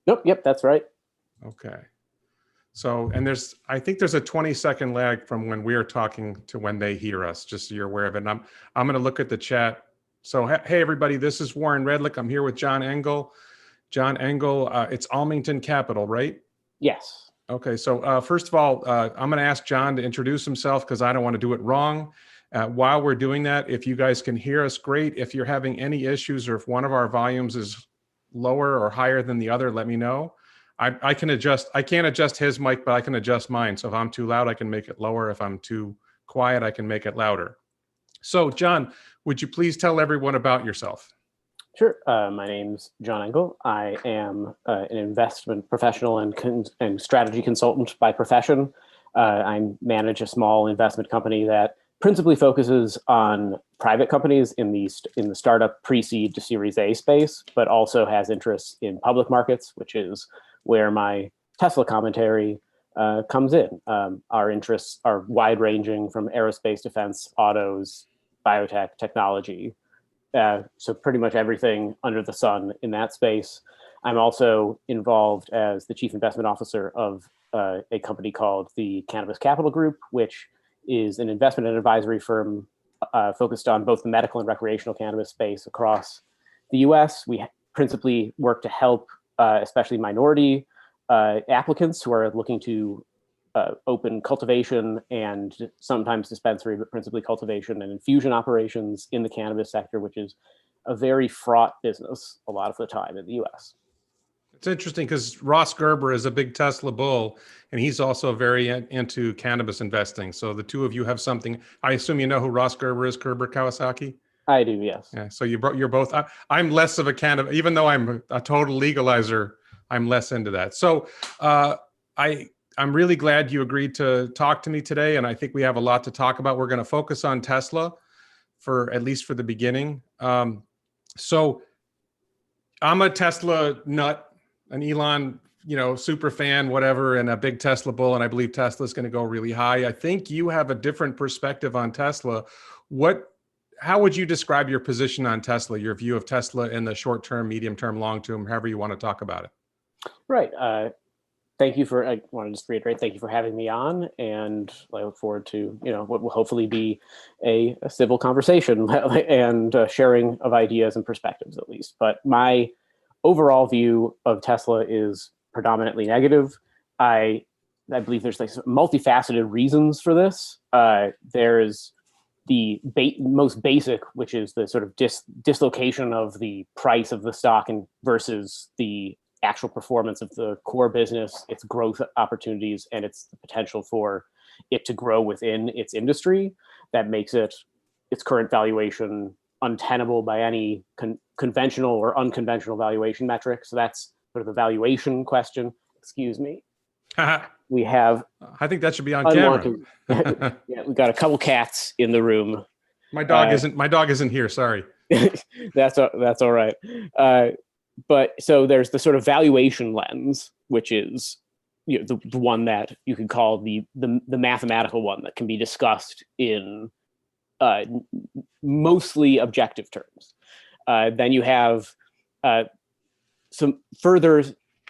Nope. Yep. That's right. Okay. So, and I think there's a 20-second lag from when we are talking to when they hear us, just so you're aware of it. And I'm going to look at the chat. So, hey, everybody, this is Warren Redlick. I'm here with John Engel. John Engel, it's Almington Capital, right? Yes. Okay. So, first of all, I'm going to ask John to introduce himself because I don't want to do it wrong. While we're doing that, if you guys can hear us, great. If you're having any issues or if one of our volumes is lower or higher than the other, let me know. I can adjust. I can't adjust his mic, but I can adjust mine. So if I'm too loud, I can make it lower. If I'm too quiet, I can make it louder. So John, would you please tell everyone about yourself? Sure. My name's John Engel. I am an investment professional and strategy consultant by profession. I manage a small investment company that principally focuses on private companies in the startup pre-seed to Series A space, but also has interests in public markets, which is where my Tesla commentary comes in. Our interests are wide-ranging from aerospace, defense, autos, biotech, technology. So pretty much everything under the sun in that space. I'm also involved as the chief investment officer of a company called the Cannabis Capital Group, which is an investment and advisory firm focused on both the medical and recreational cannabis space across the US. We principally work to help especially minority applicants who are looking to open cultivation and sometimes dispensary, but principally cultivation and infusion operations in the cannabis sector, which is a very fraught business a lot of the time in the US. It's interesting because Ross Gerber is a big Tesla bull, and he's also very into cannabis investing. So the two of you have something. I assume you know who Ross Gerber is, Gerber Kawasaki? I do, yes. Yeah. So you're both. I'm less of a cannabis, even though I'm a total legalizer. I'm less into that. So I'm really glad you agreed to talk to me today, and I think we have a lot to talk about. We're going to focus on Tesla for at least for the beginning. So I'm a Tesla nut, an Elon, super fan, whatever, and a big Tesla bull, and I believe Tesla is going to go really high. I think you have a different perspective on Tesla. How would you describe your position on Tesla, your view of Tesla in the short term, medium term, long term, however you want to talk about it? Right. Thank you I want to just reiterate, thank you for having me on. And I look forward to, what will hopefully be a civil conversation and sharing of ideas and perspectives at least. But my overall view of Tesla is predominantly negative. I believe there's like multifaceted reasons for this. There's the most basic, which is the sort of dislocation of the price of the stock versus the actual performance of the core business, its growth opportunities, and its potential for it to grow within its industry that makes its current valuation untenable by any conventional or unconventional valuation metric. So that's sort of the valuation question. Excuse me. We have. I think that should be on camera. Yeah, we got a couple cats in the room. My dog isn't here. Sorry. That's all right. But so there's the sort of valuation lens, which is the one that you could call the mathematical one that can be discussed in mostly objective terms. Then you have some further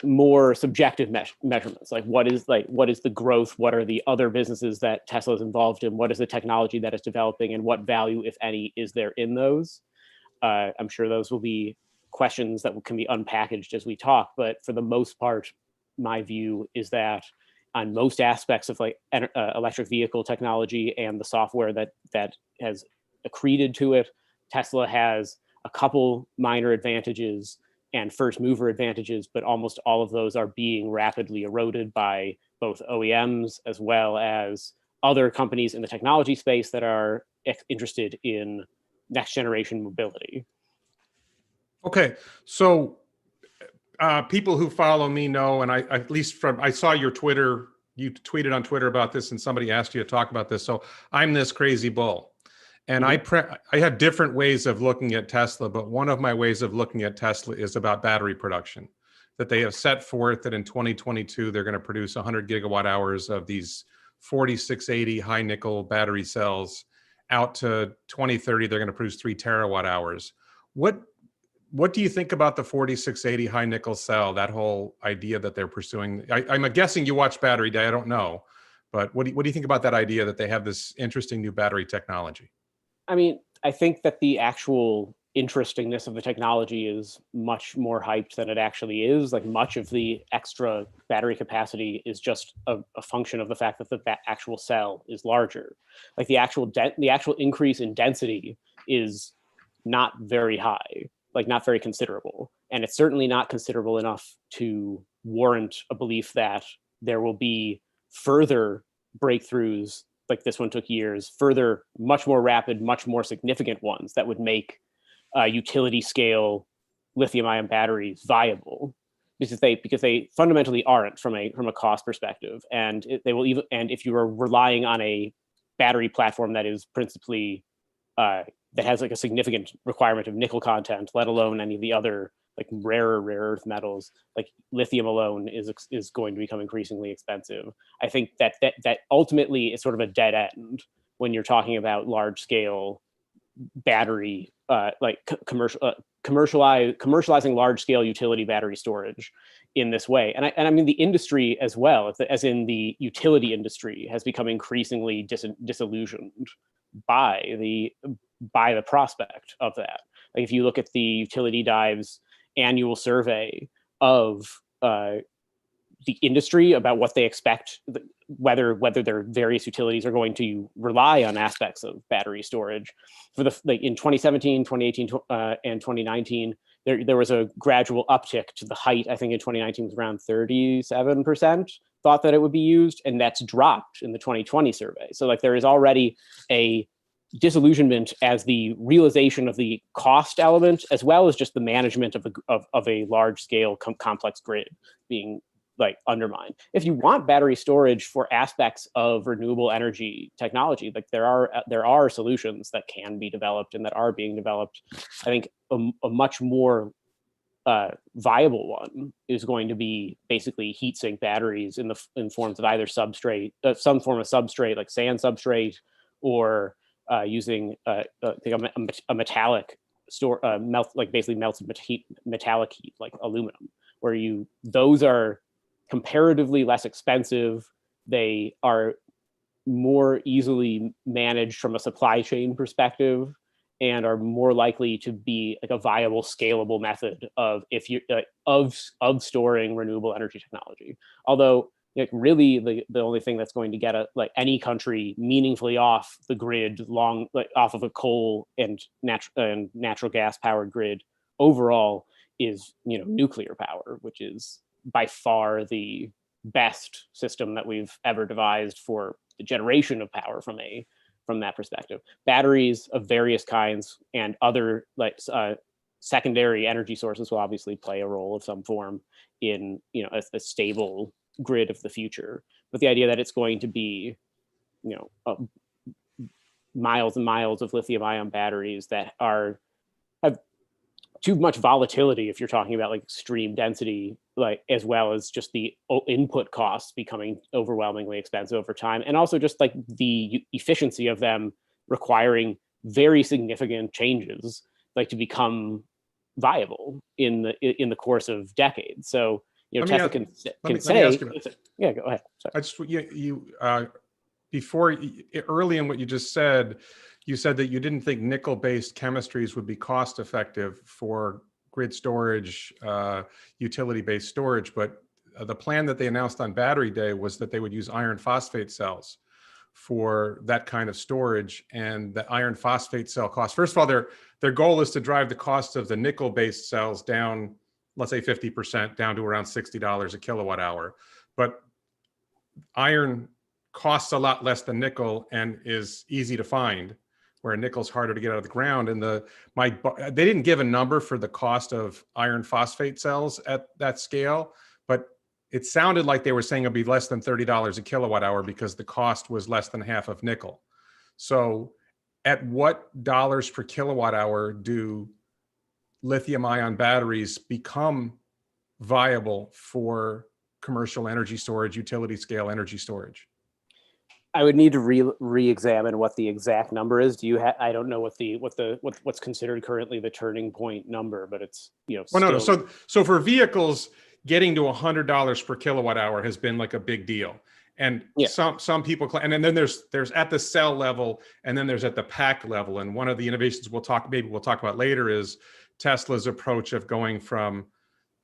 more subjective measurements, like what is the growth, what are the other businesses that Tesla is involved in, what is the technology that is developing, and what value, if any, is there in those. I'm sure those will be questions that can be unpackaged as we talk, but for the most part, my view is that on most aspects of electric vehicle technology and the software that has accreted to it, Tesla has a couple minor advantages and first mover advantages, but almost all of those are being rapidly eroded by both OEMs as well as other companies in the technology space that are interested in next generation mobility. Okay, so people who follow me know, and I saw your Twitter, you tweeted on Twitter about this and somebody asked you to talk about this. So I'm this crazy bull. And I have different ways of looking at Tesla, but one of my ways of looking at Tesla is about battery production, that they have set forth that in 2022, they're going to produce 100 gigawatt hours of these 4680 high nickel battery cells. Out to 2030, they're going to produce 3 terawatt hours. what do you think about the 4680 high nickel cell, that whole idea that they're pursuing? I'm guessing you watch Battery Day, I don't know. But what do you think about that idea that they have this interesting new battery technology? I mean, I think that the actual interestingness of the technology is much more hyped than it actually is. Like, much of the extra battery capacity is just a function of the fact that the actual cell is larger. Like, the actual increase in density is not very high, like not very considerable. And it's certainly not considerable enough to warrant a belief that there will be further breakthroughs like this one took years, further, much more rapid, much more significant ones that would make utility scale lithium ion batteries viable, because they fundamentally aren't from a cost perspective. And they will even, and if you are relying on a battery platform that is principally that has like a significant requirement of nickel content, let alone any of the other like rare earth metals, like lithium alone is going to become increasingly expensive. I think that ultimately is sort of a dead end when you're talking about large scale battery, commercializing large scale utility battery storage in this way. And I mean the industry as well, as in the utility industry, has become increasingly disillusioned by the prospect of that. Like, if you look at the Utility Dive's annual survey of the industry about what they expect, whether their various utilities are going to rely on aspects of battery storage. For in 2017, 2018, and 2019, there was a gradual uptick to the height. I think in 2019 was around 37% thought that it would be used, and that's dropped in the 2020 survey. So like, there is already a disillusionment as the realization of the cost element, as well as just the management of a large scale complex grid being like undermined. If you want battery storage for aspects of renewable energy technology, like there are solutions that can be developed and that are being developed. I think a much more viable one is going to be basically heat sink batteries in forms of either substrate, some form of substrate like sand substrate, or using I think a metallic basically melted metallic heat like aluminum, where those are comparatively less expensive. They are more easily managed from a supply chain perspective, and are more likely to be like a viable, scalable method of storing renewable energy technology. Although, like, really the only thing that's going to get any country meaningfully off the grid, off of a coal and natural gas powered grid overall, is nuclear power, which is by far the best system that we've ever devised for the generation of power from that perspective. Batteries of various kinds and other secondary energy sources will obviously play a role of some form in a stable grid of the future. But the idea that it's going to be miles and miles of lithium ion batteries that have too much volatility, if you're talking about like extreme density, as well as just the input costs becoming overwhelmingly expensive over time, and also just like the efficiency of them requiring very significant changes to become viable in the course of decades. So Tesla can say, yeah, go ahead. Sorry. I just before, early in what you just said, you said that you didn't think nickel-based chemistries would be cost-effective for grid storage, utility-based storage, but the plan that they announced on Battery Day was that they would use iron phosphate cells for that kind of storage. And the iron phosphate cell cost, first of all, their goal is to drive the cost of the nickel-based cells down, let's say 50%, down to around $60 a kilowatt hour. But iron costs a lot less than nickel and is easy to find, where nickel's harder to get out of the ground. And they didn't give a number for the cost of iron phosphate cells at that scale, but it sounded like they were saying it'd be less than $30 a kilowatt hour because the cost was less than half of nickel. So at what dollars per kilowatt hour do lithium ion batteries become viable for commercial energy storage, utility scale energy storage? I would need to re-examine what the exact number is. Do you have? I don't know what's considered currently the turning point number, but it's Well, no, no. still. So for vehicles, getting to $100 per kilowatt hour has been like a big deal. And Yeah. some people, and then there's at the cell level, and then there's at the pack level. And one of the innovations we'll talk about later is Tesla's approach of going from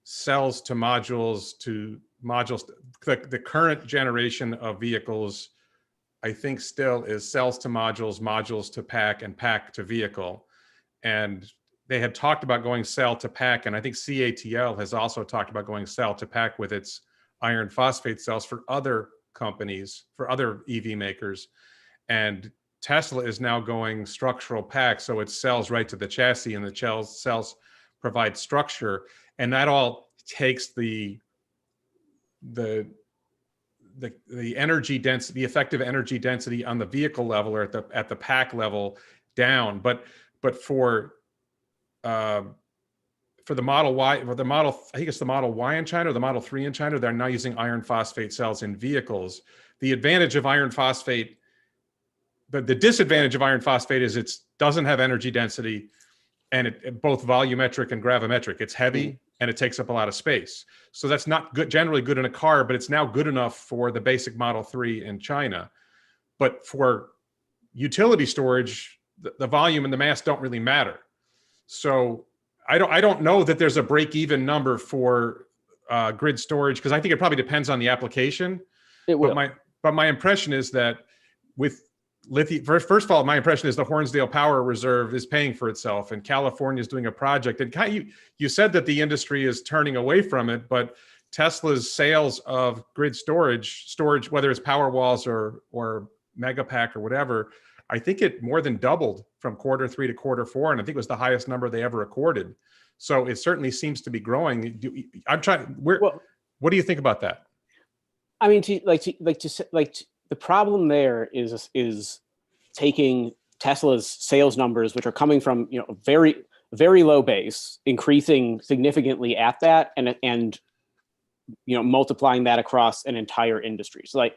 cells to modules to modules. The current generation of vehicles, I think, still is cells to modules, modules to pack, and pack to vehicle. And they had talked about going cell to pack, and I think CATL has also talked about going cell to pack with its iron phosphate cells for other companies, for other EV makers. And Tesla is now going structural pack, so it cells right to the chassis, and the cells provide structure, and that all takes the energy density, the effective energy density on the vehicle level or at the pack level down. But for the Model Y, or I think it's the Model Y in China or the Model 3 in China, they're now using iron phosphate cells in vehicles. The advantage of iron phosphate, the disadvantage of iron phosphate is it doesn't have energy density, and it both volumetric and gravimetric. It's heavy and it takes up a lot of space. So that's not good, generally good in a car, but it's now good enough for the basic Model 3 in China. But for utility storage, the volume and the mass don't really matter. So I don't know that there's a break-even number for grid storage, because I think it probably depends on the application. It will. But my impression is that with lithium, first of all, my impression is the Hornsdale Power Reserve is paying for itself, and California is doing a project. And you said that the industry is turning away from it, but Tesla's sales of grid storage, whether it's Powerwalls or Megapack or whatever, I think it more than doubled from Q3 to Q4, and I think it was the highest number they ever recorded. So it certainly seems to be growing. What do you think about that? I mean, the problem there is taking Tesla's sales numbers, which are coming from a very, very low base, increasing significantly at that, and multiplying that across an entire industry. So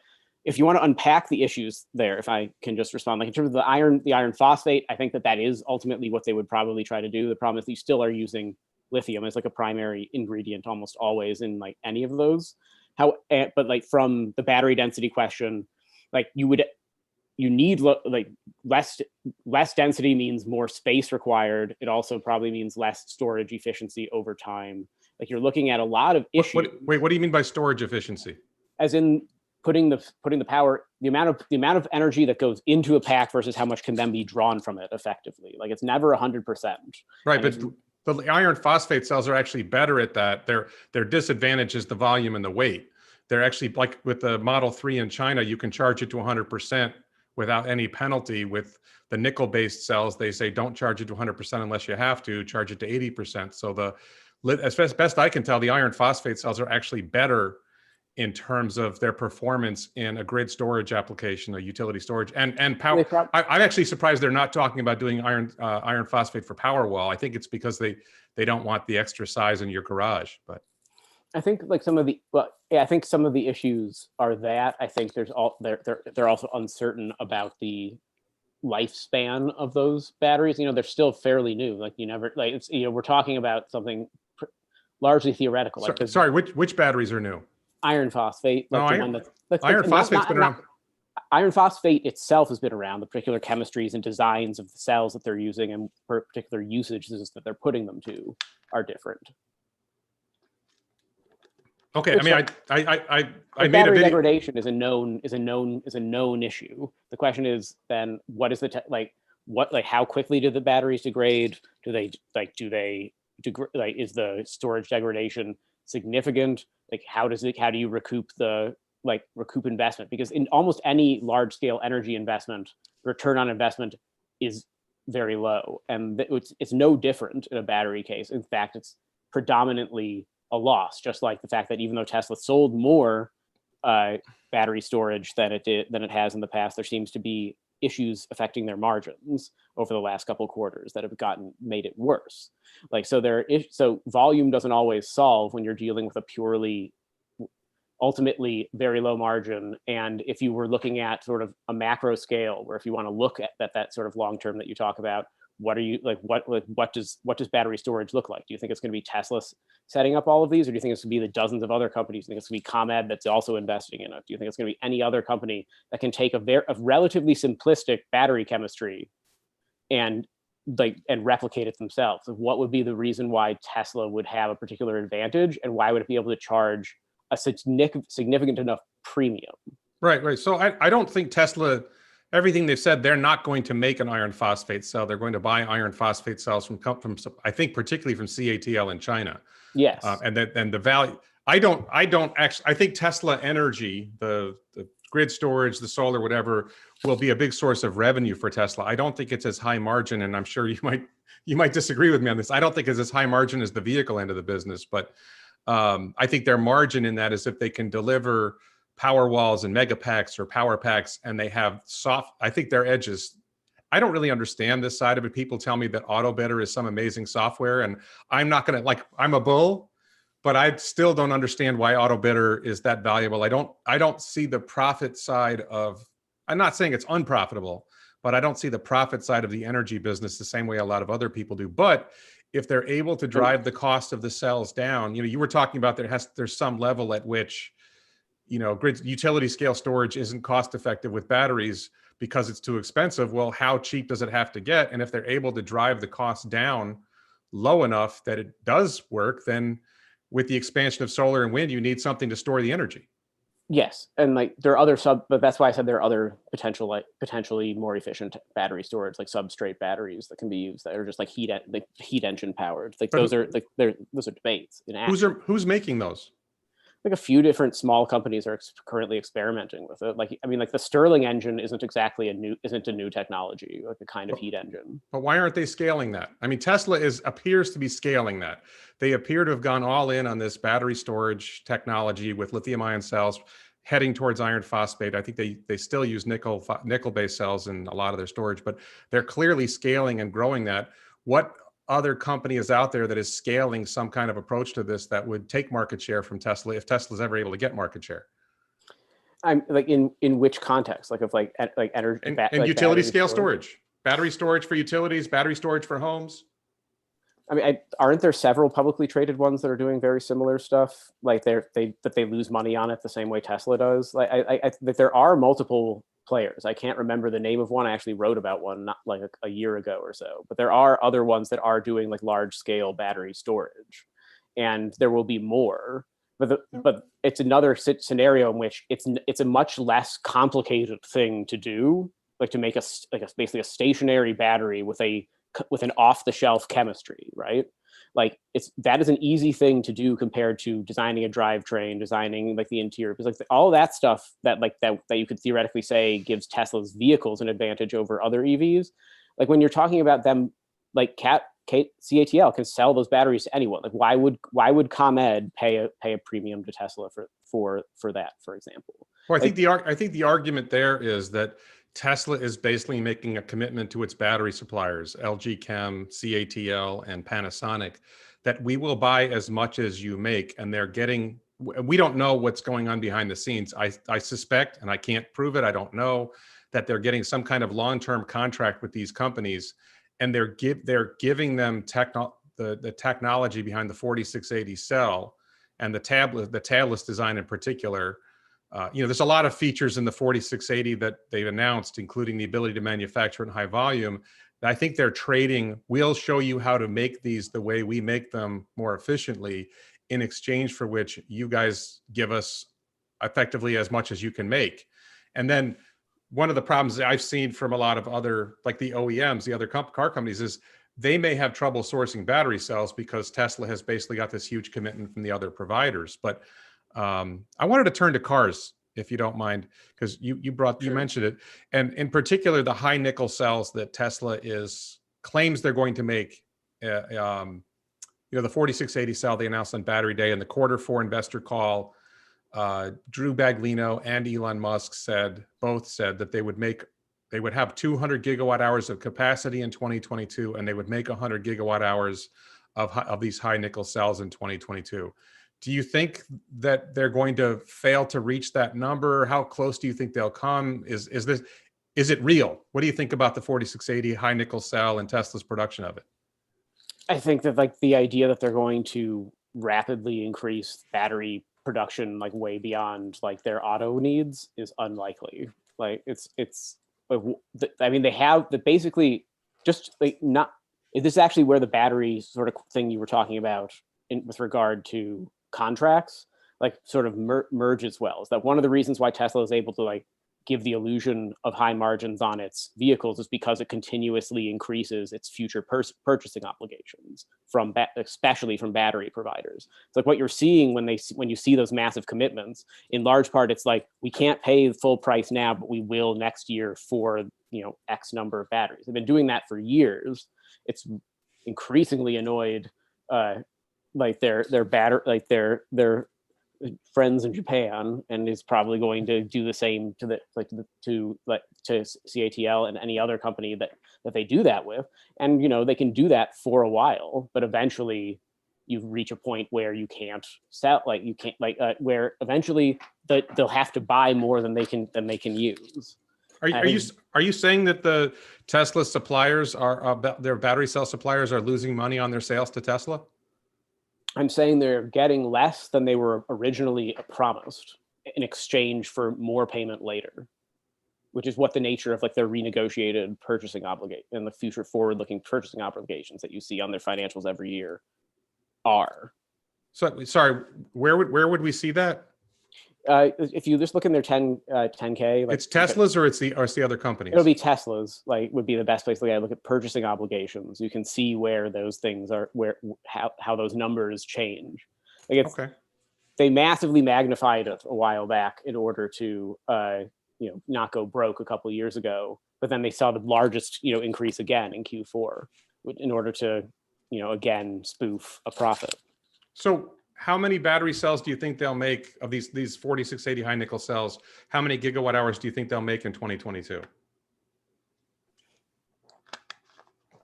if you want to unpack the issues there, if I can just respond, in terms of the iron phosphate, I think that is ultimately what they would probably try to do. The problem is you still are using lithium as a primary ingredient almost always in any of those. But from the battery density question, you need less density means more space required. It also probably means less storage efficiency over time. You're looking at a lot of issues. Wait, what do you mean by storage efficiency? As in putting the power, the amount of energy that goes into a pack versus how much can then be drawn from it effectively. It's never 100%. Right, but the iron phosphate cells are actually better at that. Their disadvantage is the volume and the weight. They're actually, like with the Model 3 in China, you can charge it to 100% without any penalty. With the nickel-based cells, they say don't charge it to 100% unless you have to, charge it to 80%. So as best I can tell, the iron phosphate cells are actually better in terms of their performance in a grid storage application, a utility storage, and power. I'm actually surprised they're not talking about doing iron phosphate for Powerwall. I think it's because they don't want the extra size in your garage. But I think some of the issues are that I think they're also uncertain about the lifespan of those batteries. They're still fairly new. We're talking about something largely theoretical. Sorry, which batteries are new? Iron phosphate. Iron phosphate's been around. Iron phosphate itself has been around. The particular chemistries and designs of the cells that they're using and particular usages that they're putting them to are different. Okay, I mean, I made a battery video. degradation is a known issue. The question is then, what is how quickly do the batteries degrade? Is the storage degradation significant? How do you recoup investment? Because in almost any large scale energy investment, return on investment is very low, and it's no different in a battery case. In fact, it's predominantly a loss, just like the fact that even though Tesla sold more battery storage than it has in the past, there seems to be issues affecting their margins over the last couple of quarters that have made it worse. So volume doesn't always solve when you're dealing with a ultimately very low margin. And if you were looking at sort of a macro scale, where if you want to look at that sort of long term that you talk about, what are you like? What does battery storage look like? Do you think it's going to be Tesla setting up all of these, or do you think it's going to be the dozens of other companies? Do you think it's going to be ComEd that's also investing in it? Do you think it's going to be any other company that can take a relatively simplistic battery chemistry and replicate it themselves? What would be the reason why Tesla would have a particular advantage, and why would it be able to charge a significant enough premium? Right. So I don't think Tesla, everything they've said, they're not going to make an iron phosphate cell. They're going to buy iron phosphate cells from I think particularly from CATL in China. Yes. And the value, I don't actually, I think Tesla Energy, the grid storage, the solar, whatever, will be a big source of revenue for Tesla. I don't think it's as high margin, and I'm sure you might disagree with me on this. I don't think it's as high margin as the vehicle end of the business, but I think their margin in that is if they can deliver power walls and megapacks or power packs, and they have I think their edge is, I don't really understand this side of it. People tell me that AutoBidder is some amazing software, and I'm not going to, I'm a bull, but I still don't understand why AutoBidder is that valuable. I don't see the profit side of, I'm not saying it's unprofitable, but I don't see the profit side of the energy business the same way a lot of other people do. But if they're able to drive the cost of the cells down, you were talking about there's some level at which, grid utility scale storage isn't cost effective with batteries because it's too expensive. Well, how cheap does it have to get? And if they're able to drive the cost down low enough that it does work, then with the expansion of solar and wind, you need something to store the energy. Yes, and there are other but that's why I said there are other potentially more efficient battery storage, like substrate batteries that can be used that are just heat engine powered. Those are debates in action. Who's making those? A few different small companies are currently experimenting with it. The Starlink engine isn't a new technology, like a kind of heat engine. But why aren't they scaling that? I mean, Tesla appears to be scaling that. They appear to have gone all in on this battery storage technology with lithium-ion cells, heading towards iron phosphate. I think they still use nickel-based cells in a lot of their storage, but they're clearly scaling and growing that. What other company is out there that is scaling some kind of approach to this that would take market share from Tesla if Tesla's ever able to get market share? I'm in which context? Energy and utility scale storage, battery storage for utilities, battery storage for homes. I mean, aren't there several publicly traded ones that are doing very similar stuff? They lose money on it the same way Tesla does. That there are multiple players. I can't remember the name of one. I actually wrote about one not a year ago or so, but there are other ones that are doing large scale battery storage, and there will be more. But it's another scenario in which it's a much less complicated thing to do, to make basically a stationary battery with an off the shelf chemistry, right? That is an easy thing to do compared to designing a drivetrain, designing the interior, because all that stuff that you could theoretically say gives Tesla's vehicles an advantage over other EVs. When you're talking about them, CATL can sell those batteries to anyone. Why would ComEd pay a premium to Tesla for that, for example? Well, I think the argument there is that Tesla is basically making a commitment to its battery suppliers, LG Chem, CATL, and Panasonic, that we will buy as much as you make. And we don't know what's going on behind the scenes. I suspect, and I can't prove it, I don't know, that they're getting some kind of long-term contract with these companies, and they're giving them the technology behind the 4680 cell and the tabless design in particular. There's a lot of features in the 4680 that they've announced, including the ability to manufacture in high volume. I think they're trading, we'll show you how to make these the way we make them more efficiently, in exchange for which you guys give us effectively as much as you can make. And then one of the problems that I've seen from a lot of other, the OEMs, the other car companies, is they may have trouble sourcing battery cells because Tesla has basically got this huge commitment from the other providers. But I wanted to turn to cars, if you don't mind, because you mentioned it, and in particular the high nickel cells that Tesla claims they're going to make. The 4680 cell they announced on Battery Day and the Q4 investor call. Drew Baglino and Elon Musk both said that they would have 200 gigawatt hours of capacity in 2022, and they would make 100 gigawatt hours of these high nickel cells in 2022. do you think that they're going to fail to reach that number? How close do you think they'll come? Is it real? What do you think about the 4680 high nickel cell and Tesla's production of it? I think that like the idea that they're going to rapidly increase battery production like way beyond like their auto needs is unlikely. Like I mean, they have the basically just like not. This is actually where the battery sort of thing you were talking about with regard to contracts, like sort of merge as well. Is that one of the reasons why Tesla is able to like give the illusion of high margins on its vehicles is because it continuously increases its future purchasing obligations especially from battery providers. It's like what you're seeing when you see those massive commitments. In large part, it's like we can't pay the full price now, but we will next year for X number of batteries. They've been doing that for years. It's increasingly annoyed like their friends in Japan, and is probably going to do the same to CATL and any other company that they do that with. And they can do that for a while, but eventually you reach a point where you can't sell, where eventually they'll have to buy more than they can use. Are you saying that the Tesla suppliers their battery cell suppliers are losing money on their sales to Tesla? I'm saying they're getting less than they were originally promised in exchange for more payment later, which is what the nature of like their renegotiated purchasing obligation and the future forward-looking purchasing obligations that you see on their financials every year are. So sorry, where would we see that? If you just look in their 10K, like, it's Tesla's or it's the other companies? It'll be Tesla's, like would be the best place to look at purchasing obligations. You can see where those things are, how those numbers change. Like they massively magnified it a while back in order to not go broke a couple of years ago, but then they saw the largest increase again in Q4 in order to again spoof a profit. So how many battery cells do you think they'll make of these 4680 high nickel cells? How many gigawatt hours do you think they'll make in 2022?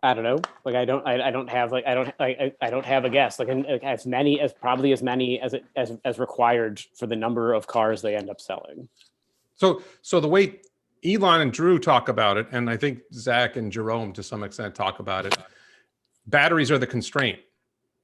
I don't know. Like I don't have a guess. Like as many as required for the number of cars they end up selling. So the way Elon and Drew talk about it, and I think Zach and Jerome to some extent talk about it, batteries are the constraint.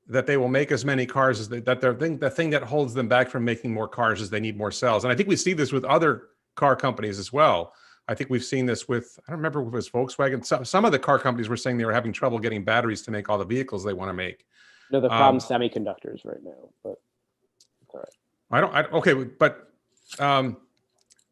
That they will make as many cars as the thing that holds them back from making more cars is they need more cells. And I think we see this with other car companies as well. I think we've seen this with, I don't remember if it was Volkswagen. Some of the car companies were saying they were having trouble getting batteries to make all the vehicles they want to make. No, the problem semiconductors right now, but all right.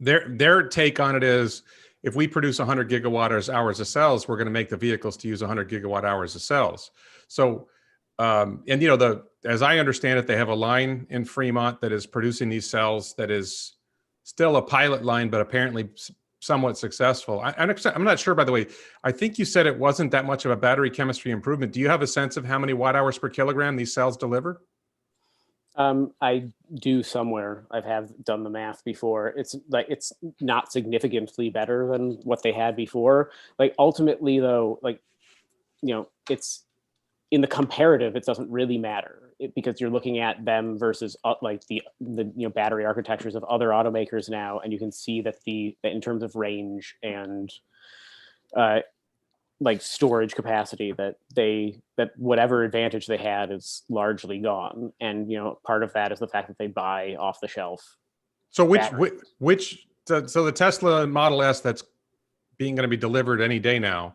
Their take on it is if we produce 100 gigawatt hours of cells, we're going to make the vehicles to use 100 gigawatt hours of cells. So, as I understand it, they have a line in Fremont that is producing these cells that is still a pilot line, but apparently somewhat successful. I'm not sure, by the way. I think you said it wasn't that much of a battery chemistry improvement. Do you have a sense of how many watt hours per kilogram these cells deliver? I do somewhere. I have done the math before. It's not significantly better than what they had before. Like ultimately, though, it's in the comparative, it doesn't really matter because you're looking at them versus the battery architectures of other automakers now, and you can see that in terms of range and storage capacity that whatever advantage they had is largely gone, and part of that is the fact that they buy off the shelf. So so the Tesla Model S that's going to be delivered any day now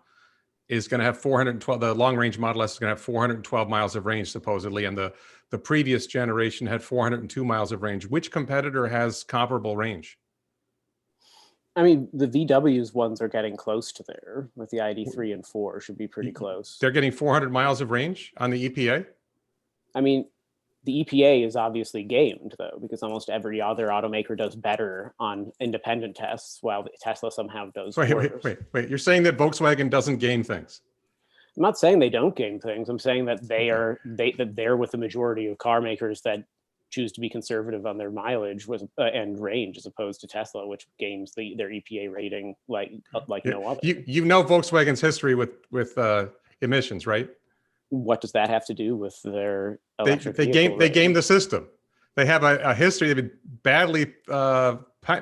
is going to have 412. The long range Model S is going to have 412 miles of range supposedly, and the previous generation had 402 miles of range. Which competitor has comparable range? I mean, the VW's ones are getting close to there. With the ID3 and 4 should be pretty close. They're getting 400 miles of range on the EPA? I mean, the EPA is obviously gamed, though, because almost every other automaker does better on independent tests, while Tesla somehow does worse. Wait. You're saying that Volkswagen doesn't game things? I'm not saying they don't game things. I'm saying that they're with the majority of car makers that choose to be conservative on their mileage and range, as opposed to Tesla, which games their EPA rating like no other. You know Volkswagen's history with emissions, right? What does that have to do with their electric they game the system? They have a history. They've been badly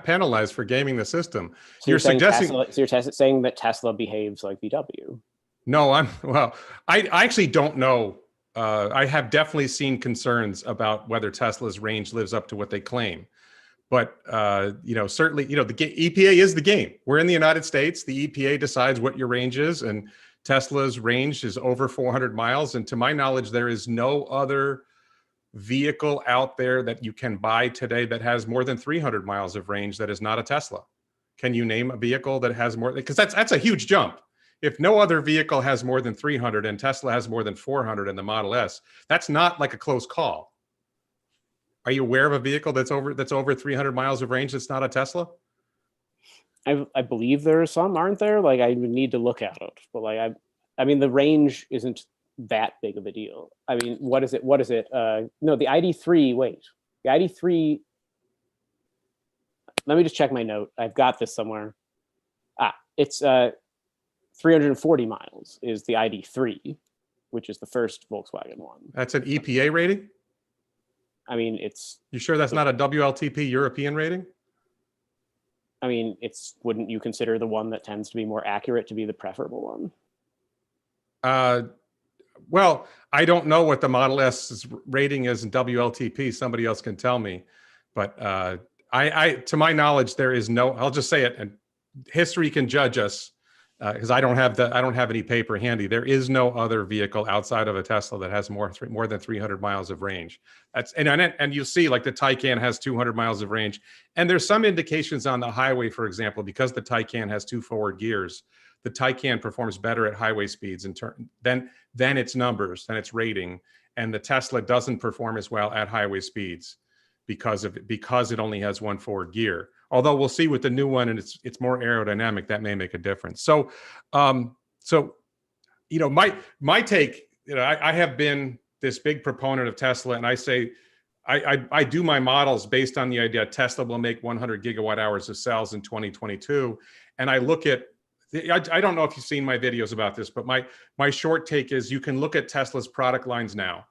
penalized for gaming the system. So You're suggesting Tesla, so you're saying that Tesla behaves like VW. No, I actually don't know. I have definitely seen concerns about whether Tesla's range lives up to what they claim. But, certainly, the EPA is the game. We're in the United States. The EPA decides what your range is, and Tesla's range is over 400 miles. And to my knowledge, there is no other vehicle out there that you can buy today that has more than 300 miles of range that is not a Tesla. Can you name a vehicle that has more? Because that's a huge jump. If no other vehicle has more than 300 and Tesla has more than 400 in the Model S, that's not like a close call. Are you aware of a vehicle that's over 300 miles of range that's not a Tesla? I believe there are some, aren't there? Like, I would need to look at it, but like I mean, the range isn't that big of a deal. I mean, what is it? No, the ID3. Wait, the ID3. Let me just check my note. I've got this somewhere. It's 340 miles is the ID3, which is the first Volkswagen one. That's an EPA rating? I mean, it's... You sure that's not a WLTP European rating? I mean, wouldn't you consider the one that tends to be more accurate to be the preferable one? Well, I don't know what the Model S rating is in WLTP. Somebody else can tell me. But to my knowledge, there is no, I'll just say it, and history can judge us, because I don't have any paper handy. There is no other vehicle outside of a Tesla that has more than 300 miles of range. And you'll see, like, the Taycan has 200 miles of range. And there's some indications on the highway, for example, because the Taycan has 2 forward gears, the Taycan performs better at highway speeds than its numbers, than its rating. And the Tesla doesn't perform as well at highway speeds because it only has 1 forward gear. Although we'll see with the new one, and it's more aerodynamic, that may make a difference. So, my take, I have been this big proponent of Tesla, and I say, I do my models based on the idea Tesla will make 100 gigawatt hours of cells in 2022, and I look at, I don't know if you've seen my videos about this, but my short take is you can look at Tesla's product lines now,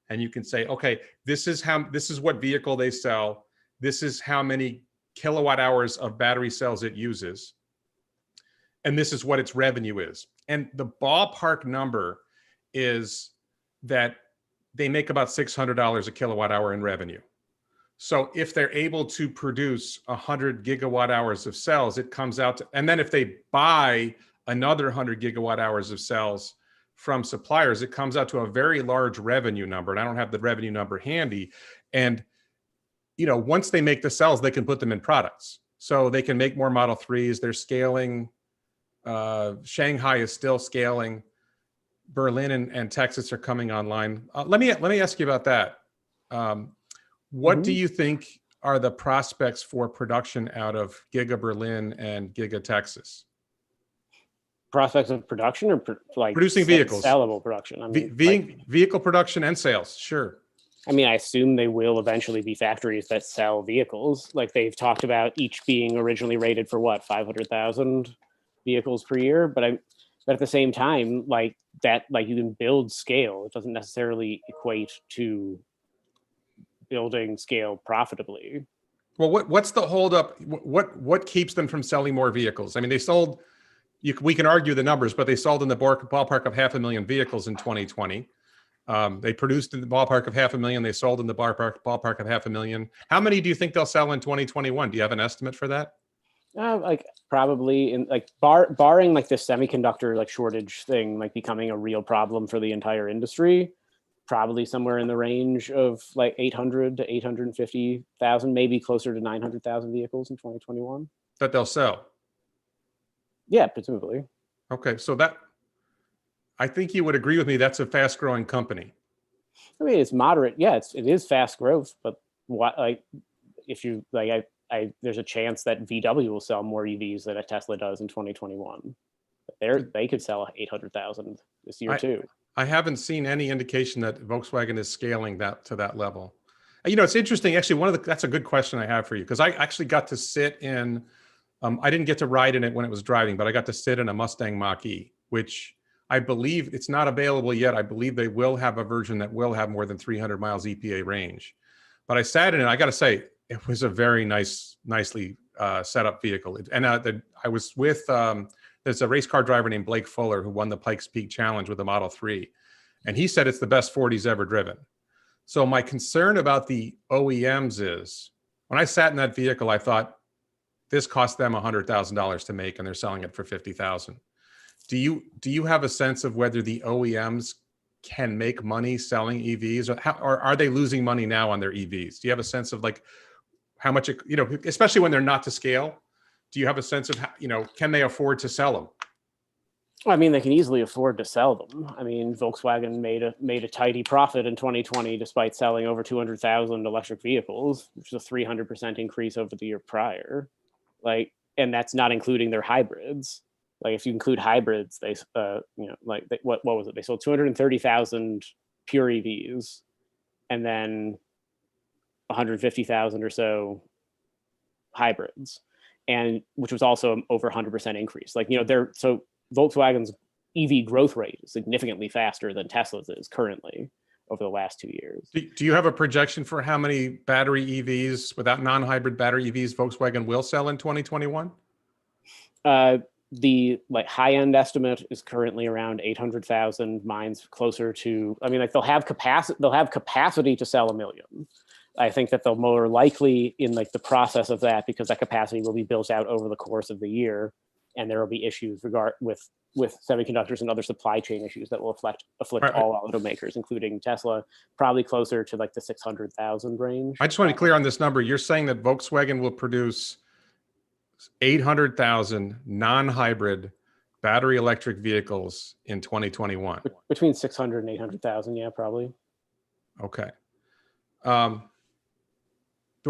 and you can say, okay, this is what vehicle they sell, this is how many kilowatt hours of battery cells it uses, and this is what its revenue is. And the ballpark number is that they make about $600 a kilowatt hour in revenue. So if they're able to produce 100 gigawatt hours of cells, it comes out to, and then if they buy another 100 gigawatt hours of cells from suppliers, it comes out to a very large revenue number. And I don't have the revenue number handy. And once they make the cells, they can put them in products. So they can make more Model 3s. They're scaling. Shanghai is still scaling. Berlin and Texas are coming online. Let me ask you about that. What do you think are the prospects for production out of Giga Berlin and Giga Texas? Prospects of production, or like producing vehicles? Sellable production. I mean, vehicle production and sales. Sure. I mean, I assume they will eventually be factories that sell vehicles. Like, they've talked about each being originally rated for 500,000 vehicles per year. But at the same time, like you can build scale. It doesn't necessarily equate to building scale profitably. Well, what's the holdup? What keeps them from selling more vehicles? I mean, they sold. We can argue the numbers, but they sold in the ballpark of 500,000 vehicles in 2020. They produced in the ballpark of 500,000. They sold in the ballpark of 500,000. How many do you think they'll sell in 2021? Do you have an estimate for that? Like, probably in barring like this semiconductor shortage thing becoming a real problem for the entire industry, probably somewhere in the range of 800 to 850,000, maybe closer to 900,000 vehicles in 2021. That they'll sell. Yeah, presumably. Okay, so I think you would agree with me. That's a fast-growing company. I mean, it's moderate. Yeah, it is fast growth, but if you there's a chance that VW will sell more EVs than a Tesla does in 2021. They could sell 800,000 this year too. I haven't seen any indication that Volkswagen is scaling that to that level. It's interesting. Actually, that's a good question I have for you, because I actually got to sit in. I didn't get to ride in it when it was driving, but I got to sit in a Mustang Mach-E, which I believe it's not available yet. I believe they will have a version that will have more than 300 miles EPA range. but I sat in it. I got to say, it was a very nicely set up vehicle. And I was with, there's a race car driver named Blake Fuller who won the Pikes Peak Challenge with the Model 3. And he said it's the best Ford he's ever driven. So my concern about the OEMs is, when I sat in that vehicle, I thought, this cost them $100,000 to make, and they're selling it for $50,000. Do you have a sense of whether the OEMs can make money selling EVs, or are they losing money now on their EVs? Do you have a sense of like how much, especially when they're not to scale? Do you have a sense of how, can they afford to sell them? I mean, they can easily afford to sell them. I mean, Volkswagen made a tidy profit in 2020 despite selling over 200,000 electric vehicles, which is a 300% increase over the year prior. And that's not including their hybrids. Like, if you include hybrids, they, what was it? They sold 230,000 pure EVs, and then 150,000 or so hybrids, and which was also over 100% increase. So Volkswagen's EV growth rate is significantly faster than Tesla's is currently over the last 2 years. Do you have a projection for how many battery EVs, without non-hybrid battery EVs, Volkswagen will sell in 2021? The high-end estimate is currently around 800,000. Mine's closer to, they'll have capacity to sell 1 million. I think that they'll more likely in the process of that, because that capacity will be built out over the course of the year, and there will be issues with semiconductors and other supply chain issues that will afflict all automakers, including Tesla, probably closer to the 600,000 range. I just want to be clear on this number. You're saying that Volkswagen will produce 800,000 non-hybrid battery electric vehicles in 2021. Between 600 and 800,000, yeah, probably. Okay.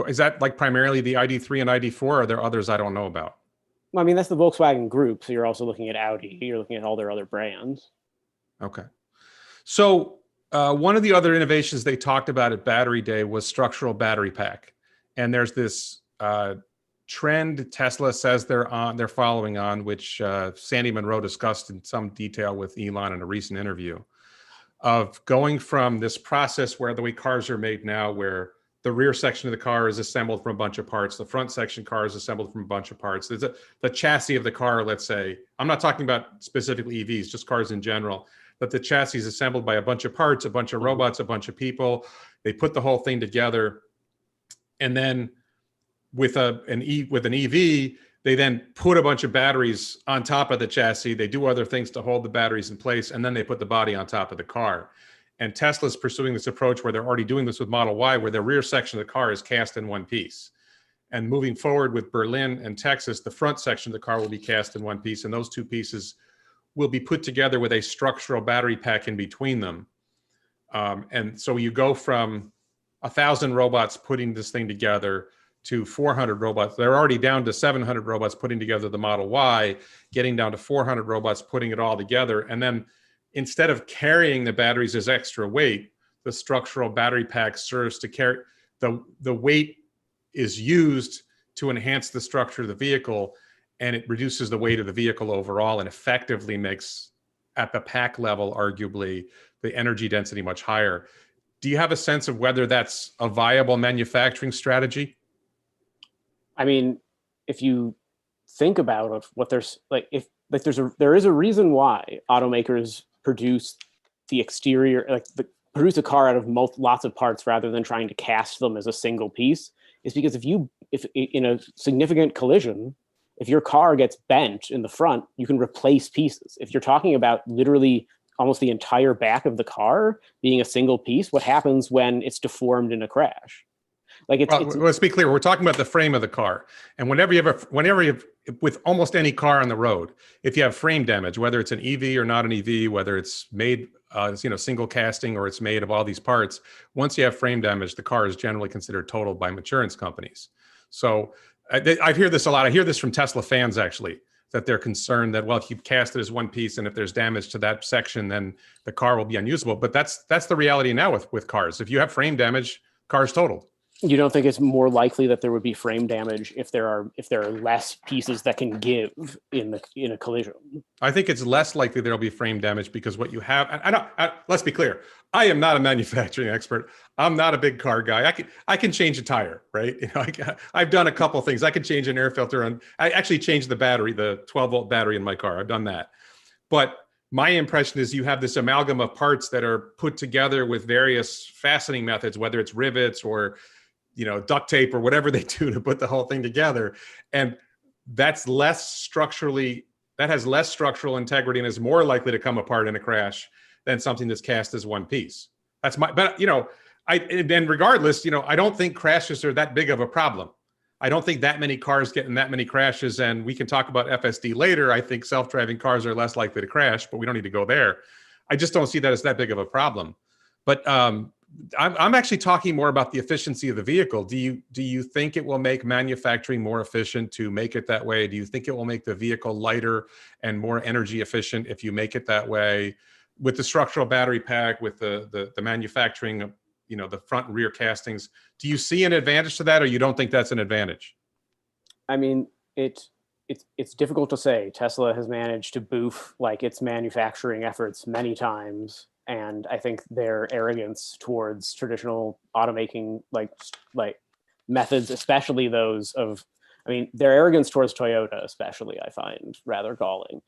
Is that primarily the ID3 and ID4? Or are there others I don't know about? Well, that's the Volkswagen group. So you're also looking at Audi. You're looking at all their other brands. Okay. So one of the other innovations they talked about at Battery Day was structural battery pack. And there's this trend Tesla says they're following on, which Sandy Munro discussed in some detail with Elon in a recent interview, of going from this process where the way cars are made now, where the rear section of the car is assembled from a bunch of parts, the front section car is assembled from a bunch of parts. There's the chassis of the car, let's say, I'm not talking about specifically EVs, just cars in general, but the chassis is assembled by a bunch of parts, a bunch of robots, a bunch of people. They put the whole thing together, and then with an EV, they then put a bunch of batteries on top of the chassis. They do other things to hold the batteries in place, and then they put the body on top of the car. And Tesla's pursuing this approach where they're already doing this with Model Y, where the rear section of the car is cast in one piece. And moving forward with Berlin and Texas, the front section of the car will be cast in one piece, and those two pieces will be put together with a structural battery pack in between them. And so you go from 1,000 robots putting this thing together to 400 robots. They're already down to 700 robots putting together the Model Y, getting down to 400 robots putting it all together. And then instead of carrying the batteries as extra weight, the structural battery pack serves to carry the weight is used to enhance the structure of the vehicle, and it reduces the weight of the vehicle overall and effectively makes, at the pack level, arguably, the energy density much higher. Do you have a sense of whether that's a viable manufacturing strategy? If you think about what there is a reason why automakers produce the exterior, produce a car out of lots of parts rather than trying to cast them as a single piece, is because if in a significant collision, if your car gets bent in the front, you can replace pieces. If you're talking about literally almost the entire back of the car being a single piece, what happens when it's deformed in a crash? Let's be clear. We're talking about the frame of the car, and whenever you have, with almost any car on the road, if you have frame damage, whether it's an EV or not an EV, whether it's made, single casting or it's made of all these parts, once you have frame damage, the car is generally considered totaled by insurance companies. So I hear this a lot. I hear this from Tesla fans, actually, that they're concerned that, well, if you cast it as one piece and if there's damage to that section, then the car will be unusable. But that's the reality now with cars. If you have frame damage, car's totaled. You don't think it's more likely that there would be frame damage if there are less pieces that can give in a collision? I think it's less likely there'll be frame damage because what you have, let's be clear. I am not a manufacturing expert. I'm not a big car guy. I can change a tire, right? I've done a couple things. I can change an air filter, and I actually changed the battery, the 12-volt battery in my car. I've done that. But my impression is you have this amalgam of parts that are put together with various fastening methods, whether it's rivets or duct tape or whatever they do to put the whole thing together. And that has less structural integrity and is more likely to come apart in a crash than something that's cast as one piece. But regardless, I don't think crashes are that big of a problem. I don't think that many cars get in that many crashes, and we can talk about FSD later. I think self-driving cars are less likely to crash, but we don't need to go there. I just don't see that as that big of a problem. But I'm actually talking more about the efficiency of the vehicle. Do you think it will make manufacturing more efficient to make it that way? Do you think it will make the vehicle lighter and more energy efficient if you make it that way? With the structural battery pack, with the manufacturing of the front and rear castings, do you see an advantage to that, or you don't think that's an advantage? I mean, it's difficult to say. Tesla has managed to boof its manufacturing efforts many times. And I think their arrogance towards traditional automaking methods, especially those of, their arrogance towards Toyota, especially, I find rather galling.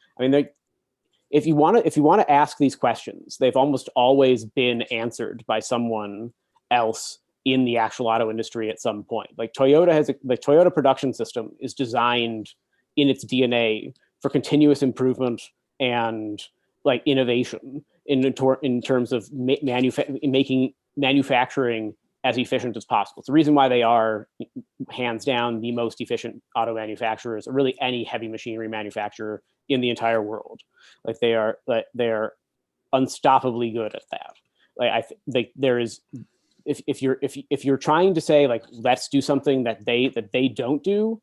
If you want to ask these questions, they've almost always been answered by someone else in the actual auto industry at some point. The Toyota production system is designed in its DNA for continuous improvement and innovation in terms of making manufacturing as efficient as possible. It's the reason why they are hands down the most efficient auto manufacturers, or really any heavy machinery manufacturer in the entire world. They are unstoppably good at that. If you're trying to say let's do something that they don't do,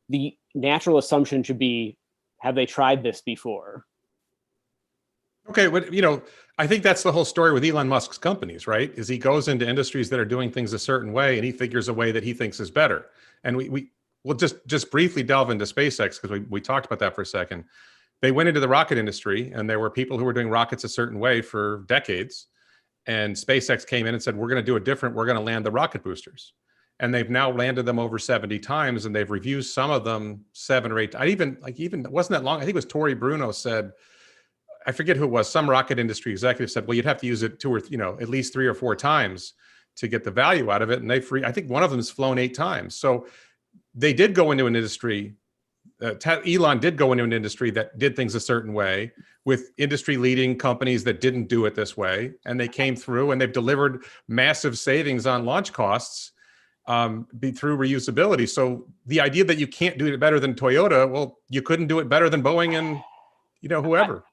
the natural assumption should be, have they tried this before? Okay, but I think that's the whole story with Elon Musk's companies, right? Is he goes into industries that are doing things a certain way, and he figures a way that he thinks is better. And we'll just briefly delve into SpaceX, because we talked about that for a second. They went into the rocket industry, and there were people who were doing rockets a certain way for decades. And SpaceX came in and said, we're going to do it different. We're going to land the rocket boosters. And they've now landed them over 70 times, and they've reviewed some of them 7 or 8. Even it wasn't that long. I think it was Tory Bruno said, I forget who it was, some rocket industry executive said, well, you'd have to use it 2 or at least 3 or 4 times to get the value out of it. And I think one of them has flown 8 times. So they did go into an industry. Elon did go into an industry that did things a certain way, with industry leading companies that didn't do it this way. And they came through, and they've delivered massive savings on launch costs through reusability. So the idea that you can't do it better than Toyota, well, you couldn't do it better than Boeing and whoever.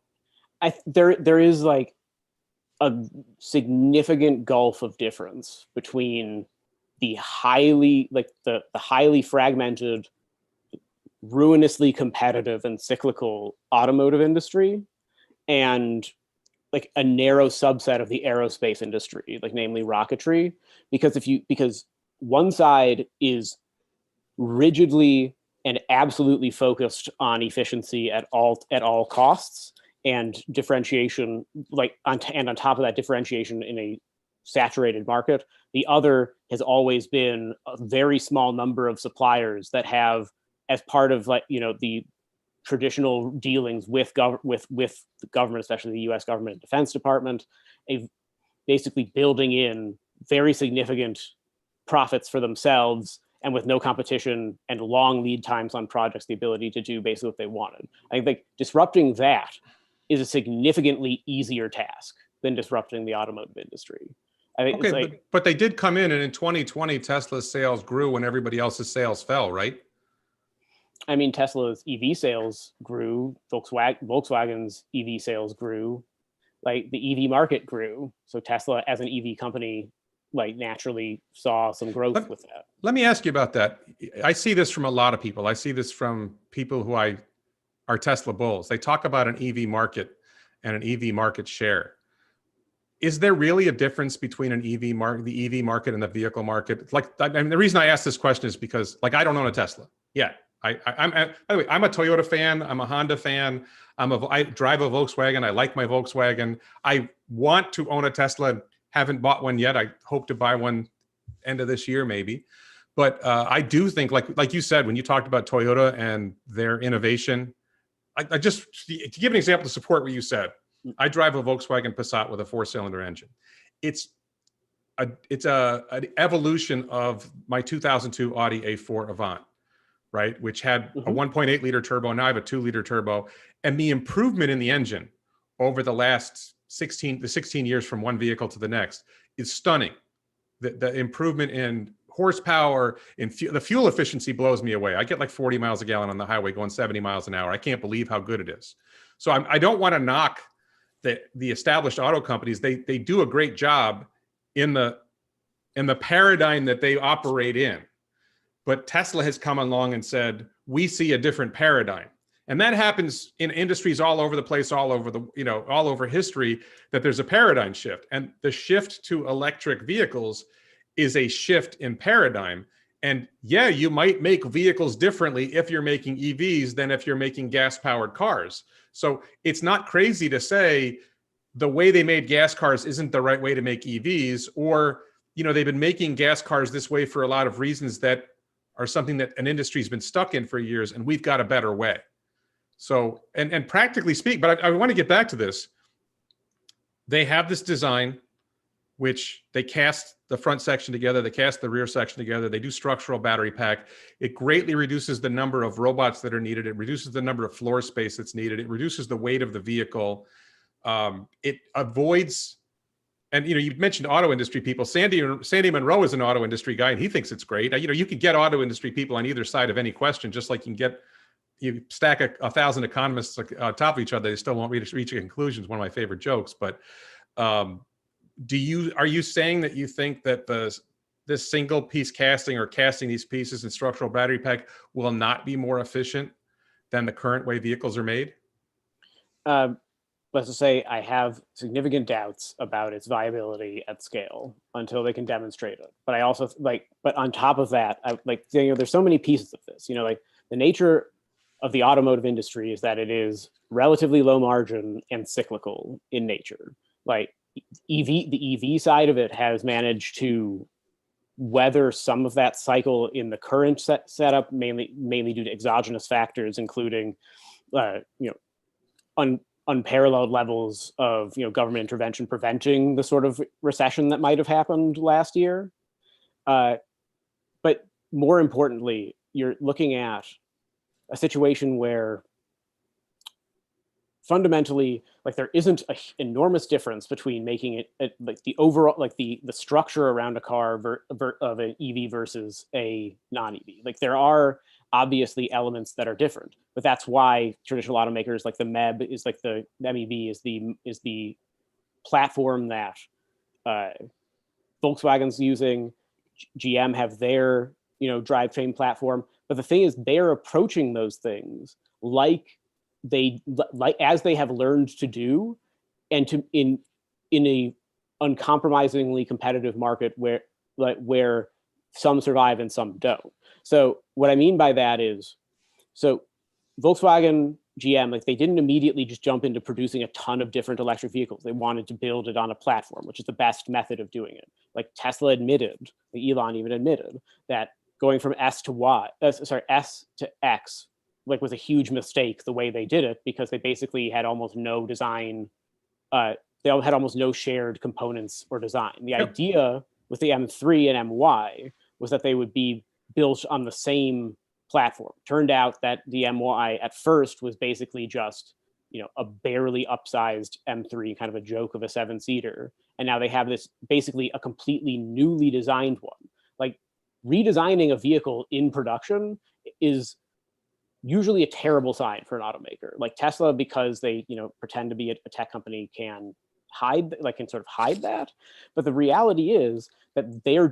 There is a significant gulf of difference between the highly fragmented, ruinously competitive and cyclical automotive industry and a narrow subset of the aerospace industry, namely rocketry. Because one side is rigidly and absolutely focused on efficiency at all costs, and differentiation, and on top of that, differentiation in a saturated market. The other has always been a very small number of suppliers that have, as part of the traditional dealings with the government, especially the U.S. government and Defense Department, basically building in very significant profits for themselves, and with no competition and long lead times on projects, the ability to do basically what they wanted. I think disrupting that is a significantly easier task than disrupting the automotive industry. I think okay, but they did come in, and in 2020, Tesla's sales grew when everybody else's sales fell, right? Tesla's EV sales grew, Volkswagen's EV sales grew, the EV market grew. So Tesla as an EV company, naturally saw some growth with that. Let me ask you about that. I see this from a lot of people. I see this from people who are Tesla bulls. They talk about an EV market and an EV market share. is there really a difference between an EV market, the EV market and the vehicle market? Like, I mean, the reason I ask this question is because, like, I don't own a Tesla yet. I'm by the way, I'm a Toyota fan. I'm a Honda fan. I drive a Volkswagen. I like my Volkswagen. I want to own a Tesla. Haven't bought one yet. I hope to buy one end of this year, maybe. But I do think, like you said, when you talked about Toyota and their innovation, I just, to give an example to support what you said, I drive a Volkswagen Passat with a 4-cylinder engine. It's an evolution of my 2002 Audi A4 Avant, right? Which had a 1.8 liter turbo. Now I have a 2-liter turbo, and the improvement in the engine over the last 16 years from one vehicle to the next is stunning. The improvement in horsepower, in the fuel efficiency blows me away. I get like 40 miles a gallon on the highway going 70 miles an hour. I can't believe how good it is. So I don't want to knock the established auto companies. They do a great job in the paradigm that they operate in. But Tesla has come along and said, we see a different paradigm. And that happens in industries all over the place, all over history, that there's a paradigm shift. And the shift to electric vehicles is a shift in paradigm. And yeah, you might make vehicles differently if you're making EVs than if you're making gas-powered cars. So it's not crazy to say the way they made gas cars isn't the right way to make EVs, or, they've been making gas cars this way for a lot of reasons that are something that an industry's been stuck in for years, and we've got a better way. So, and practically speak, but I want to get back to this. They have this design, which they cast the front section together, they cast the rear section together, they do structural battery pack. It greatly reduces the number of robots that are needed. It reduces the number of floor space that's needed. It reduces the weight of the vehicle. It avoids, and you mentioned auto industry people. Sandy Monroe is an auto industry guy, and he thinks it's great. You could get auto industry people on either side of any question, just like you stack 1,000 economists on top of each other, they still won't reach a conclusion. It's one of my favorite jokes. But are you saying that you think that this single piece casting or casting these pieces in structural battery pack will not be more efficient than the current way vehicles are made? Let's just say I have significant doubts about its viability at scale until they can demonstrate it. But I also but on top of that, there's so many pieces of this. The nature of the automotive industry is that it is relatively low margin and cyclical in nature. The EV side of it has managed to weather some of that cycle in the current setup, mainly due to exogenous factors, including unparalleled levels of government intervention preventing the sort of recession that might have happened last year. But more importantly, you're looking at a situation where fundamentally, there isn't an enormous difference between making it the overall, the structure around a car of an EV versus a non-EV. There are obviously elements that are different, but that's why traditional automakers like the MEB is the MEB is the platform that Volkswagen's using. GM have their drivetrain platform, but the thing is they're approaching those things as they have learned to do, and in a uncompromisingly competitive market where some survive and some don't. So what I mean by that is, Volkswagen, GM, they didn't immediately just jump into producing a ton of different electric vehicles. They wanted to build it on a platform, which is the best method of doing it. Tesla admitted, Elon even admitted, that going from S to X was a huge mistake the way they did it, because they basically had almost no design. They had almost no shared components or design. The idea with the M3 and MY was that they would be built on the same platform. Turned out that the MY at first was basically just a barely upsized M3, kind of a joke of a 7-seater. And now they have this basically a completely newly designed one. Redesigning a vehicle in production is usually a terrible sign for an automaker. Tesla, because they pretend to be a tech company, can sort of hide that. But the reality is that they're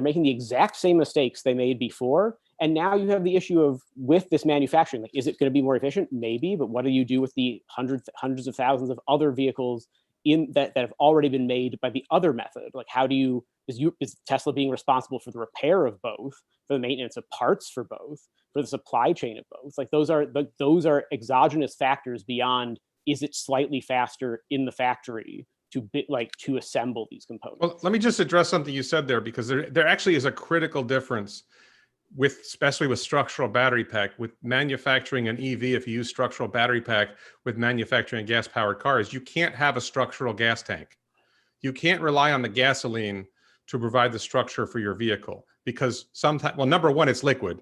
making the exact same mistakes they made before. And now you have the issue of, with this manufacturing, is it going to be more efficient? Maybe, but what do you do with the hundreds of thousands of other vehicles in that have already been made by the other method. Like, how do you, is Tesla being responsible for the repair of both, for the maintenance of parts for both, for the supply chain of both? Like, those are exogenous factors beyond, is it slightly faster in the factory to assemble these components? Well, let me just address something you said there, because there actually is a critical difference especially with structural battery pack, with manufacturing an EV. If you use structural battery pack with manufacturing gas powered cars, you can't have a structural gas tank. You can't rely on the gasoline to provide the structure for your vehicle, because sometimes, well, number one, it's liquid,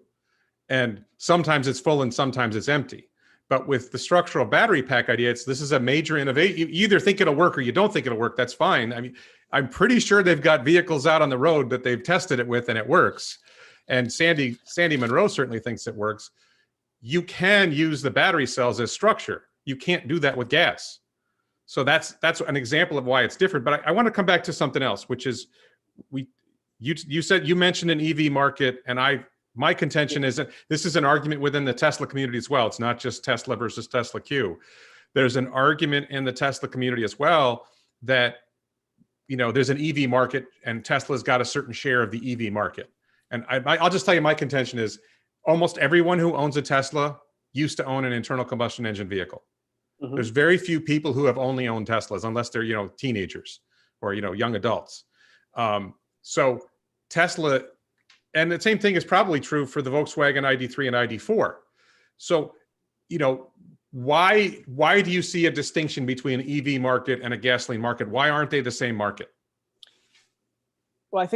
and sometimes it's full and sometimes it's empty. But with the structural battery pack idea, this is a major innovation. You either think it'll work or you don't think it'll work. That's fine. I mean, I'm pretty sure they've got vehicles out on the road that they've tested it with and it works. And Sandy Monroe certainly thinks it works. You can use the battery cells as structure. You can't do that with gas. So that's an example of why it's different. But I want to come back to something else, which is you mentioned an EV market, and my contention is that this is an argument within the Tesla community as well. It's not just Tesla versus TSLAQ. There's an argument in the Tesla community as well that, there's an EV market and Tesla's got a certain share of the EV market. And I'll just tell you, my contention is almost everyone who owns a Tesla used to own an internal combustion engine vehicle. Mm-hmm. There's very few people who have only owned Teslas, unless they're, teenagers or, young adults. So Tesla, and the same thing is probably true for the Volkswagen ID3 and ID4. So, why do you see a distinction between an EV market and a gasoline market? Why aren't they the same market? Well, I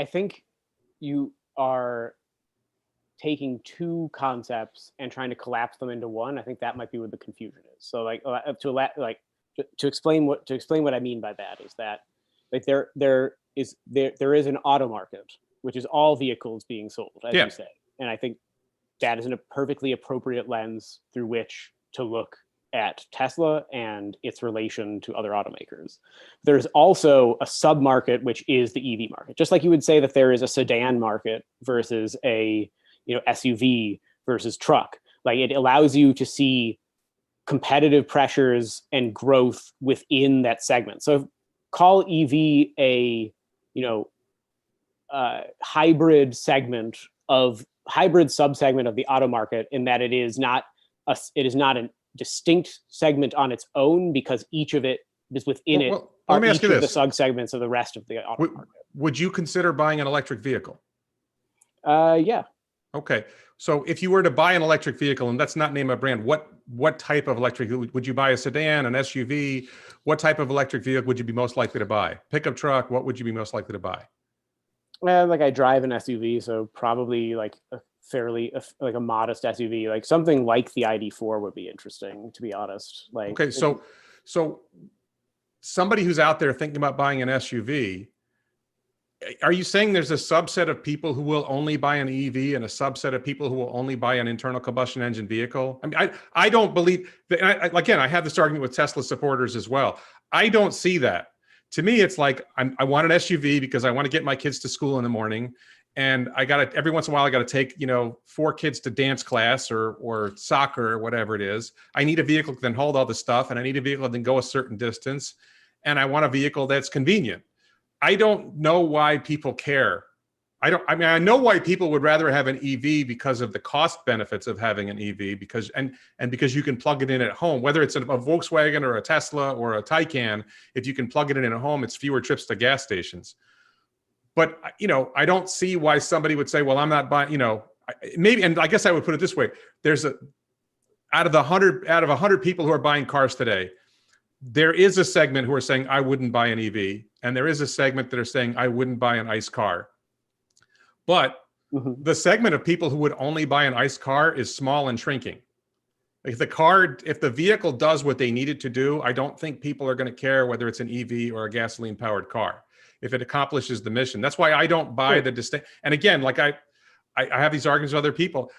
think you are taking two concepts and trying to collapse them into one. I think that might be where the confusion is. So to explain what I mean by that is that there is an auto market, which is all vehicles being sold, as you say. And I think that is a perfectly appropriate lens through which to look at Tesla and its relation to other automakers. There's also a sub-market, which is the EV market. Just like you would say that there is a sedan market versus a SUV versus truck. Like, it allows you to see competitive pressures and growth within that segment. So call EV a hybrid subsegment of the auto market, in that it is not a distinct segment on its own, because each of it is within it are each of the sub-segments of the rest of the auto market. Would you consider buying an electric vehicle? Yeah. Okay. So if you were to buy an electric vehicle, and let's not name a brand, what type of electric, would you buy a sedan, an SUV? What type of electric vehicle would you be most likely to buy? Pickup truck? What would you be most likely to buy? I drive an SUV, so probably like a modest SUV, like something like the ID4 would be interesting, to be honest. Okay, so somebody who's out there thinking about buying an SUV, are you saying there's a subset of people who will only buy an EV and a subset of people who will only buy an internal combustion engine vehicle? I mean, I don't believe that. Again, I have this argument with Tesla supporters as well. I don't see that. To me, it's like I want an SUV because I want to get my kids to school in the morning, and every once in a while I got to take 4 kids to dance class or soccer or whatever it is. I need a vehicle that can hold all the stuff, and I need a vehicle that can go a certain distance, and I want a vehicle that's convenient. I don't know why people care. I know why people would rather have an EV because of the cost benefits of having an EV, because you can plug it in at home, whether it's a Volkswagen or a Tesla or a Taycan. If you can plug it in at home, it's fewer trips to gas stations. But I don't see why somebody would say, well, I'm not buying, maybe, and I guess I would put it this way. Out of 100 people who are buying cars today, there is a segment who are saying, I wouldn't buy an EV. And there is a segment that are saying, I wouldn't buy an ICE car. But the segment of people who would only buy an ICE car is small and shrinking. If the vehicle does what they need it to do, I don't think people are going to care whether it's an EV or a gasoline powered car, if it accomplishes the mission. That's why I don't buy the distinct. And again, like I have these arguments with other people.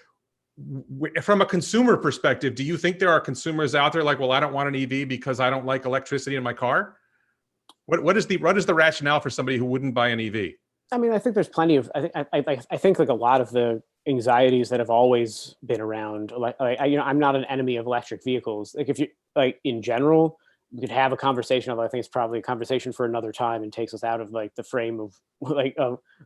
From a consumer perspective, do you think there are consumers out there like, well, I don't want an EV because I don't like electricity in my car? What is the rationale for somebody who wouldn't buy an EV? I mean, I think there's plenty of. I think like a lot of the anxieties that have always been around. I'm not an enemy of electric vehicles. Like, if you in general, we could have a conversation, although I think it's probably a conversation for another time and takes us out of like the frame of like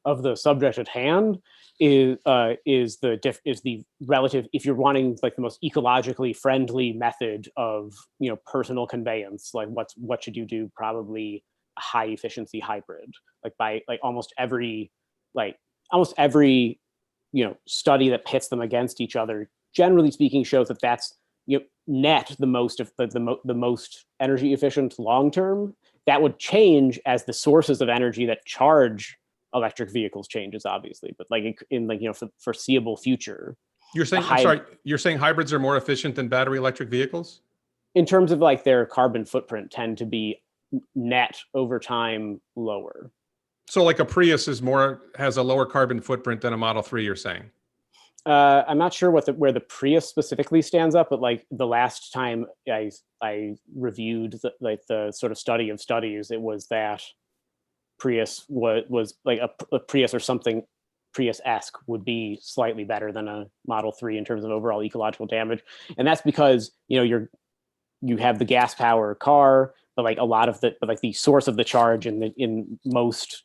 of the subject at hand, is the relative, if you're wanting like the most ecologically friendly method of, you know, personal conveyance, like what should you do? Probably a high efficiency hybrid. Like by like almost every, you know, study that pits them against each other, generally speaking, shows that that's, you know, net the most of the most energy efficient long term. That would change as the sources of energy that charge electric vehicles changes, obviously, but like in like, you know, for foreseeable future. You're saying, I'm sorry, you're saying hybrids are more efficient than battery electric vehicles? In terms of like their carbon footprint, tend to be net over time lower. So like a Prius has a lower carbon footprint than a Model 3, you're saying? I'm not sure where the Prius specifically stands up, but like the last time I reviewed the sort of study of studies, it was that Prius was like a Prius or something Prius-esque would be slightly better than a Model 3 in terms of overall ecological damage. And that's because, you know, you have the gas power car, but like a lot of the source of the charge in most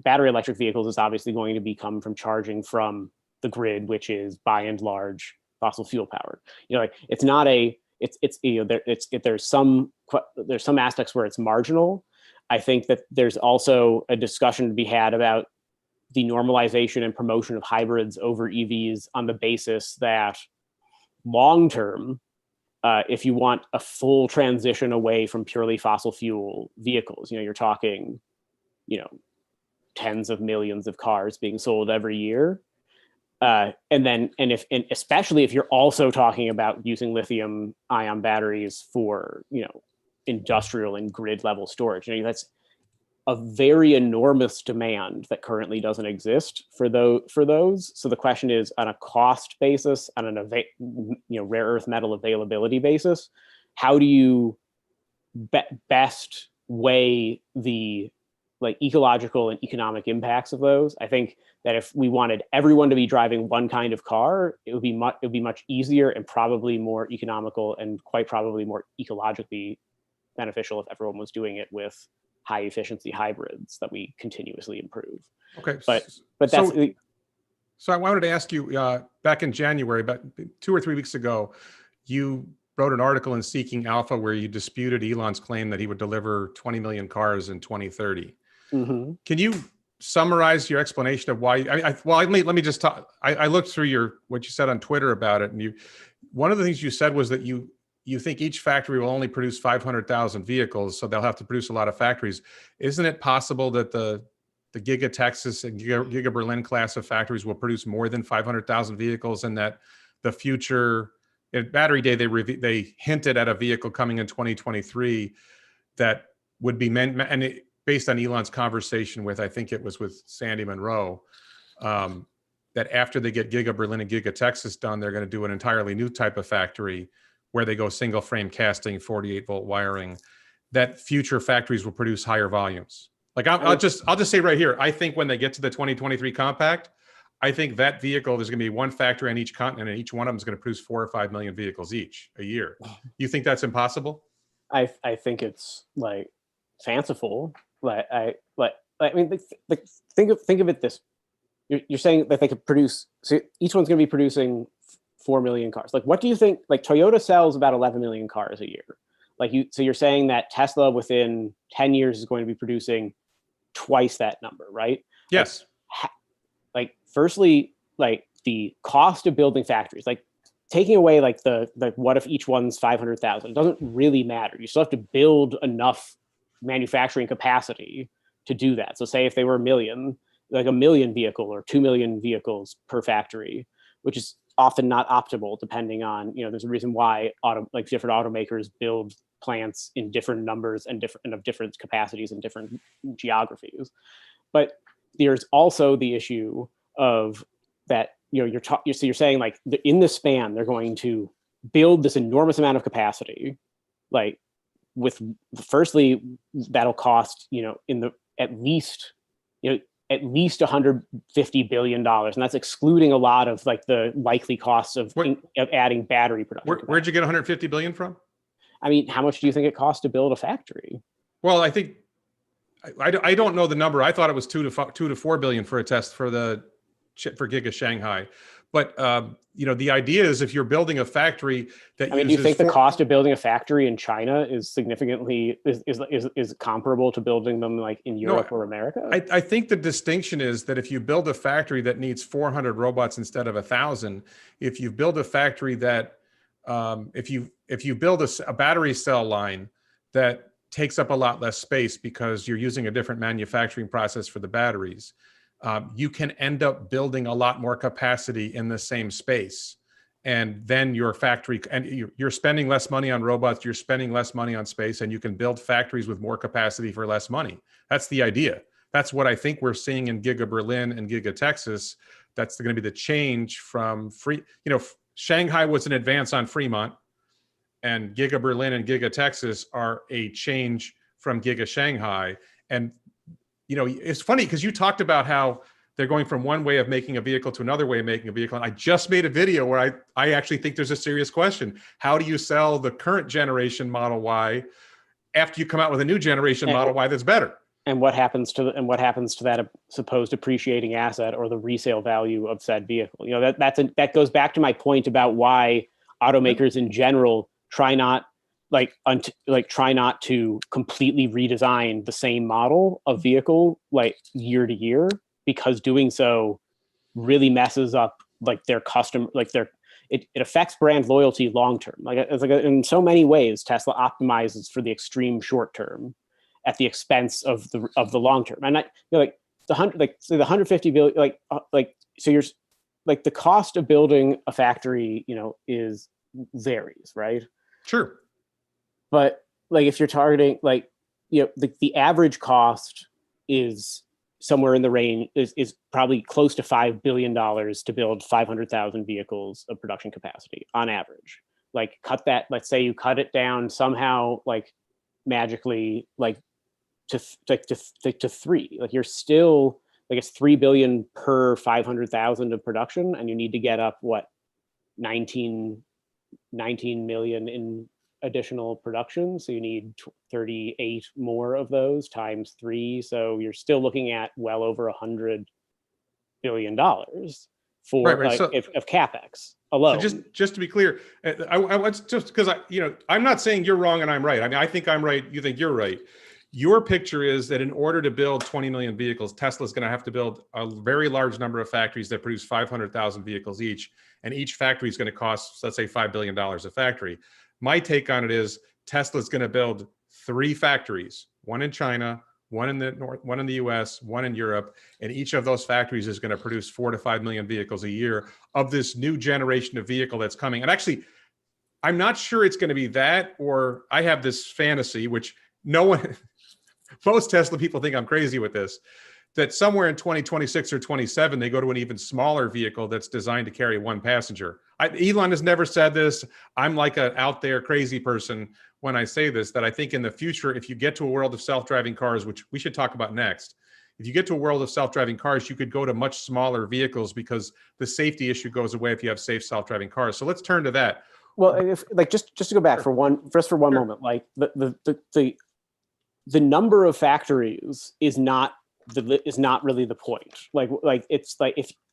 battery electric vehicles is obviously going to come from charging from the grid, which is by and large fossil fuel powered. You know, like it's not a it's you know there's some aspects where it's marginal. I think that there's also a discussion to be had about the normalization and promotion of hybrids over EVs on the basis that long term, if you want a full transition away from purely fossil fuel vehicles, you know, you're talking, you know, tens of millions of cars being sold every year. And especially if you're also talking about using lithium ion batteries for, you know, industrial and grid level storage. You know, that's a very enormous demand that currently doesn't exist for those. So the question is, on a cost basis, on an rare earth metal availability basis, how do you best weigh the like ecological and economic impacts of those? I think that if we wanted everyone to be driving one kind of car, it would be much easier and probably more economical and quite probably more ecologically beneficial if everyone was doing it with high efficiency hybrids that we continuously improve. Okay, but that's so I wanted to ask you, back in January, about 2 or 3 weeks ago, you wrote an article in Seeking Alpha where you disputed Elon's claim that he would deliver 20 million cars in 2030. Mm-hmm. Can you summarize your explanation of why? Let me just talk. I looked through what you said on Twitter about it, and one of the things you said was that you think each factory will only produce 500,000 vehicles, so they'll have to produce a lot of factories. Isn't it possible that the Giga Texas and Giga Berlin class of factories will produce more than 500,000 vehicles, and that the future at Battery Day they hinted at a vehicle coming in 2023 that would be based on Elon's conversation with, I think it was with Sandy Munro, that after they get Giga Berlin and Giga Texas done, they're going to do an entirely new type of factory where they go single frame casting, 48 volt wiring, that future factories will produce higher volumes. Like I'll just say right here, I think when they get to the 2023 compact, I think that vehicle, there's going to be one factory on each continent, and each one of them is going to produce 4 or 5 million vehicles each a year. You think that's impossible? I think it's like fanciful. I mean, think of it this. You're saying that they could produce. So each one's going to be producing 4 million cars. Like, what do you think? Like, Toyota sells about 11 million cars a year. So you're saying that Tesla within 10 years is going to be producing twice that number, right? Yes. Firstly, like the cost of building factories, like taking away like the what if each one's 500,000, it doesn't really matter. You still have to build enough manufacturing capacity to do that. So say if they were a million vehicle or 2 million vehicles per factory, which is often not optimal depending on, you know, there's a reason why different automakers build plants in different numbers and of different capacities and different geographies. But there's also the issue of that, you know, you're saying like in this span, they're going to build this enormous amount of capacity, like with firstly, that'll cost, you know, at least $150 billion. And that's excluding a lot of like the likely costs of adding battery production. Where'd you get 150 billion from? I mean, how much do you think it costs to build a factory? Well, I think I don't know the number. I thought it was 2 to 4 billion for a test for Giga Shanghai. But the idea is if you're building a factory that I mean, do you think the cost of building a factory in China is significantly is comparable to building them like in Europe or America? I think the distinction is that if you build a factory that needs 400 robots instead of 1,000, if you build a factory that if you build a battery cell line that takes up a lot less space because you're using a different manufacturing process for the batteries, you can end up building a lot more capacity in the same space. And then your factory, and you're spending less money on robots, you're spending less money on space, and you can build factories with more capacity for less money. That's the idea. That's what I think we're seeing in Giga Berlin and Giga Texas. That's going to be the change from Shanghai was an advance on Fremont, and Giga Berlin and Giga Texas are a change from Giga Shanghai. And it's funny because you talked about how they're going from one way of making a vehicle to another way of making a vehicle. And I just made a video where I actually think there's a serious question. How do you sell the current generation Model Y after you come out with a new generation Model Y that's better? And what happens to that supposed appreciating asset or the resale value of said vehicle? That goes back to my point about why automakers in general try not to completely redesign the same model of vehicle like year to year, because doing so really messes up like their customer, it affects brand loyalty long term. In so many ways, Tesla optimizes for the extreme short term at the expense of the long term. And the 150 billion, so you're like the cost of building a factory, is varies, right? Sure. But if you're targeting the average cost is somewhere in the range is probably close to $5 billion to build 500,000 vehicles of production capacity on average. Cut that, let's say you cut it down somehow, magically, to 3. You're still it's 3 billion per 500,000 of production, and you need to get up 19 million in additional production. So you need 38 more of those times 3. So you're still looking at well over $100 billion for of capex alone. So just to be clear, I was just because I'm not saying you're wrong and I'm right. I mean, I think I'm right. You think you're right. Your picture is that in order to build 20 million vehicles, Tesla's going to have to build a very large number of factories that produce 500,000 vehicles each. And each factory is going to cost, let's say, $5 billion a factory. My take on it is Tesla's going to build 3 factories, one in China, one in the North, one in the US, one in Europe. And each of those factories is going to produce 4 to 5 million vehicles a year of this new generation of vehicle that's coming. And actually, I'm not sure it's going to be that, or I have this fantasy, which most Tesla people think I'm crazy with this, that somewhere in 2026 or 27, they go to an even smaller vehicle that's designed to carry 1 passenger. Elon has never said this. I'm like an out there crazy person when I say this, that I think in the future, if you get to a world of self-driving cars, which we should talk about next, if you get to a world of self-driving cars, you could go to much smaller vehicles because the safety issue goes away if you have safe self-driving cars. So let's turn to that. Well, just to go back for one moment, the number of factories is not really the point.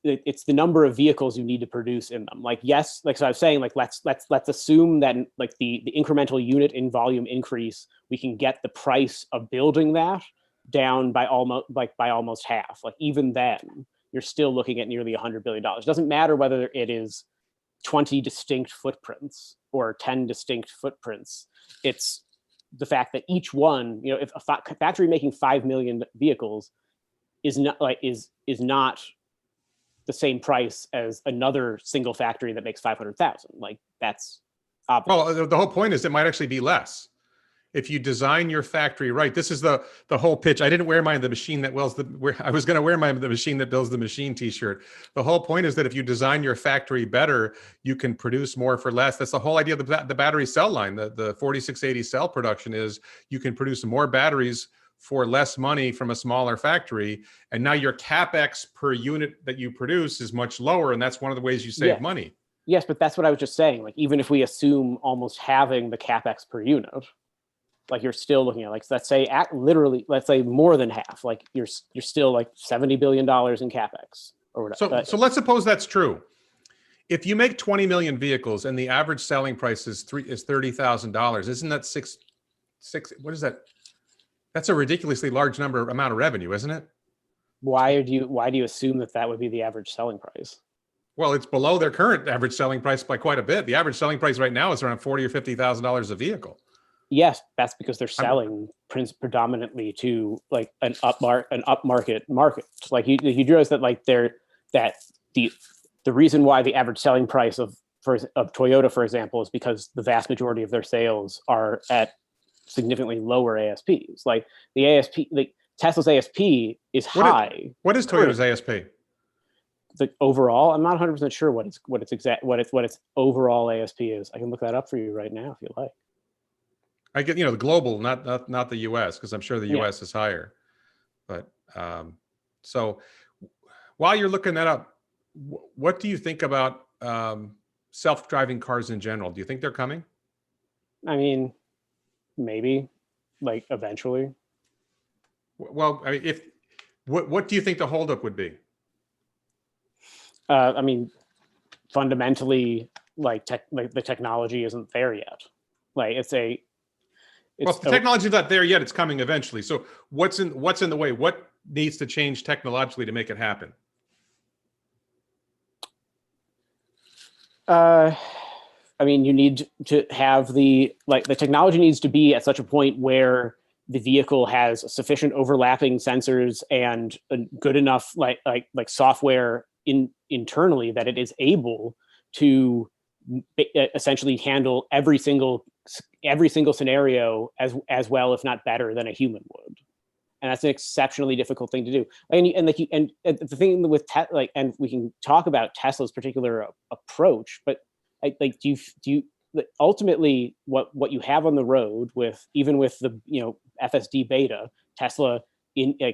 It's the number of vehicles you need to produce in them. So I was saying, let's assume that the incremental unit in volume increase, we can get the price of building that down by almost half. Even then, you're still looking at nearly $100 billion. It doesn't matter whether it is 20 distinct footprints or 10 distinct footprints. It's the fact that each one, if a factory making 5 million vehicles is not the same price as another single factory that makes 500,000. That's obvious. Well, the whole point is it might actually be less. If you design your factory right, this is the whole pitch. I didn't wear mine the machine that welds I was going to wear the machine that builds the machine t-shirt. The whole point is that if you design your factory better, you can produce more for less. That's the whole idea of the battery cell line. The 4680 cell production is you can produce more batteries for less money from a smaller factory. And now your capex per unit that you produce is much lower. And that's one of the ways you save money. Yes, but that's what I was just saying. Like, even if we assume almost having the capex per unit, like you're still looking at, like, let's say literally, let's say more than half, like you're still like $70 billion in capex or whatever. So let's suppose that's true. If you make 20 million vehicles and the average selling price is $30,000, isn't that six? What is that? That's a ridiculously large amount of revenue, isn't it? Why do you assume that would be the average selling price? Well, it's below their current average selling price by quite a bit. The average selling price right now is around $40,000 or $50,000 a vehicle. Yes, that's because they're selling predominantly to like an upmarket market. Like you realize that like the reason why the average selling price of Toyota, for example, is because the vast majority of their sales are at significantly lower ASPs. Like the ASP, like Tesla's ASP is high. What is Toyota's ASP? The overall, I'm not 100% sure what its overall ASP is. I can look that up for you right now if you like. I get, the global, not the US, because I'm sure the US is higher. But so while you're looking that up, what do you think about self-driving cars in general? Do you think they're coming? I mean, maybe, like eventually. Well, I mean, what do you think the holdup would be? I mean, fundamentally, like the technology isn't there yet. Like Well, the technology's not there yet. It's coming eventually. So what's in the way? What needs to change technologically to make it happen? I mean, you need to have the technology needs to be at such a point where the vehicle has sufficient overlapping sensors and a good enough like software internally that it is able to essentially handle every single scenario as well, if not better, than a human would. And that's an exceptionally difficult thing to do. And the thing with and we can talk about Tesla's particular approach, but do you ultimately what you have on the road with the FSD beta, Tesla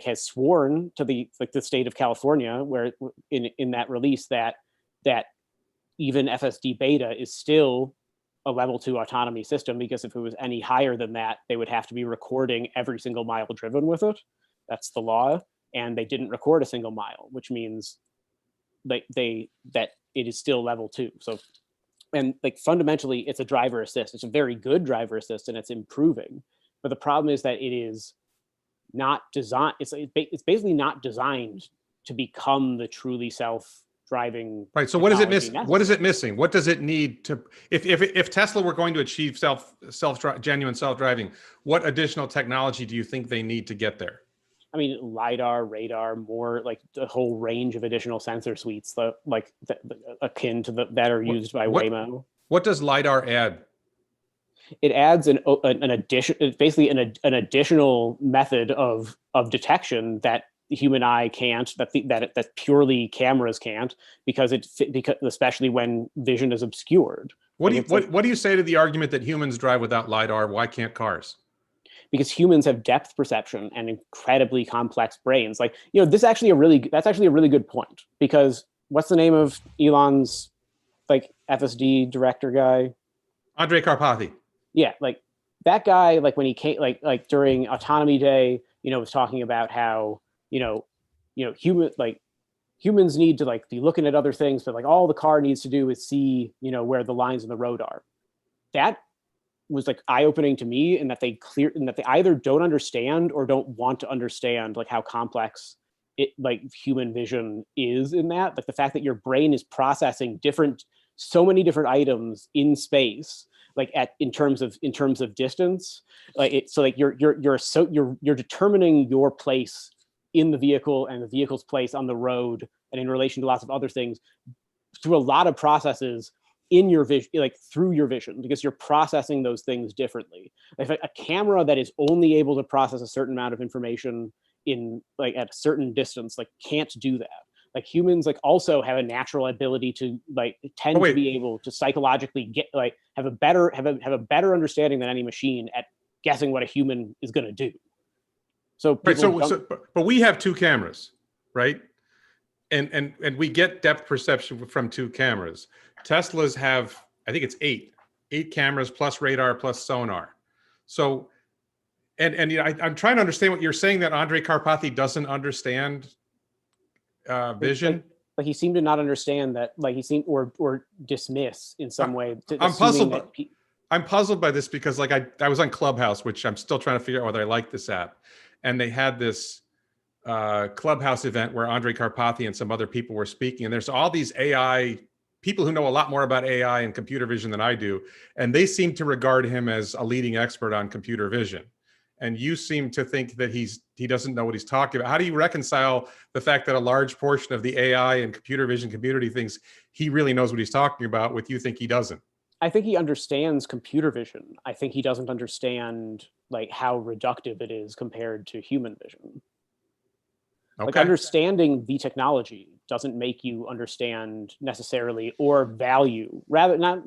has sworn to the state of California, where in that release that even FSD beta is still a level 2 autonomy system, because if it was any higher than that, they would have to be recording every single mile driven with it. That's the law. And they didn't record a single mile, which means that it is still level 2. So, and fundamentally, it's a driver assist. It's a very good driver assist, and it's improving. But the problem is that it is not designed. It's basically not designed to become the truly self-driving. Right. So what is it missing? What is it missing? What does it need to? If Tesla were going to achieve genuine self-driving, what additional technology do you think they need to get there? I mean, LiDAR, radar, more like the whole range of additional sensor suites, akin to that are used by Waymo. What does LiDAR add? It adds an addition. It's basically an additional method of detection that the human eye can't. That purely cameras can't, because especially when vision is obscured. What do you say to the argument that humans drive without LiDAR? Why can't cars? Because humans have depth perception and incredibly complex brains. That's actually a really good point, because what's the name of Elon's FSD director guy? Andrej Karpathy. Yeah, that guy, when he came, during Autonomy Day, was talking about how humans need to be looking at other things, but all the car needs to do is see where the lines in the road are. That was eye-opening to me, in that they either don't understand or don't want to understand how complex it human vision is, in that the fact that your brain is processing so many different items in space, in terms of distance, you're determining your place in the vehicle and the vehicle's place on the road and in relation to lots of other things through a lot of processes in your vision, through your vision, because you're processing those things differently. If a camera that is only able to process a certain amount of information in at a certain distance can't do that. Humans also have a natural ability to tend to be able to psychologically get have a better understanding than any machine at guessing what a human is going to do. So but we have two cameras, right? and we get depth perception from 2 cameras. Teslas have, I think it's eight cameras plus radar plus sonar. So, and you know, I'm trying to understand what you're saying, that Andrej Karpathy doesn't understand vision. Like he seemed to not understand that, like he seemed, or dismiss in some way. I'm puzzled. I'm puzzled by this because like I was on Clubhouse, which I'm still trying to figure out whether I like this app. And they had this Clubhouse event where Andrej Karpathy and some other people were speaking. And there's all these AI people who know a lot more about AI and computer vision than I do. And they seem to regard him as a leading expert on computer vision. And you seem to think that he doesn't know what he's talking about. How do you reconcile the fact that a large portion of the AI and computer vision community thinks he really knows what he's talking about with you think he doesn't? I think he understands computer vision. I think he doesn't understand like how reductive it is compared to human vision. Okay. Like understanding the technology doesn't make you understand necessarily or value, rather not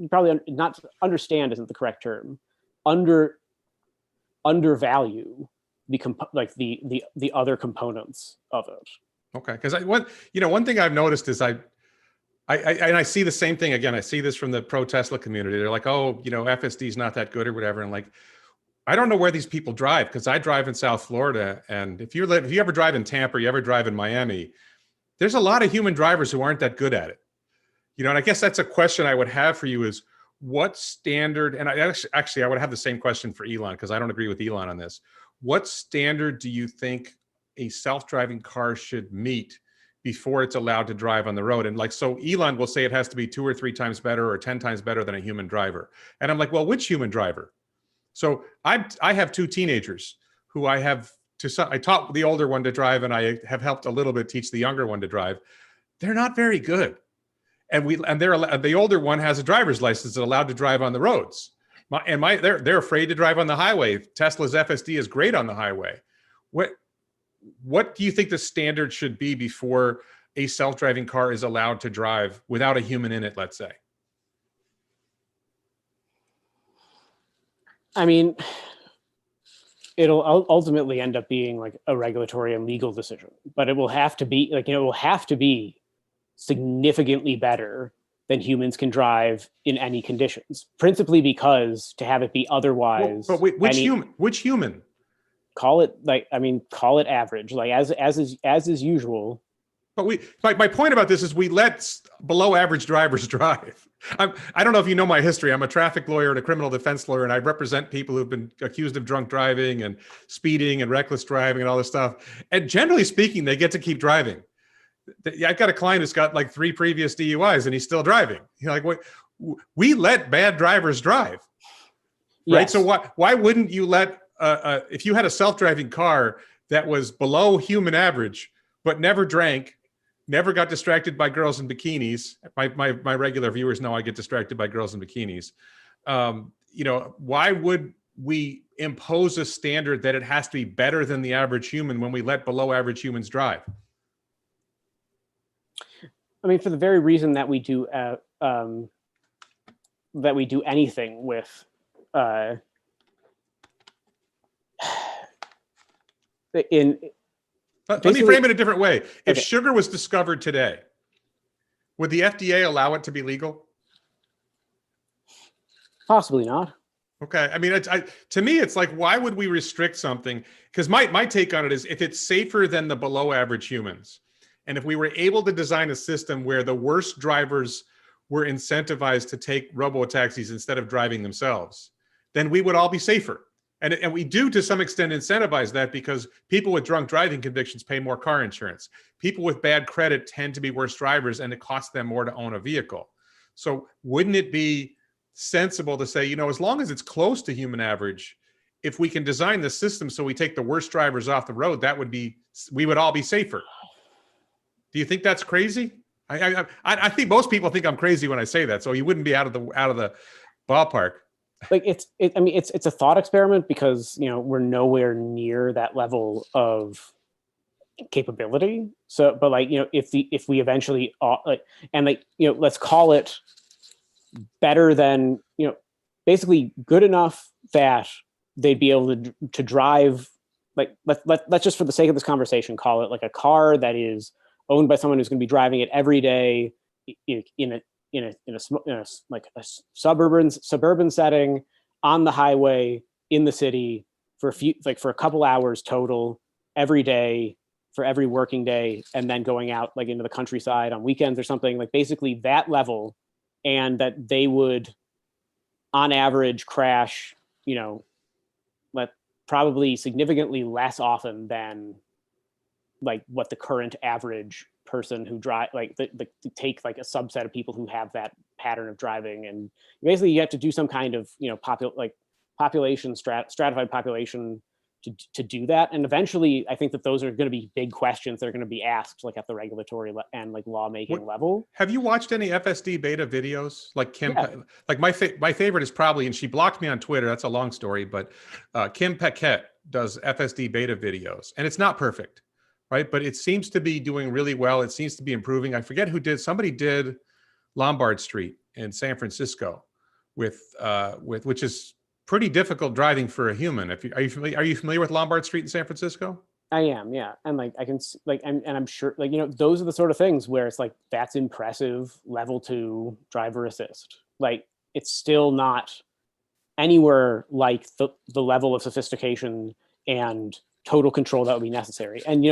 understand isn't the correct term. Undervalue the other components of it. Okay, because one thing I've noticed is I see the same thing again. I see this from the pro Tesla community. They're like, oh, FSD is not that good or whatever. And like, I don't know where these people drive because I drive in South Florida. And if you ever drive in Tampa, or you ever drive in Miami, there's a lot of human drivers who aren't that good at it. And I guess that's a question I would have for you is what standard, and I would have the same question for Elon because I don't agree with Elon on this. What standard do you think a self-driving car should meet before it's allowed to drive on the road? And like, so Elon will say it has to be 2 or 3 times better or 10 times better than a human driver. And I'm like, well, which human driver? So I have 2 teenagers who I taught the older one to drive, and I have helped a little bit teach the younger one to drive. They're not very good. And the older one has a driver's license that's allowed to drive on the roads. They're afraid to drive on the highway. Tesla's FSD is great on the highway. What do you think the standard should be before a self-driving car is allowed to drive without a human in it, let's say? I mean, it'll ultimately end up being like a regulatory and legal decision, but it will have to be significantly better than humans can drive in any conditions, principally because to have it be otherwise. But which human? Call it average, like as is usual. But my point about this is we let below average drivers drive. I don't know if you know my history. I'm a traffic lawyer and a criminal defense lawyer, and I represent people who've been accused of drunk driving and speeding and reckless driving and all this stuff. And generally speaking, they get to keep driving. I've got a client who's got like 3 previous DUIs and he's still driving. We let bad drivers drive, right? Yes. So why wouldn't you let if you had a self-driving car that was below human average but never drank, never got distracted by girls in bikinis? My regular viewers know I get distracted by girls in bikinis. Why would we impose a standard that it has to be better than the average human when we let below average humans drive? I mean, for the very reason that we do anything with let me frame it a different way. If sugar was discovered today, would the FDA allow it to be legal? Possibly not. Okay. I mean, to me, it's like, why would we restrict something? Because my take on it is if it's safer than the below average humans, and if we were able to design a system where the worst drivers were incentivized to take robo-taxis instead of driving themselves, then we would all be safer. And we do, to some extent, incentivize that because people with drunk driving convictions pay more car insurance. People with bad credit tend to be worse drivers, and it costs them more to own a vehicle. So wouldn't it be sensible to say, as long as it's close to human average, if we can design the system so we take the worst drivers off the road, we would all be safer? Do you think that's crazy? I think most people think I'm crazy when I say that, so you wouldn't be out of the ballpark. Like it's a thought experiment because we're nowhere near that level of capability. So, but if we eventually let's call it better than basically good enough that they'd be able to drive. Like let's just, for the sake of this conversation, call it like a car that is owned by someone who's going to be driving it every day in a like a suburban setting on the highway in the city for a couple hours total every day for every working day, and then going out like into the countryside on weekends or something, like basically that level, and that they would on average crash, probably significantly less often than like what the current average person who drive like to take like a subset of people who have that pattern of driving. And basically you have to do some kind of population stratified population to do that. And eventually I think that those are going to be big questions that are going to be asked like at the regulatory and like lawmaking level. Have you watched any FSD beta videos? Like Kim, Yeah. like my favorite is probably, and she blocked me on Twitter, that's a long story, but Kim Paquette does FSD beta videos, and it's not perfect, right? But it seems to be doing really well. It seems to be improving. I forget who did, somebody did Lombard Street in San Francisco with which is pretty difficult driving for a human. Are you familiar with Lombard Street in San Francisco? I am, yeah. And like I can like and I'm sure like those are the sort of things where it's like that's impressive level 2 driver assist. Like it's still not anywhere like the level of sophistication and total control that would be necessary. And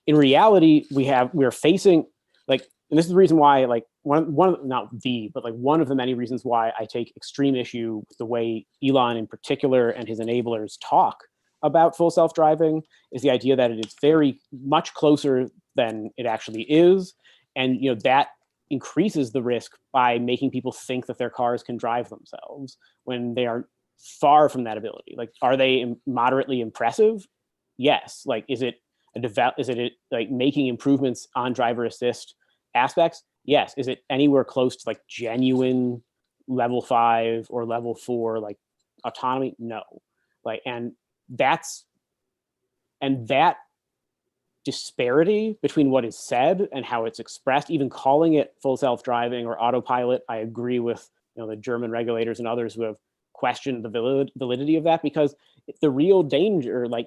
in reality we're facing like, and this is the reason why like one of the many reasons why I take extreme issue with the way Elon in particular and his enablers talk about full self-driving is the idea that it is very much closer than it actually is. And that increases the risk by making people think that their cars can drive themselves when they are far from that ability. Like, are they moderately impressive? Yes. Like, is it like making improvements on driver assist aspects? Yes. Is it anywhere close to like genuine level 5 or level 4 like autonomy? No. Like, and that disparity between what is said and how it's expressed, even calling it full self-driving or autopilot, I agree with the German regulators and others who have questioned the validity of that, because the real danger, like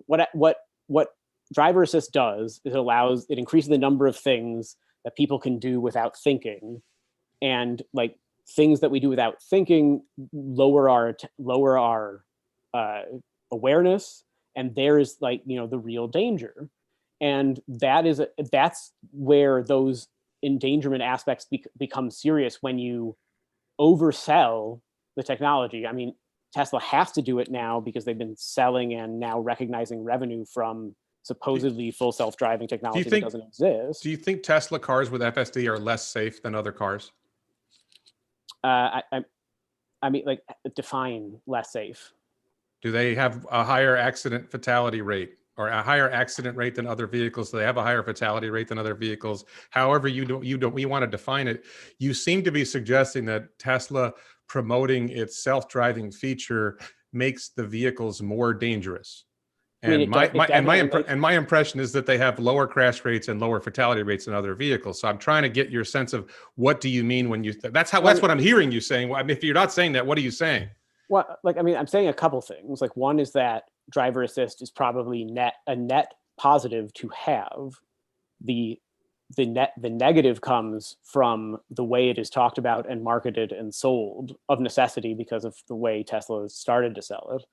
what driver assist does is it increases the number of things that people can do without thinking, and like things that we do without thinking lower our awareness, and there is like the real danger. And that's where those endangerment aspects become serious when you oversell the technology. I mean, Tesla has to do it now because they've been selling and now recognizing revenue from supposedly full self-driving technology that doesn't exist. Do you think Tesla cars with FSD are less safe than other cars? I mean, like, define less safe. Do they have a higher accident fatality rate, or a higher accident rate than other vehicles? Do they have a higher fatality rate than other vehicles? However we want to define it. You seem to be suggesting that Tesla promoting its self-driving feature makes the vehicles more dangerous. And my impression is that they have lower crash rates and lower fatality rates than other vehicles. So I'm trying to get your sense of what do you mean when you that's what I'm hearing you saying. Well, I mean, if you're not saying that, what are you saying? Well, like, I mean, I'm saying a couple things. Like, one is that driver assist is probably a net positive to have. The negative comes from the way it is talked about and marketed and sold of necessity because of the way Tesla has started to sell it,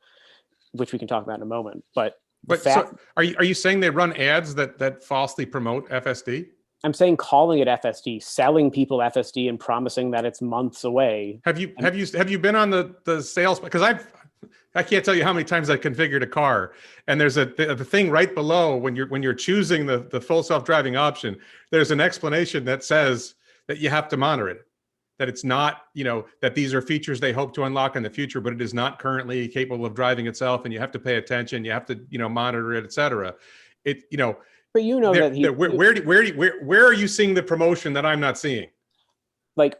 which we can talk about in a moment. But so are you saying they run ads that falsely promote FSD? I'm saying calling it FSD, selling people FSD and promising that it's months away. Have you been on the sales? Because I can't tell you how many times I configured a car, and there's the thing right below when you're choosing the full self-driving option. There's an explanation that says that you have to monitor it, that it's not, that these are features they hope to unlock in the future, but it is not currently capable of driving itself, and you have to pay attention, you have to monitor it, etc. But where are you seeing the promotion that I'm not seeing? Like,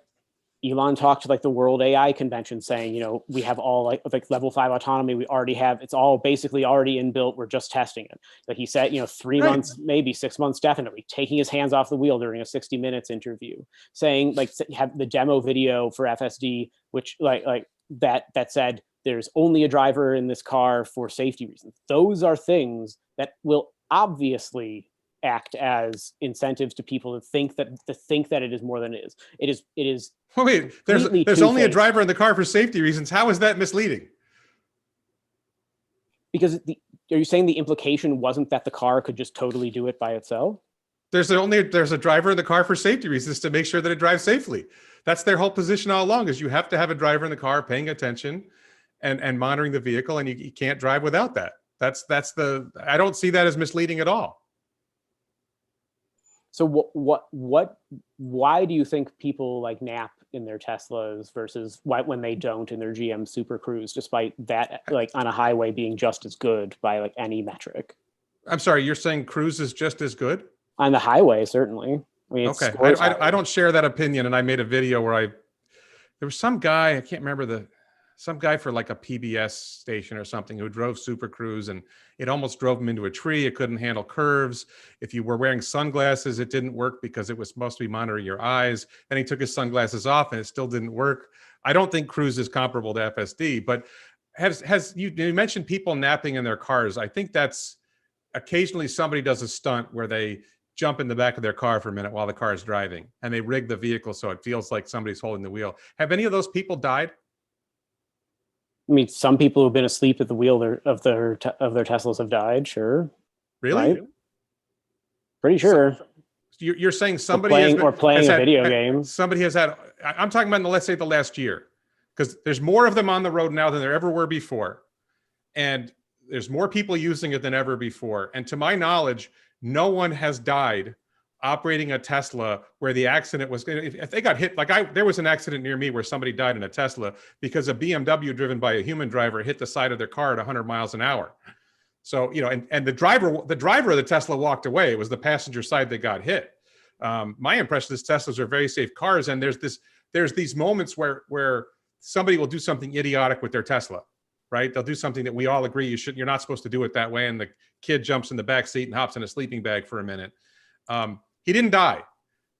Elon talked to like the World AI Convention saying, we have all like level 5 autonomy. We already have, it's all basically already inbuilt. We're just testing it. Like he said, 3 months, maybe 6 months, definitely taking his hands off the wheel during a 60 Minutes interview, saying like have the demo video for FSD, which like that said, there's only a driver in this car for safety reasons. Those are things that will obviously act as incentives to people to think that it is more than it is. It is. Wait, there's only a driver in the car for safety reasons. How is that misleading? Because are you saying the implication wasn't that the car could just totally do it by itself? There's a driver in the car for safety reasons to make sure that it drives safely. That's their whole position all along, is you have to have a driver in the car paying attention and monitoring the vehicle, and you can't drive without that. I don't see that as misleading at all. So why do you think people like nap in their Teslas versus when they don't in their GM Super Cruise, despite that, like on a highway being just as good by like any metric? I'm sorry, you're saying Cruise is just as good? On the highway, certainly. I mean, okay. I don't share that opinion, and I made a video where there was some guy, I can't remember some guy for like a PBS station or something who drove Super Cruise, and it almost drove him into a tree. It couldn't handle curves. If you were wearing sunglasses, it didn't work because it was supposed to be monitoring your eyes. And he took his sunglasses off and it still didn't work. I don't think Cruise is comparable to FSD, but you mentioned people napping in their cars. I think that's occasionally somebody does a stunt where they jump in the back of their car for a minute while the car is driving, and they rig the vehicle so it feels like somebody's holding the wheel. Have any of those people died? I mean, some people who've been asleep at the wheel of their Teslas have died. Sure. Really? Right? Pretty sure. You're saying somebody playing a video game. Somebody has had. I'm talking about, let's say, the last year, because there's more of them on the road now than there ever were before, and there's more people using it than ever before. And to my knowledge, no one has died operating a Tesla where the accident was, if they got hit, there was an accident near me where somebody died in a Tesla because a BMW driven by a human driver hit the side of their car at 100 miles an hour. So, and the driver of the Tesla walked away. It was the passenger side that got hit. My impression is Teslas are very safe cars. And there's these moments where somebody will do something idiotic with their Tesla, right? They'll do something that we all agree you're not supposed to do it that way. And the kid jumps in the back seat and hops in a sleeping bag for a minute. He didn't die.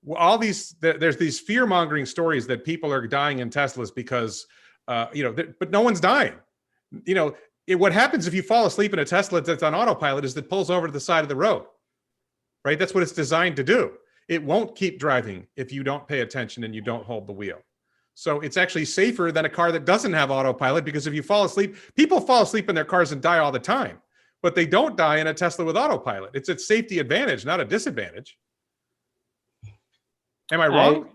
There's these fear-mongering stories that people are dying in Teslas because, but no one's dying. What happens if you fall asleep in a Tesla that's on autopilot is it pulls over to the side of the road, right? That's what it's designed to do. It won't keep driving if you don't pay attention and you don't hold the wheel. So it's actually safer than a car that doesn't have autopilot, because if you fall asleep, people fall asleep in their cars and die all the time, but they don't die in a Tesla with autopilot. It's a safety advantage, not a disadvantage. Am I wrong?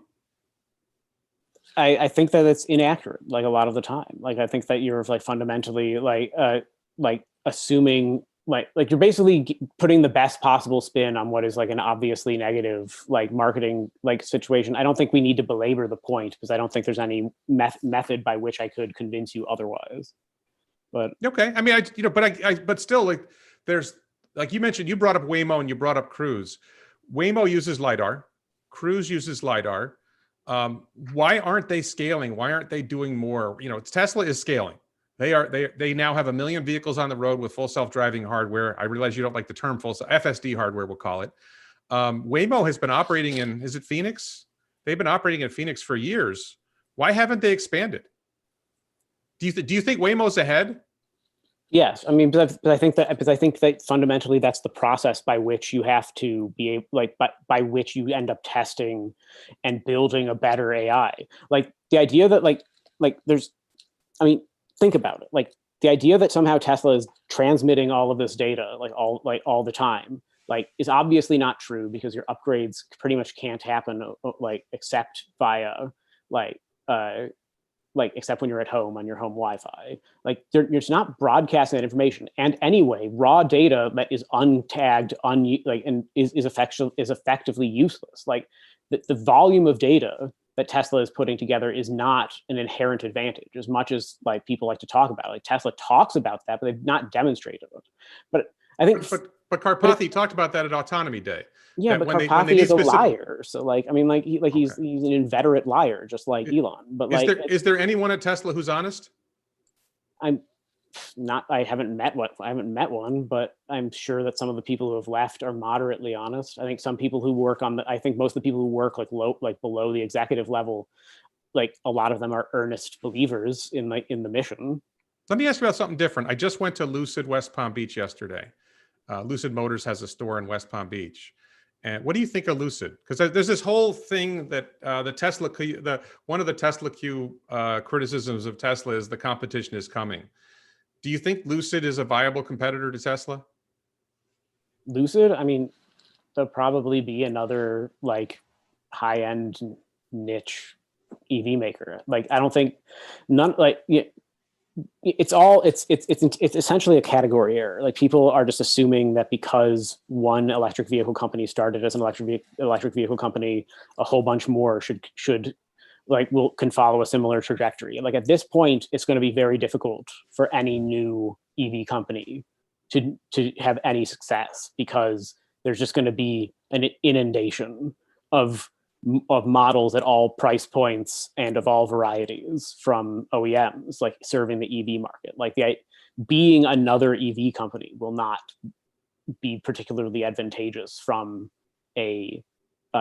I think that it's inaccurate, like a lot of the time. Like I think that you're like fundamentally like assuming like you're basically putting the best possible spin on what is like an obviously negative like marketing like situation. I don't think we need to belabor the point, because I don't think there's any method by which I could convince you otherwise. But okay, I mean, but still, like there's, like you mentioned, you brought up Waymo and you brought up Cruise. Waymo uses LiDAR. Cruise uses LiDAR. Why aren't they scaling? Why aren't they doing more? Tesla is scaling. They now have 1 million vehicles on the road with full self-driving hardware. I realize you don't like the term FSD hardware, we'll call it. Waymo has been operating in, is it Phoenix? They've been operating in Phoenix for years. Why haven't they expanded? Do you think Waymo's ahead? Yes, I mean, but I think that fundamentally that's the process by which you have to be like, by which you end up testing and building a better AI. Like the idea that like there's, I mean, think about it. Like the idea that somehow Tesla is transmitting all of this data all the time, like is obviously not true, because your upgrades pretty much can't happen like except via except when you're at home on your home Wi-Fi. Like you're just not broadcasting that information. And anyway, raw data that is untagged, and is effectively useless. Like the volume of data that Tesla is putting together is not an inherent advantage, as much as like people like to talk about. Like Tesla talks about that, but they've not demonstrated it. But I think, but Karpathy talked about that at Autonomy Day. Yeah, but Karpathy is a liar. So like, I mean, like he's an inveterate liar, just like Elon. But is there anyone at Tesla who's honest? I haven't met one, but I'm sure that some of the people who have left are moderately honest. I think some people who work I think most of the people who work below the executive level, like a lot of them are earnest believers in the mission. Let me ask you about something different. I just went to Lucid West Palm Beach yesterday. Lucid Motors has a store in West Palm Beach. And what do you think of Lucid? Because there's this whole thing that one of the TSLAQ criticisms of Tesla is the competition is coming. Do you think Lucid is a viable competitor to Tesla? Lucid, I mean, there'll probably be another like high-end niche EV maker. Like, I don't think none like it's essentially a category error. Like, people are just assuming that because one electric vehicle company started as an electric vehicle company, a whole bunch more should can follow a similar trajectory. Like, at this point, it's going to be very difficult for any new EV company to have any success, because there's just going to be an inundation of models at all price points and of all varieties from OEMs, like serving the EV market. Like, being another EV company will not be particularly advantageous from a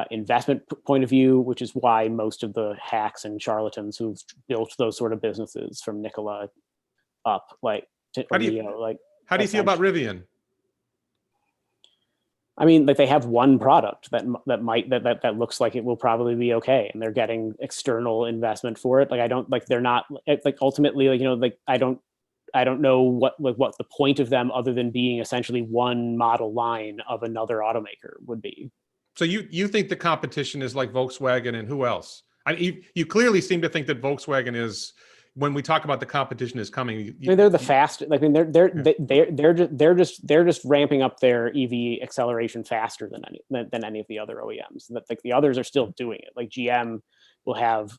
investment point of view, which is why most of the hacks and charlatans who've built those sort of businesses from Nikola up, how do you feel about Rivian? I mean, like, they have one product that looks like it will probably be okay, and they're getting external investment for it. Like, I don't like they're not like ultimately I don't know what the point of them other than being essentially one model line of another automaker would be. So you think the competition is like Volkswagen and who else? You clearly seem to think that Volkswagen is, when we talk about the competition is coming. I mean, they're the fast. Like, I mean, they're just ramping up their EV acceleration faster than any of the other OEMs. That, like, the others are still doing it. Like, GM will have,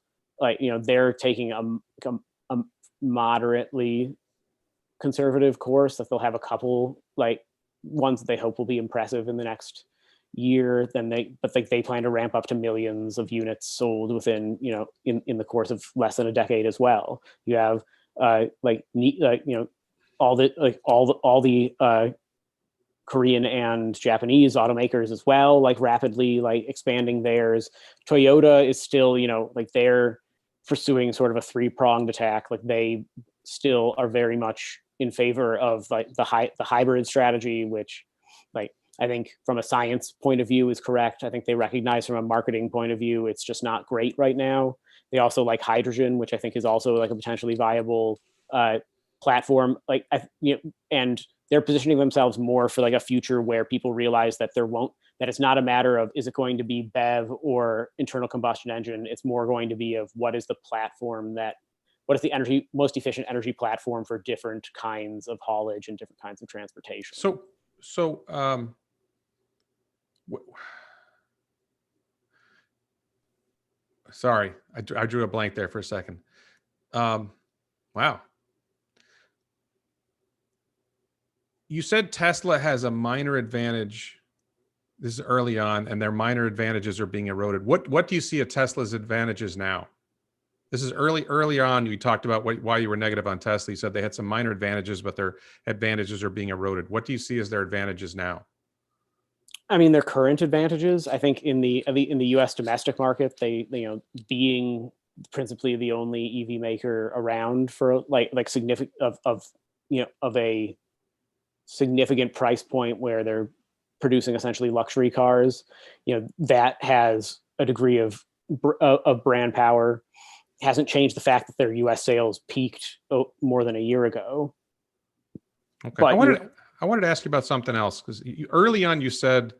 they're taking a moderately conservative course. That they'll have a couple ones that they hope will be impressive in the next year. But they plan to ramp up to millions of units sold within in the course of less than a decade as well. You have all the Korean and Japanese automakers as well, rapidly expanding theirs. Toyota is still they're pursuing sort of a three-pronged attack. Like, they still are very much in favor of the hybrid strategy, which I think from a science point of view is correct. I think they recognize from a marketing point of view it's just not great right now. They also like hydrogen, which I think is also a potentially viable platform. And they're positioning themselves more for a future where people realize that that it's not a matter of is it going to be BEV or internal combustion engine. It's more going to be of what is the most efficient energy platform for different kinds of haulage and different kinds of transportation. Sorry, I drew a blank there for a second. Wow. You said Tesla has a minor advantage. This is early on, and their minor advantages are being eroded. What do you see as Tesla's advantages now? This is early on. You talked about why you were negative on Tesla. You said they had some minor advantages, but their advantages are being eroded. What do you see as their advantages now? I mean, their current advantages, I think in the U.S. domestic market, they being principally the only EV maker around for significant of a significant price point where they're producing essentially luxury cars, that has a degree of brand power. Hasn't changed the fact that their U.S. sales peaked more than a year ago. Okay, but I wanted to ask you about something else, because early on you said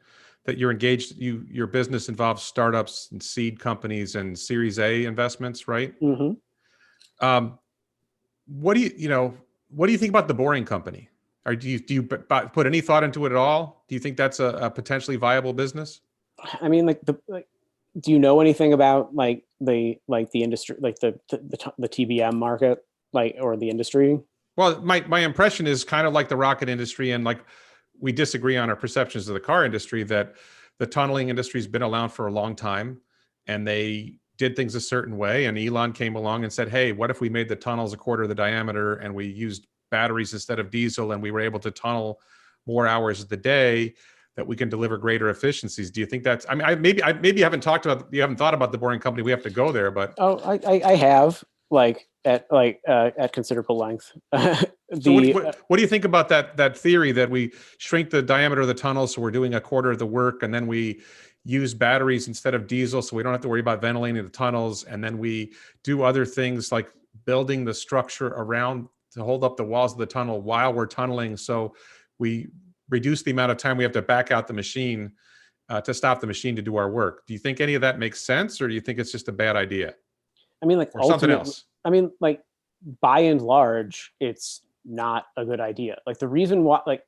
that you're engaged. Your business involves startups and seed companies and Series A investments, right? Mm-hmm. What do you think about the Boring Company? Or do you put any thought into it at all? Do you think that's a potentially viable business? I mean, do you know anything about the industry, the TBM market, or the industry? Well, my impression is kind of like the rocket industry, and we disagree on our perceptions of the car industry, that the tunneling industry has been around for a long time, and they did things a certain way. And Elon came along and said, hey, what if we made the tunnels a quarter of the diameter and we used batteries instead of diesel, and we were able to tunnel more hours of the day, that we can deliver greater efficiencies? Do you think that's, I mean, maybe you haven't thought about the Boring Company. We have to go there, but. Oh, I have. at considerable length. So what do you think about that theory that we shrink the diameter of the tunnel, so we're doing a quarter of the work, and then we use batteries instead of diesel, so we don't have to worry about ventilating the tunnels, and then we do other things like building the structure around to hold up the walls of the tunnel while we're tunneling, so we reduce the amount of time we have to back out the machine to stop the machine to do our work. Do you think any of that makes sense, or do you think it's just a bad idea? I mean, like, or something else? I mean, like, by and large, it's not a good idea. Like, the reason why, like,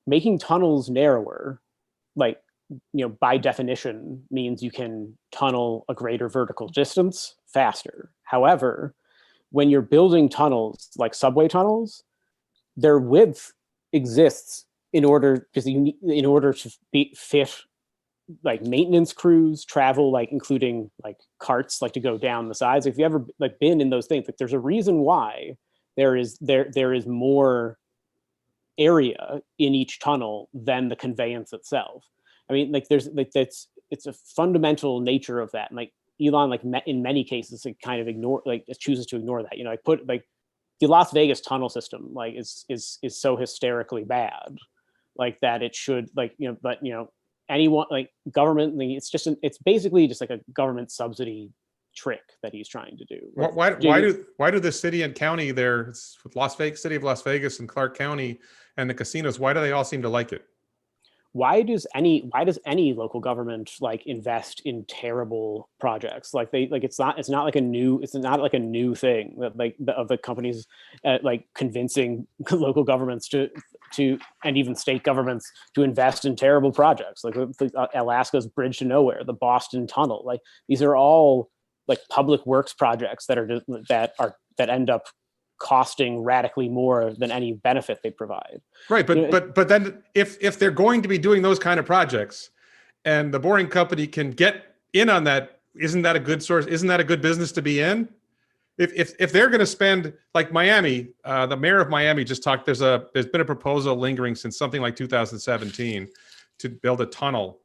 making tunnels narrower, like, by definition means you can tunnel a greater vertical distance faster. However, when you're building tunnels like subway tunnels, their width exists in order to fit like maintenance crews, travel, like including like carts, like to go down the sides. If you ever like been in those things, like there's a reason why there is more area in each tunnel than the conveyance itself. I mean, like there's like it's a fundamental nature of that. And like Elon, like in many cases, like kind of chooses to ignore that. I put like the Las Vegas tunnel system like is so hysterically bad, like that it should but anyone like government, it's basically just like a government subsidy trick that he's trying to do. Like, why do the city and county there, it's city of Las Vegas and Clark County and the casinos, why do they all seem to like it? Why does any local government like invest in terrible projects? Like it's not like a new thing that like of the companies like convincing local governments to and even state governments to invest in terrible projects like Alaska's Bridge to Nowhere, the Boston Tunnel. Like these are all like public works projects that end up costing radically more than any benefit they provide. Right, but then if they're going to be doing those kind of projects, and the Boring Company can get in on that, isn't that a good source? Isn't that a good business to be in? If they're going to spend, like Miami, the mayor of Miami just talked. There's been a proposal lingering since something like 2017 to build a tunnel.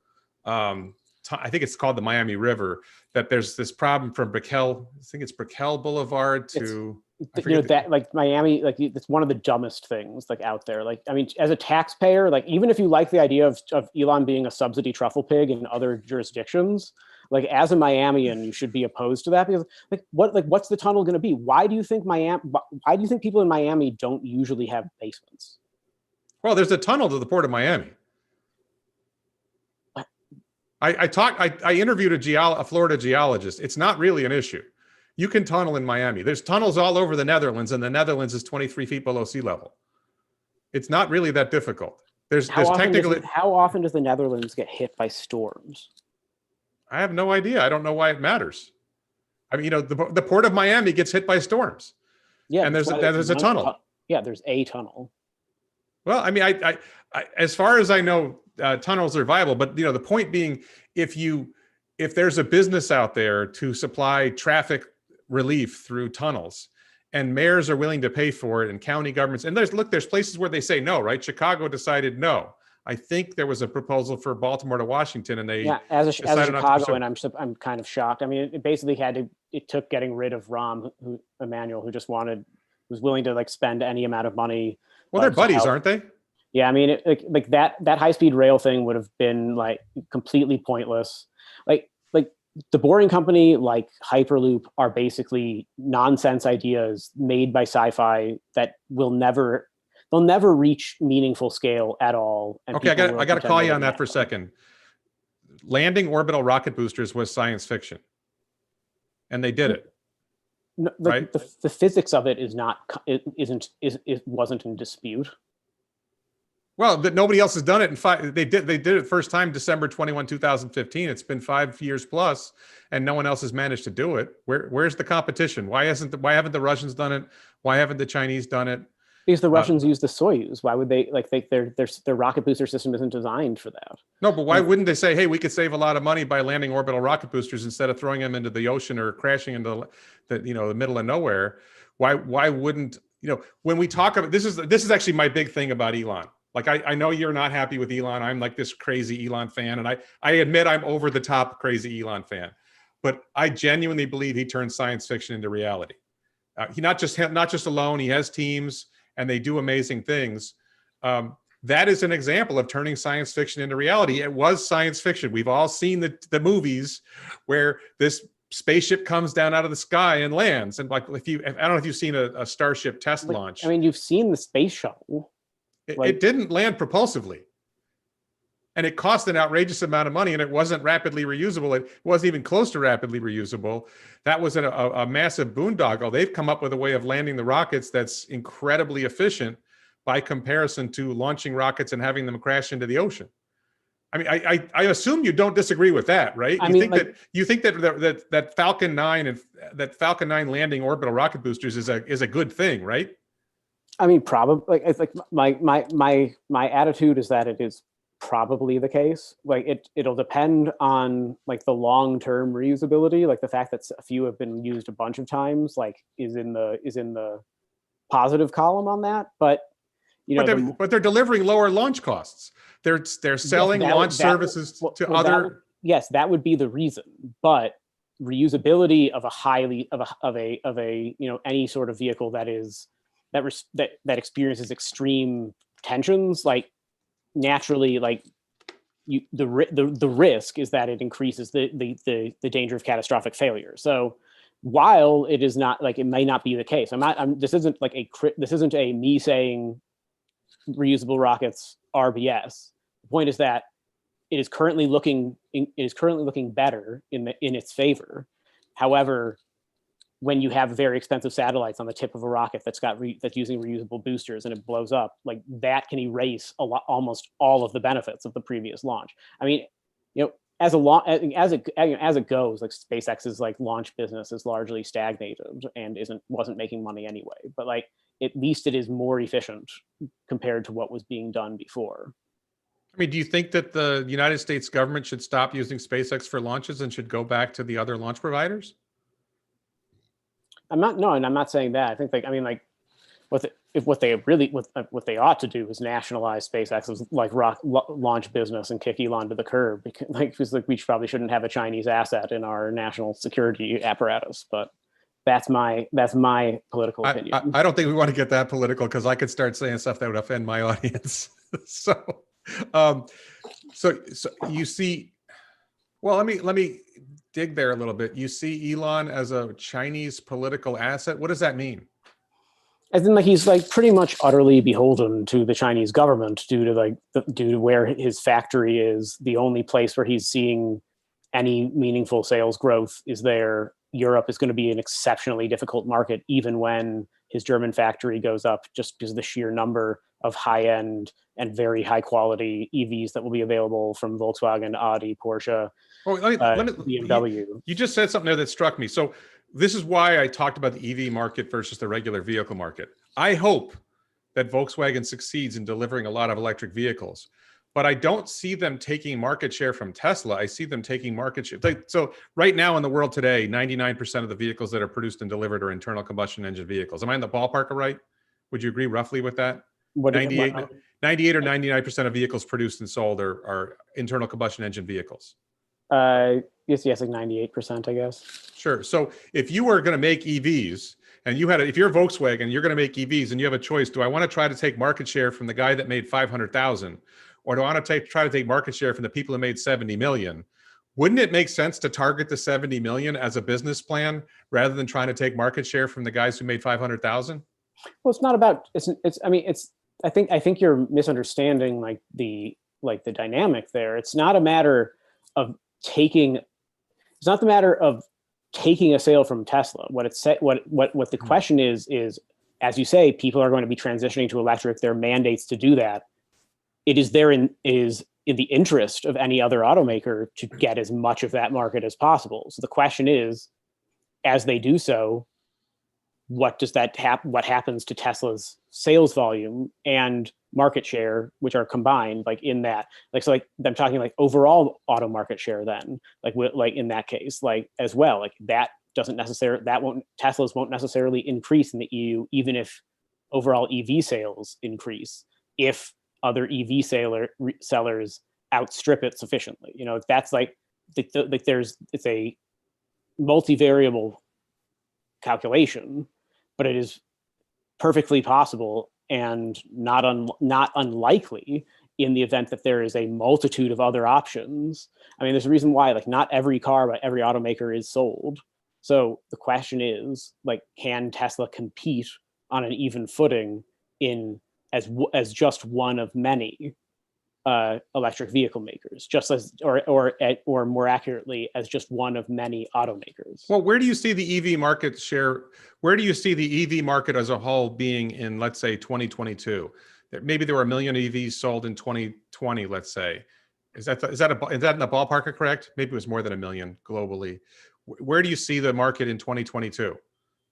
I think it's called the Miami River. That there's this problem from Brickell. I think it's Brickell Boulevard to. That like Miami, like it's one of the dumbest things like out there. Like, I mean, as a taxpayer, like even if you like the idea of Elon being a subsidy truffle pig in other jurisdictions, like as a Miamian, you should be opposed to that because what's the tunnel going to be? Why do you think people in Miami don't usually have basements? Well, there's a tunnel to the port of Miami. I interviewed a Florida geologist. It's not really an issue. You can tunnel in Miami. There's tunnels all over the Netherlands, and the Netherlands is 23 feet below sea level. It's not really that difficult. How often does the Netherlands get hit by storms? I have no idea. I don't know why it matters. I mean, the port of Miami gets hit by storms. Yeah, and there's a tunnel. Yeah, there's a tunnel. Well, I mean, I as far as I know, tunnels are viable. But the point being, if there's a business out there to supply traffic relief through tunnels, and mayors are willing to pay for it, and county governments, and there's places where they say no, right? Chicago decided no. I think there was a proposal for Baltimore to Washington, and they as a Chicagoan, I'm kind of shocked. I mean, it basically it took getting rid of Emanuel, who was willing to like spend any amount of money. Well, they're buddies, aren't they? Yeah, I mean, like that high-speed rail thing would have been like completely pointless. Like the Boring Company, like Hyperloop, are basically nonsense ideas made by sci-fi that they'll never reach meaningful scale at all. And okay, I got to call you on that for a second. Landing orbital rocket boosters was science fiction, and they did it. No, right? The physics of it wasn't in dispute. Well, that nobody else has done it They did it first time December 21, 2015. It's been 5 years plus, and no one else has managed to do it. Where's the competition? Why haven't the Russians done it? Why haven't the Chinese done it? Because the Russians use the Soyuz. Why would they their rocket booster system isn't designed for that? No, but why wouldn't they say, hey, we could save a lot of money by landing orbital rocket boosters instead of throwing them into the ocean or crashing into the middle of nowhere? Why wouldn't when we talk about this is actually my big thing about Elon. Like I know you're not happy with Elon. I'm like this crazy Elon fan, and I admit I'm over the top crazy Elon fan. but I genuinely believe he turned science fiction into reality. He not just alone. He has teams, and they do amazing things. That is an example of turning science fiction into reality. It was science fiction. We've all seen the movies where this spaceship comes down out of the sky and lands. And like, I don't know if you've seen a Starship test launch. I mean, you've seen the space shuttle. It didn't land propulsively. And it cost an outrageous amount of money, and it wasn't rapidly reusable. It wasn't even close to rapidly reusable. That was a massive boondoggle. They've come up with a way of landing the rockets that's incredibly efficient by comparison to launching rockets and having them crash into the ocean. I mean, I assume you don't disagree with that, right? You think that Falcon 9 and that Falcon 9 landing orbital rocket boosters is a good thing, right? I mean, probably. It's like my attitude is that it is probably the case. Like it'll depend on like the long-term reusability. Like the fact that a few have been used a bunch of times, like is in the positive column on that. But you know, but they're delivering lower launch costs. They're selling launch services to other. Yes, that would be the reason. But reusability of a any sort of vehicle that experiences extreme tensions, like naturally, like the risk is that it increases the danger of catastrophic failure. So while it is not like, it may not be the case. This isn't a me saying reusable rockets are BS. The point is that it is currently looking better in its favor. However, when you have very expensive satellites on the tip of a rocket that's using reusable boosters and it blows up, like that can erase almost all of the benefits of the previous launch. I mean, as it goes, like SpaceX's like launch business is largely stagnated and wasn't making money anyway. But like at least it is more efficient compared to what was being done before. I mean, do you think that the United States government should stop using SpaceX for launches and should go back to the other launch providers? I'm not saying that. I think what they ought to do is nationalize SpaceX's like launch business and kick Elon to the curb, because we probably shouldn't have a Chinese asset in our national security apparatus. But that's my political opinion. I don't think we want to get that political, because I could start saying stuff that would offend my audience. So you see, well, let me dig there a little bit. You see Elon as a Chinese political asset. What does that mean? As in, like, he's like pretty much utterly beholden to the Chinese government due to where his factory is. The only place where he's seeing any meaningful sales growth is there. Europe is going to be an exceptionally difficult market, even when his German factory goes up, just because of the sheer number of high-end and very high-quality EVs that will be available from Volkswagen, Audi, Porsche, BMW. You just said something there that struck me. So this is why I talked about the EV market versus the regular vehicle market. I hope that Volkswagen succeeds in delivering a lot of electric vehicles, but I don't see them taking market share from Tesla. I see them taking market share. So right now in the world today, 99% of the vehicles that are produced and delivered are internal combustion engine vehicles. Am I in the ballpark right? Would you agree roughly with that? 98 or 99% of vehicles produced and sold are internal combustion engine vehicles. Yes, like 98%, I guess. Sure. So if you were going to make EVs, and if you're Volkswagen, you're going to make EVs, and you have a choice: do I want to try to take market share from the guy that made 500,000, or do I want to try to take market share from the people who made 70 million? Wouldn't it make sense to target the 70 million as a business plan rather than trying to take market share from the guys who made 500,000? Well, it's not about. I think you're misunderstanding the dynamic there. It's not a matter of taking. It's not the matter of taking a sale from Tesla. What the question is, as you say, people are going to be transitioning to electric. There are mandates to do that. It is in the interest of any other automaker to get as much of that market as possible. So the question is, as they do so, what happens to Tesla's sales volume and market share, which are combined, like in that, I'm talking like overall auto market share then, like in that case, like as well, like Teslas won't necessarily increase in the EU, even if overall EV sales increase, if other EV sellers outstrip it sufficiently. That's like there's multivariable calculation, but it is perfectly possible and not unlikely in the event that there is a multitude of other options. I mean, there's a reason why like not every car by every automaker is sold. So the question is like, can Tesla compete on an even footing in as just one of many electric vehicle makers, just as or more accurately, as just one of many automakers? Well, where do you see the EV market share? Where do you see the EV market as a whole being in, let's say, 2022? Maybe there were 1 million EVs sold in 2020, let's say. Is that in the ballpark correct? Maybe it was more than 1 million globally. Where do you see the market in 2022?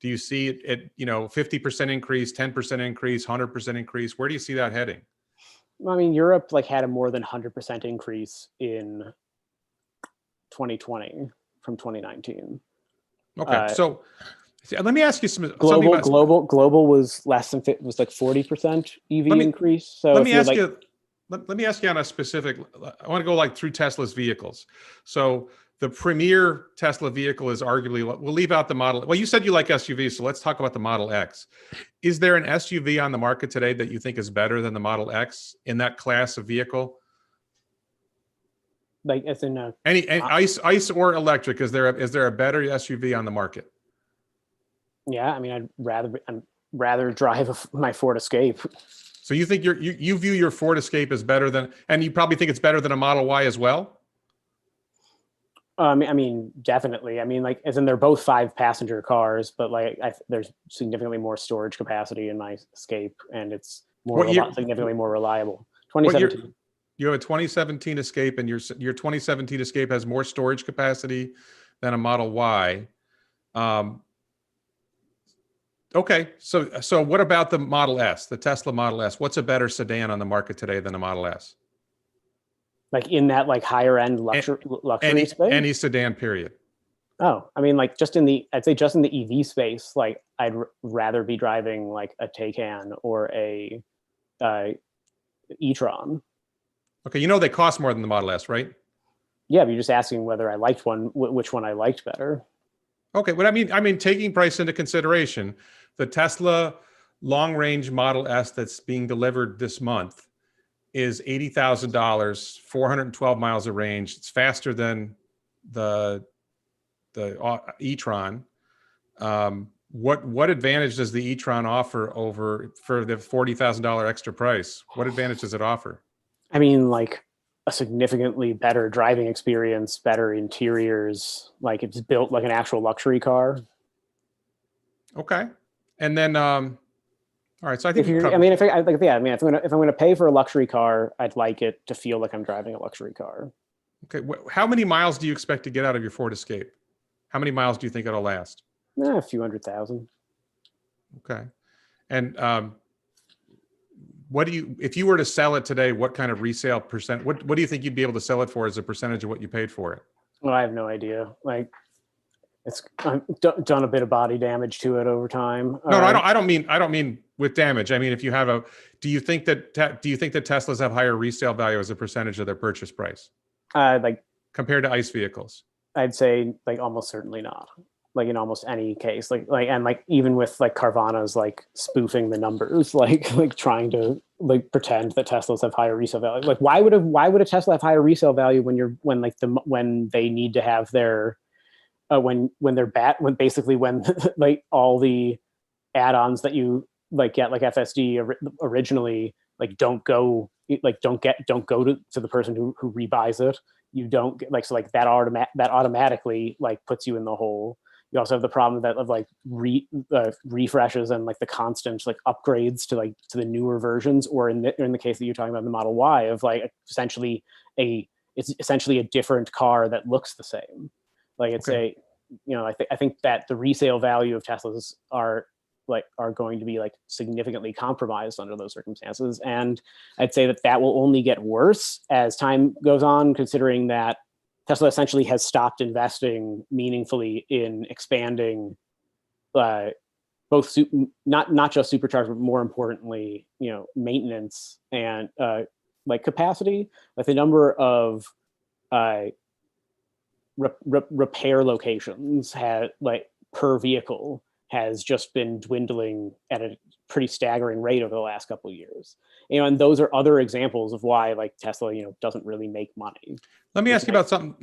Do you see it, 50% increase, 10% increase, 100% increase? Where do you see that heading? I mean, Europe like had a more than 100% increase in 2020 from 2019. Okay, so let me ask you something about global was less than was like 40% EV increase. So let me ask you. Let me ask you on a specific. I want to go like through Tesla's vehicles. So the premier Tesla vehicle is arguably. We'll leave out the Model. Well, you said you like SUVs, so let's talk about the Model X. Is there an SUV on the market today that you think is better than the Model X in that class of vehicle? Like as in any ICE or electric? Is there a better SUV on the market? Yeah, I mean, I'd rather drive my Ford Escape. So you think you view your Ford Escape as better than, and you probably think it's better than a Model Y as well? I mean, definitely. I mean, like, as in they're both 5-passenger cars, but like, there's significantly more storage capacity in my Escape, and it's significantly more reliable. 2017. You have a 2017 Escape, and your 2017 Escape has more storage capacity than a Model Y. Okay, so what about the Model S, the Tesla Model S? What's a better sedan on the market today than a Model S? Like in that like higher end luxury space? Any sedan, period. Oh, I mean, like I'd say just in the EV space, like I'd rather be driving like a Taycan or a e-tron. Okay, they cost more than the Model S, right? Yeah, but you're just asking whether I liked which one I liked better. Okay, what I mean, taking price into consideration, the Tesla long-range Model S that's being delivered this month is $80,000, 412 miles of range. It's faster than the e-tron. What advantage does the e-tron offer for the $40,000 extra price? What advantage does it offer? I mean, like a significantly better driving experience, better interiors. Like it's built like an actual luxury car. Okay, and then all right. So I think if I'm going to pay for a luxury car, I'd like it to feel like I'm driving a luxury car. Okay, how many miles do you expect to get out of your Ford Escape? How many miles do you think it'll last? A few 100,000. Okay, and if you were to sell it today, what kind of resale percent? What do you think you'd be able to sell it for as a percentage of what you paid for it? Well, I have no idea. Like, I've done a bit of body damage to it over time. No, I don't mean with damage. I mean, do you think that Teslas have higher resale value as a percentage of their purchase price? Like compared to ICE vehicles? I'd say like almost certainly not. Like in almost any case, like even with like Carvana's like spoofing the numbers, like trying to like pretend that Teslas have higher resale value. Like why would a Tesla have higher resale value when they need to have their when like all the add-ons that you like get like FSD originally like don't go to the person who rebuys it. You don't get like, so like that automatically like puts you in the hole. You also have the problem of like refreshes and like the constant like upgrades to the newer versions, or in the case that you're talking about the Model Y, of like essentially a different car that looks the same. Like it's I think that the resale value of Teslas are going to be like significantly compromised under those circumstances, and I'd say that will only get worse as time goes on, considering that Tesla essentially has stopped investing meaningfully in expanding both not just supercharged, but more importantly, maintenance and like capacity. Like the number of repair locations had like per vehicle has just been dwindling at a pretty staggering rate over the last couple of years. And those are other examples of why like Tesla, doesn't really make money. Let me ask you about something.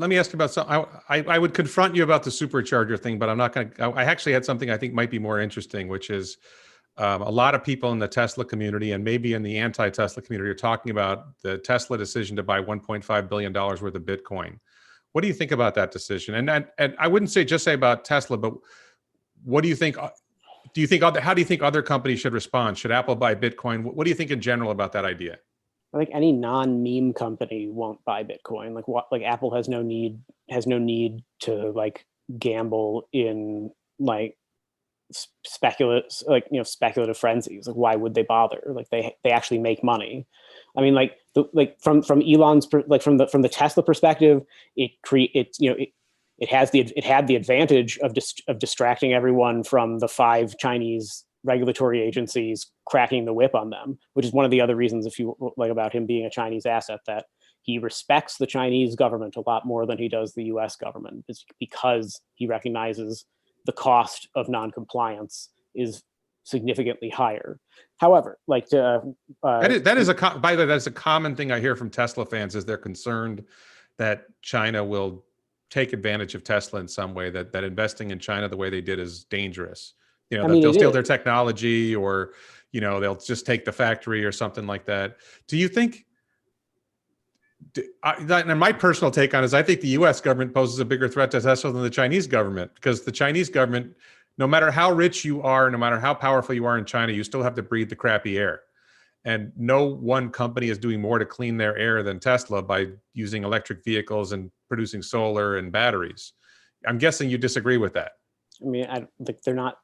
I would confront you about the supercharger thing, but I'm not going to. I actually had something I think might be more interesting, which is a lot of people in the Tesla community and maybe in the anti-Tesla community are talking about the Tesla decision to buy $1.5 billion worth of Bitcoin. What do you think about that decision? And I wouldn't say about Tesla, but what do you think? How do you think other companies should respond? Should Apple buy Bitcoin? What do you think in general about that idea? I think any non-meme company won't buy Bitcoin. Like Apple has no need to like gamble in like speculative frenzies. Like why would they bother? Like they actually make money. I mean, from Elon's from the Tesla perspective, it had the advantage of distracting everyone from the 5 Chinese regulatory agencies cracking the whip on them, which is one of the other reasons, if you like, about him being a Chinese asset, that he respects the Chinese government a lot more than he does the US government. It's because he recognizes the cost of non-compliance is significantly higher. However, by the way, that's a common thing I hear from Tesla fans, is they're concerned that China will take advantage of Tesla in some way, that investing in China the way they did is dangerous. They'll steal their technology, or, they'll just take the factory or something like that. Do you think, and my personal take on it is, I think the US government poses a bigger threat to Tesla than the Chinese government, because the Chinese government, no matter how rich you are, no matter how powerful you are in China, you still have to breathe the crappy air. And no one company is doing more to clean their air than Tesla by using electric vehicles and producing solar and batteries. I'm guessing you disagree with that. I mean, they're not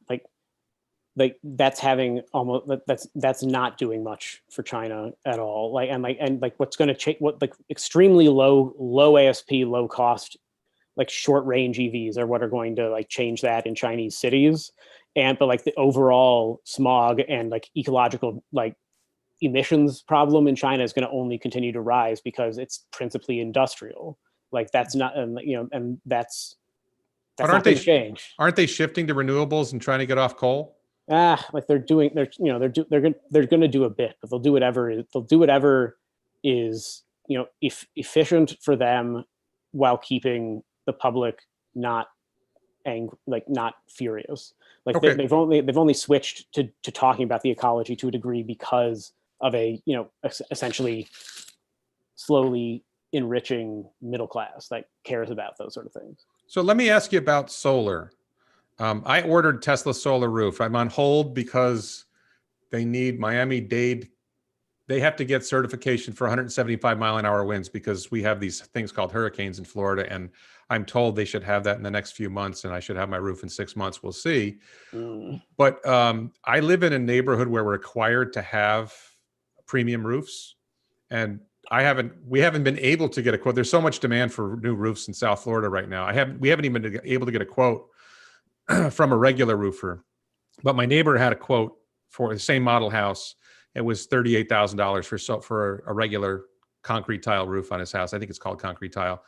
that's not doing much for China at all. What's going to change? Extremely low ASP, low cost, short range EVs are what are going to change that in Chinese cities. But the overall smog and ecological emissions problem in China is going to only continue to rise because it's principally industrial. That's not, and that's not going to change. Aren't they shifting to renewables and trying to get off coal? They're going to do a bit, but they'll do whatever is efficient for them, while keeping the public not angry, not furious. Okay. They've only switched to talking about the ecology to a degree because of a essentially slowly enriching middle class that cares about those sort of things. So let me ask you about solar. I ordered Tesla solar roof. I'm on hold because they need Miami-Dade. They have to get certification for 175 mile an hour winds, because we have these things called hurricanes in Florida. And I'm told they should have that in the next few months, and I should have my roof in 6 months. We'll see. But I live in a neighborhood where we're required to have premium roofs. And we haven't been able to get a quote. There's so much demand for new roofs in South Florida right now. We haven't even been able to get a quote from a regular roofer. But my neighbor had a quote for the same model house. It was $38,000 for a regular concrete tile roof on his house. I think it's called concrete tile.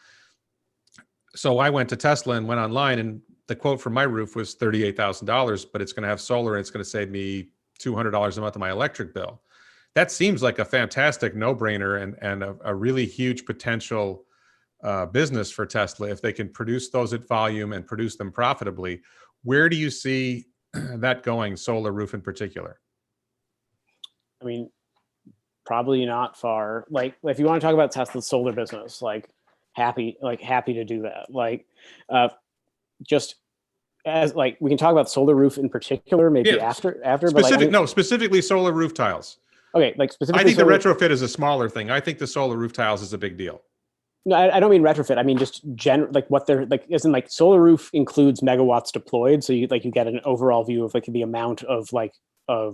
So I went to Tesla and went online, and the quote for my roof was $38,000, but it's going to have solar, and it's going to save me $200 a month on my electric bill. That seems like a fantastic no-brainer and a really huge potential business for Tesla if they can produce those at volume and produce them profitably. Where do you see that going, solar roof in particular? I mean, probably not far. If you want to talk about Tesla's solar business, happy to do that. Just as we can talk about solar roof in particular, maybe after. Specifically solar roof tiles. Okay, specifically. I think the retrofit is a smaller thing. I think the solar roof tiles is a big deal. No, I don't mean retrofit. I mean just what they're isn't solar roof includes megawatts deployed, so you get an overall view of the amount of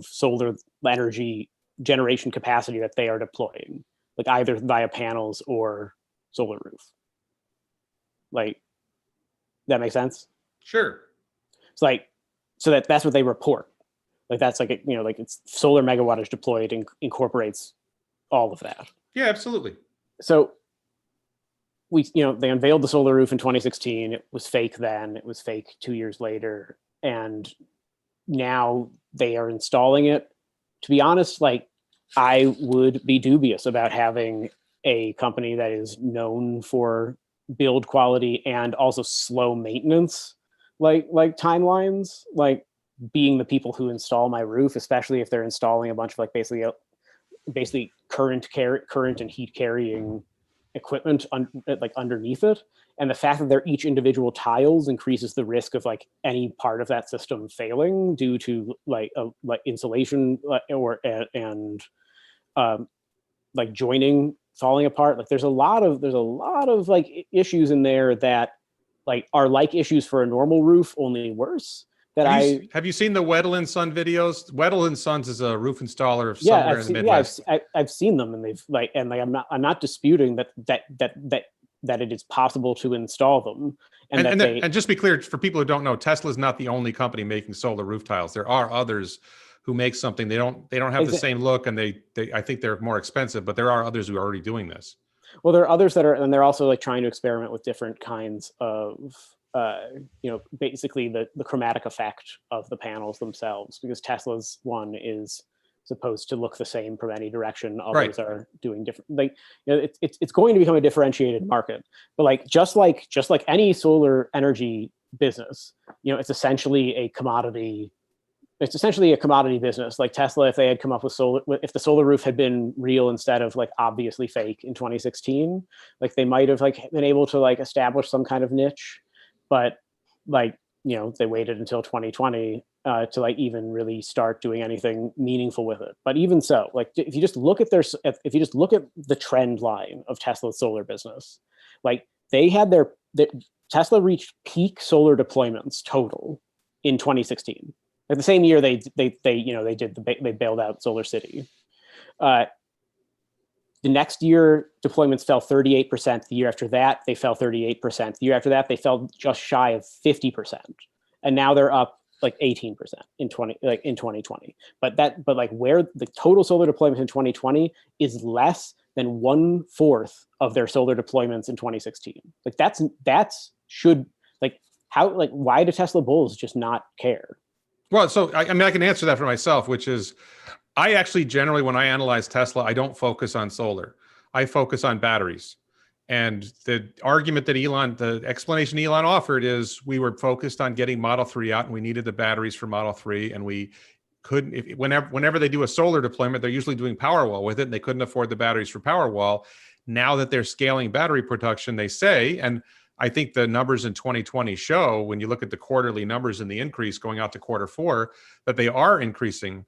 solar energy generation capacity that they are deploying, either via panels or solar roof. That makes sense? Sure. It's that's what they report. That's it's solar megawattage deployed and incorporates all of that. Yeah, absolutely. So they unveiled the solar roof in 2016. It was fake then. It was fake 2 years later, and now they are installing it. To be honest, like, I would be dubious about having a company that is known for build quality and also slow maintenance, like timelines, like being the people who install my roof, especially if they're installing a bunch of like basically current and heat carrying equipment like underneath it. And the fact that they're each individual tiles increases the risk of like any part of that system failing due to like insulation and like joining falling apart. Like there's a lot of like issues in there that like are like issues for a normal roof, only worse. Have you seen the Weddell & Son videos? Weddell & Sons is a roof installer somewhere in the Midwest. I've seen them, and they've like, and like I'm not disputing that it is possible to install them. And just be clear for people who don't know, Tesla is not the only company making solar roof tiles. There are others who make something. They don't have the same look, and they I think they're more expensive, but there are others who are already doing this. Well, there are others that are, and they're also like trying to experiment with different kinds of basically the chromatic effect of the panels themselves, because Tesla's one is supposed to look the same from any direction. Others are doing different. Like, it's going to become a differentiated market. But like just like any solar energy business, it's essentially a commodity. It's essentially a commodity business. Like Tesla, if they had come up with if the solar roof had been real instead of like obviously fake in 2016, like they might have like been able to like establish some kind of niche. But like, they waited until 2020 to like even really start doing anything meaningful with it. But even so, like if you just look at the trend line of Tesla's solar business, like they had Tesla reached peak solar deployments total in 2016. Like the same year they bailed out Solar City. The next year, deployments fell 38%. The year after that, they fell 38%. The year after that, they fell just shy of 50%. And now they're up like 18% in 2020. But like where the total solar deployments in 2020 is less than 1/4 of their solar deployments in 2016. Like why do Tesla bulls just not care? Well, so I mean, I can answer that for myself, which is, I actually generally, when I analyze Tesla, I don't focus on solar. I focus on batteries. And the argument that the explanation Elon offered is we were focused on getting Model 3 out, and we needed the batteries for Model 3, and we couldn't, whenever they do a solar deployment, they're usually doing Powerwall with it, and they couldn't afford the batteries for Powerwall. Now that they're scaling battery production, they say, and I think the numbers in 2020 show, when you look at the quarterly numbers and the increase going out to Q4, that they are increasing.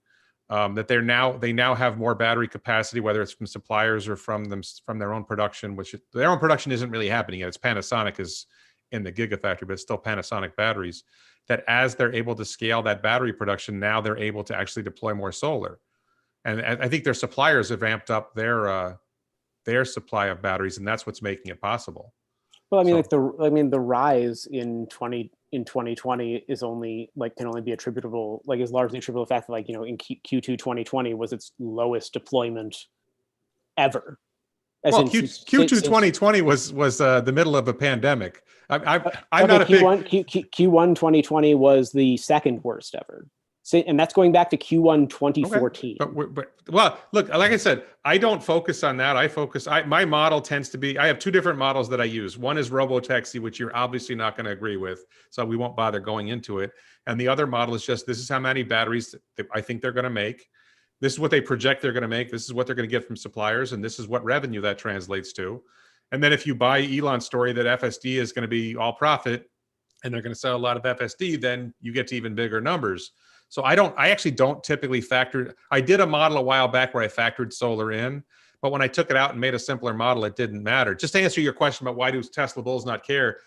That they now have more battery capacity, whether it's from suppliers or from their own production, which their own production isn't really happening yet. It's Panasonic is in the Gigafactory, but it's still Panasonic batteries. That as they're able to scale that battery production, now they're able to actually deploy more solar. And I think their suppliers have ramped up their supply of batteries, and that's what's making it possible. Well, I mean, the rise in 2020 is only can only be attributable, is largely attributable to the fact that in Q2 2020 was its lowest deployment ever. Q2 2020 was the middle of a pandemic. I'm not a Q1 2020 was the second worst ever. And that's going back to Q1 2014. Okay. Well, look, like I said, I don't focus on that. My model tends to be, I have two different models that I use. One is robotaxi, which you're obviously not going to agree with, so we won't bother going into it. And the other model is just, this is how many batteries I think they're going to make. This is what they project they're going to make. This is what they're going to get from suppliers. And this is what revenue that translates to. And then if you buy Elon's story that FSD is going to be all profit and they're going to sell a lot of FSD, then you get to even bigger numbers. So I actually don't typically factor. I did a model a while back where I factored solar in, but when I took it out and made a simpler model, it didn't matter. Just to answer your question about why do Tesla bulls not care,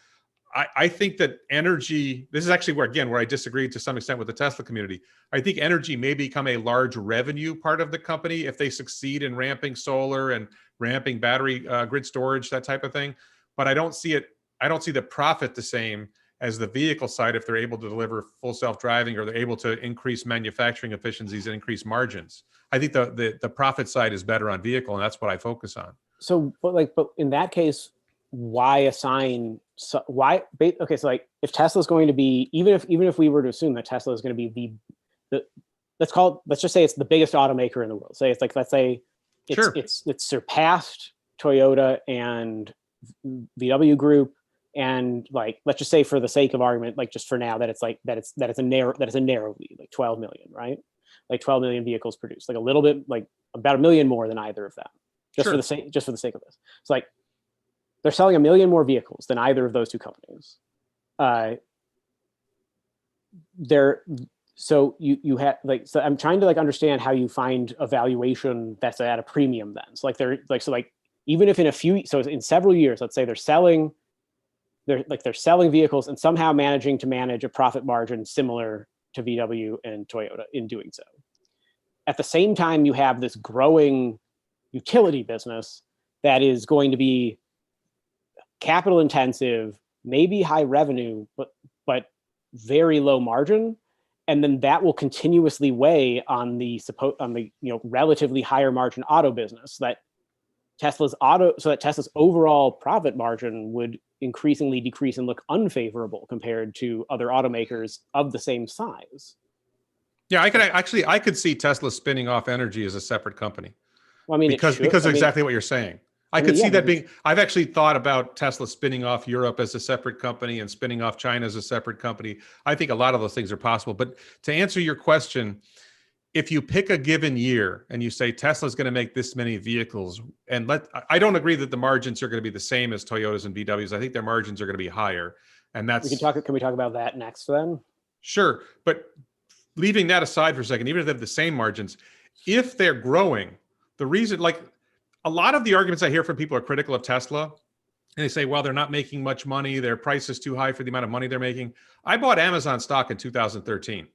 I think that energy, this is actually where I disagree to some extent with the Tesla community. I think energy may become a large revenue part of the company if they succeed in ramping solar and ramping battery grid storage, that type of thing. But I don't see the profit the same as the vehicle side if they're able to deliver full self-driving or they're able to increase manufacturing efficiencies and increase margins. I think the profit side is better on vehicle, and that's what I focus on. So, but in that case, why assign okay, so like if Tesla's going to be, even if we were to assume that Tesla is going to be the let's just say it's the biggest automaker in the world. Say it's like, let's say it's surpassed Toyota and VW Group, and like, let's just say for the sake of argument, like just for now, that it's a narrow lead, like 12 million, right? Like 12 million vehicles produced, like a little bit, like about 1 million more than either of them, just for the sake of this. It's like they're selling 1 million more vehicles than either of those two companies. So you have like, so I'm trying to like understand how you find a valuation that's at a premium then. So like even if in several years, let's say they're selling vehicles and somehow managing to manage a profit margin similar to VW and Toyota in doing so. At the same time, you have this growing utility business that is going to be capital intensive, maybe high revenue, but very low margin. And then that will continuously weigh on the relatively higher margin auto business, so that Tesla's overall profit margin would increasingly decrease and look unfavorable compared to other automakers of the same size. Yeah, I could see Tesla spinning off energy as a separate company. Well, I mean, because of exactly what you're saying. I could see that being. I've actually thought about Tesla spinning off Europe as a separate company and spinning off China as a separate company. I think a lot of those things are possible. But to answer your question, if you pick a given year and you say Tesla's going to make this many vehicles, and I don't agree that the margins are going to be the same as Toyotas and VWs. I think their margins are going to be higher, and that's. Can we talk about that next then? Sure, but leaving that aside for a second, even if they have the same margins, if they're growing, the reason, like a lot of the arguments I hear from people are critical of Tesla, and they say, well, they're not making much money. Their price is too high for the amount of money they're making. I bought Amazon stock in 2013.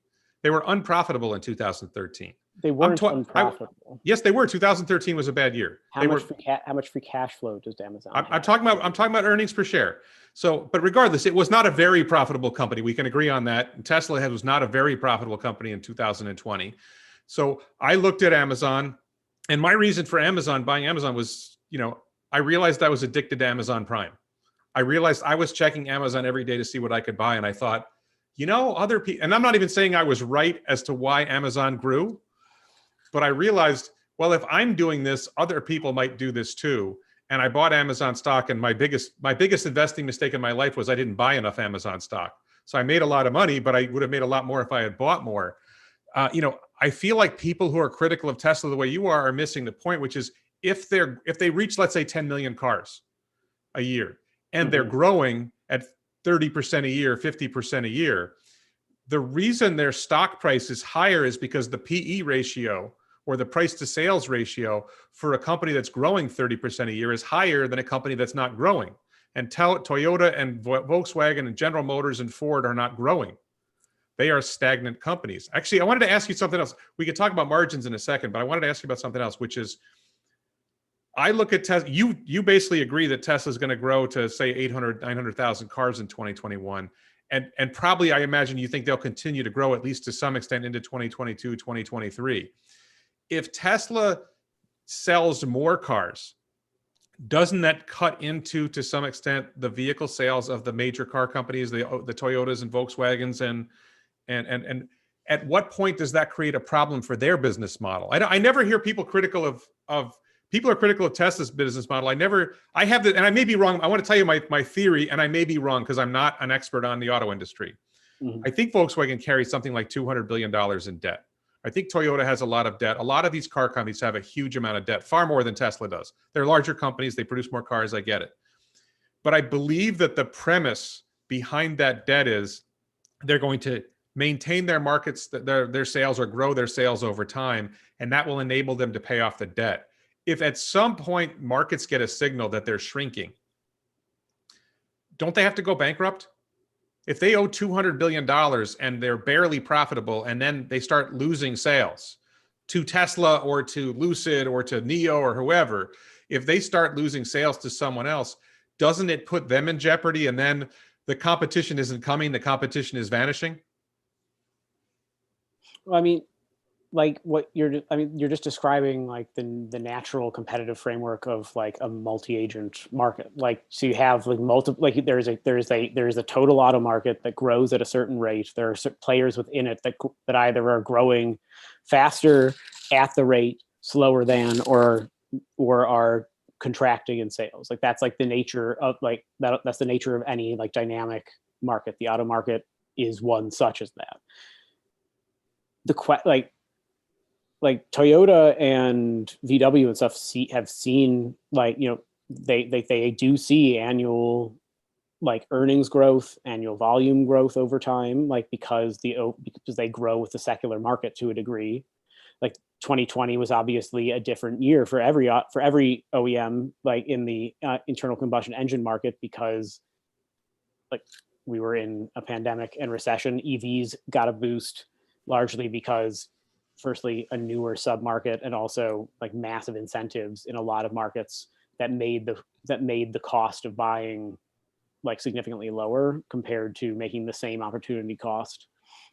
They were unprofitable in 2013. They weren't unprofitable. Yes, they were. 2013 was a bad year. How much free cash flow does Amazon have? I'm talking about earnings per share. So, but regardless, it was not a very profitable company. We can agree on that. Tesla was not a very profitable company in 2020. So I looked at Amazon, and my reason for buying Amazon was, I realized I was addicted to Amazon Prime. I realized I was checking Amazon every day to see what I could buy. And I thought, other people, and I'm not even saying I was right as to why Amazon grew, but I realized, well, if I'm doing this, other people might do this too. And I bought Amazon stock, and my biggest investing mistake in my life was I didn't buy enough Amazon stock. So I made a lot of money, but I would have made a lot more if I had bought more. I feel like people who are critical of Tesla the way you are missing the point, which is if they reach, let's say, 10 million cars a year, and they're growing at 30% a year, 50% a year, the reason their stock price is higher is because the PE ratio, or the price to sales ratio, for a company that's growing 30% a year is higher than a company that's not growing. And Toyota and Volkswagen and General Motors and Ford are not growing. They are stagnant companies. Actually, I wanted to ask you something else. We could talk about margins in a second, but I wanted to ask you about something else, which is, I look at Tesla. You basically agree that Tesla is going to grow to, say, 900,000 cars in 2021. And probably, I imagine you think they'll continue to grow at least to some extent into 2022, 2023. If Tesla sells more cars, doesn't that cut into, to some extent, the vehicle sales of the major car companies, the Toyotas and Volkswagens, and at what point does that create a problem for their business model? I never hear people critical of people are critical of Tesla's business model. I have that, and I may be wrong. I want to tell you my theory, and I may be wrong because I'm not an expert on the auto industry. I think Volkswagen carries something like $200 billion in debt. I think Toyota has a lot of debt. A lot of these car companies have a huge amount of debt, far more than Tesla does. They're larger companies. They produce more cars. I get it. But I believe that the premise behind that debt is they're going to maintain their markets, their sales, or grow their sales over time, and that will enable them to pay off the debt. If at some point markets get a signal that they're shrinking, don't they have to go bankrupt? If they owe $200 billion and they're barely profitable, and then they start losing sales to Tesla or to Lucid or to NIO or whoever, if they start losing sales to someone else, doesn't it put them in jeopardy? And then the competition isn't coming, the competition is vanishing? Well, I mean, like what you're just describing like the natural competitive framework of like a multi-agent market. Like, so you have like multiple, like there's a total auto market that grows at a certain rate. There are players within it that either are growing faster at the rate, slower than, or are contracting in sales. Like that's like the nature of like that's the nature of any like dynamic market. The auto market is one such as that. Like Toyota and VW and stuff have seen like, they do see annual like earnings growth, annual volume growth over time, like because they grow with the secular market to a degree. Like 2020 was obviously a different year for every OEM like in the internal combustion engine market, because like we were in a pandemic and recession. EVs got a boost largely because firstly a newer sub market, and also like massive incentives in a lot of markets that made the cost of buying like significantly lower compared to making the same opportunity cost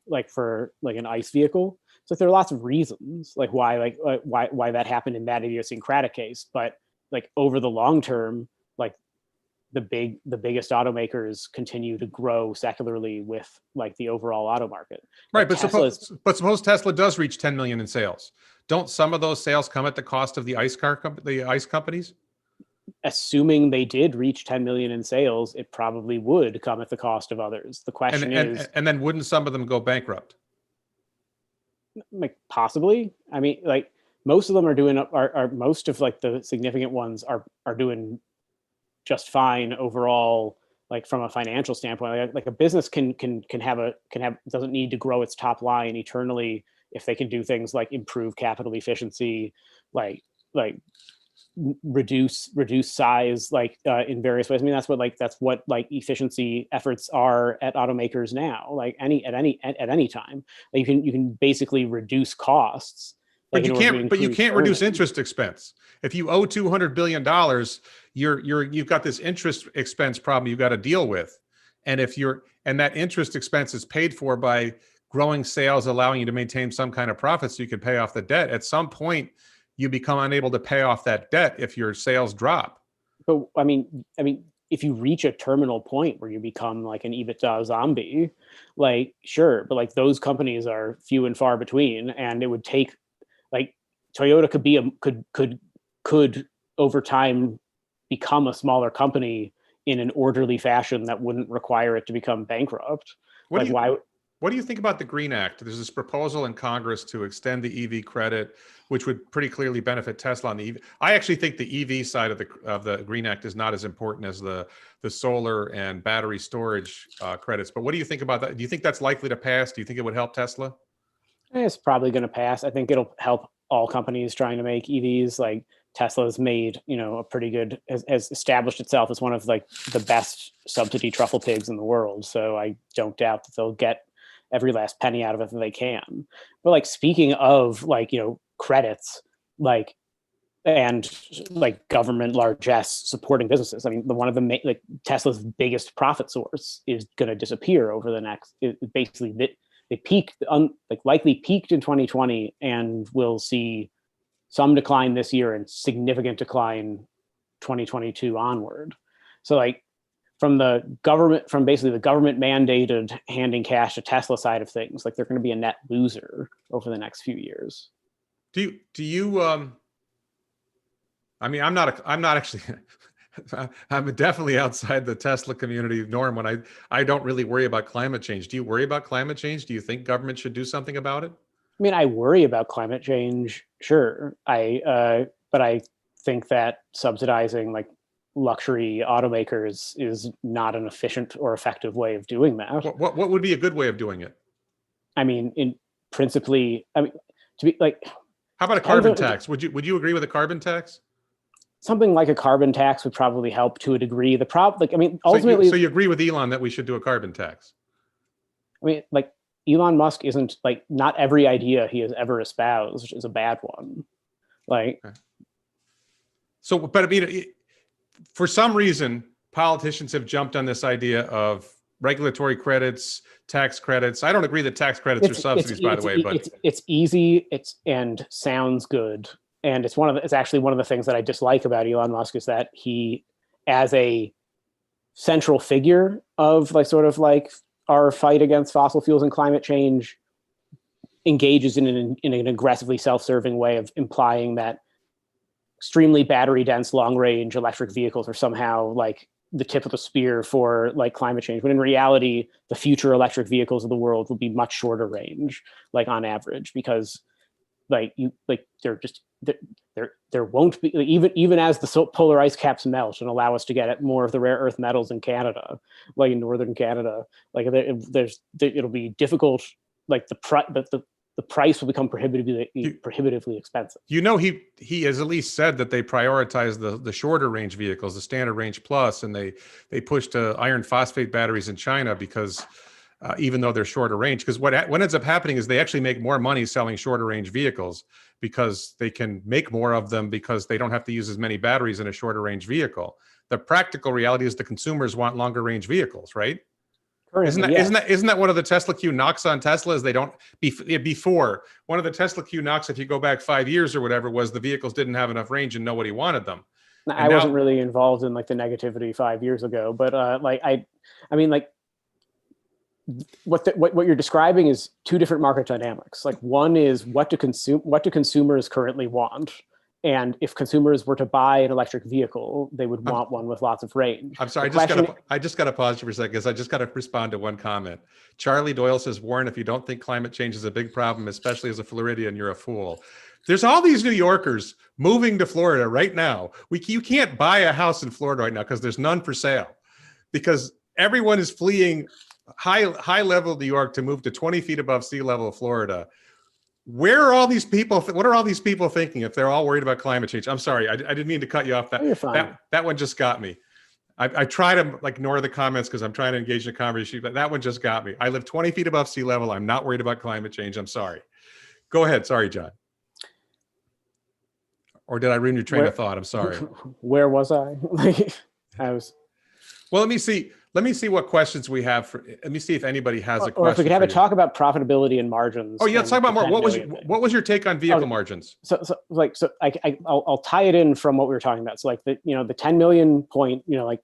like for like an ICE vehicle. So there are lots of reasons like why that happened in that idiosyncratic case, but like over the long term, like the biggest automakers continue to grow secularly with like the overall auto market. Right, Like but suppose Tesla does reach 10 million in sales. Don't some of those sales come at the cost of the the ICE companies? assuming they did reach 10 million in sales, it probably would come at the cost of others. The And question is, and then wouldn't some of them go bankrupt? like possibly. I mean, like most of them are most of like the significant ones are doing just fine overall, like from a financial standpoint. Like a business can have doesn't need to grow its top line eternally if they can do things like improve capital efficiency, like like reduce size, like in various ways. I mean, that's what like efficiency efforts are at automakers now. Like at any time, like you can basically reduce costs. Like But you can't reduce interest expense. If you owe $200 billion, you've got this interest expense problem you've got to deal with. And and that interest expense is paid for by growing sales, allowing you to maintain some kind of profit so you can pay off the debt. At some point, you become unable to pay off that debt if your sales drop. But if you reach a terminal point where you become like an EBITDA zombie, like sure, but like those companies are few and far between, and it would take like Toyota could over time become a smaller company in an orderly fashion that wouldn't require it to become bankrupt. What do you think about the Green Act? There's this proposal in Congress to extend the EV credit, which would pretty clearly benefit Tesla on the EV. I actually think the EV side of the Green Act is not as important as the solar and battery storage credits. But what do you think about that? Do you think that's likely to pass? Do you think it would help Tesla? It's probably going to pass. I think it'll help all companies trying to make EVs. Like Tesla's made, a pretty good, has established itself as one of like the best subsidy truffle pigs in the world. So I don't doubt that they'll get every last penny out of it that they can. But like speaking of like, credits, like and like government largesse supporting businesses. I mean, one of the like Tesla's biggest profit source is going to disappear over the next. Basically, they peaked, likely peaked in 2020, and we'll see some decline this year and significant decline 2022 onward. So like from basically the government mandated handing cash to Tesla side of things, like they're going to be a net loser over the next few years. Do you I mean, I'm not actually I'm definitely outside the Tesla community norm when I don't really worry about climate change. Do you worry about climate change? Do you think government should do something about it? I mean, I worry about climate change, sure. But I think that subsidizing like luxury automakers is not an efficient or effective way of doing that. What would be a good way of doing it? I mean, principally, to be like, how about a carbon tax? Would you agree with a carbon tax? Something like a carbon tax would probably help to a degree. The problem, like, I mean, ultimately, so you agree with Elon that we should do a carbon tax? I mean, like, Elon Musk isn't like, not every idea he has ever espoused is a bad one. Like, okay. So, but I mean, for some reason, politicians have jumped on this idea of regulatory credits, tax credits. I don't agree that tax credits are subsidies, by the way, but it's easy. And sounds good. And it's actually one of the things that I dislike about Elon Musk is that he, as a central figure of our fight against fossil fuels and climate change, engages in an aggressively self-serving way of implying that extremely battery dense long range electric vehicles are somehow like the tip of the spear for like climate change, when in reality the future electric vehicles of the world will be much shorter range, like on average, because there won't be, even as the polar ice caps melt and allow us to get at more of the rare earth metals in Canada, like in northern Canada, like it'll be difficult, like the price will become prohibitively expensive. He has at least said that they prioritize the shorter range vehicles, the standard range plus, and they push to iron phosphate batteries in China because even though they're shorter range, because what ends up happening is they actually make more money selling shorter range vehicles because they can make more of them because they don't have to use as many batteries in a shorter range vehicle. The practical reality is the consumers want longer range vehicles, right? Isn't that one of the TSLAQ knocks on Tesla? Is they don't before one of the TSLAQ knocks, if you go back 5 years or whatever, was the vehicles didn't have enough range and nobody wanted them. I wasn't really involved in like the negativity 5 years ago, but what you're describing is two different market dynamics. Like one is what do consumers currently want? And if consumers were to buy an electric vehicle, they would want one with lots of range. I'm sorry, I just got to pause you for a second because I just got to respond to one comment. Charlie Doyle says, Warren, if you don't think climate change is a big problem, especially as a Floridian, you're a fool. There's all these New Yorkers moving to Florida right now. You can't buy a house in Florida right now because there's none for sale, because everyone is fleeing high level New York to move to 20 feet above sea level Florida. Where are all these people? What are all these people thinking if they're all worried about climate change? I'm sorry, I didn't mean to cut you off. That one just got me. I try to ignore the comments because I'm trying to engage in a conversation, but that one just got me. I live 20 feet above sea level. I'm not worried about climate change. I'm sorry. Go ahead. Sorry, John. Or did I ruin your train of thought? I'm sorry. Where was I? Well, let me see what questions we have. Let me see if anybody has a question. Or if we could have a talk about profitability and margins. Oh yeah, let's talk about more. What was your take on vehicle margins? I'll tie it in from what we were talking about. So like the 10 million point,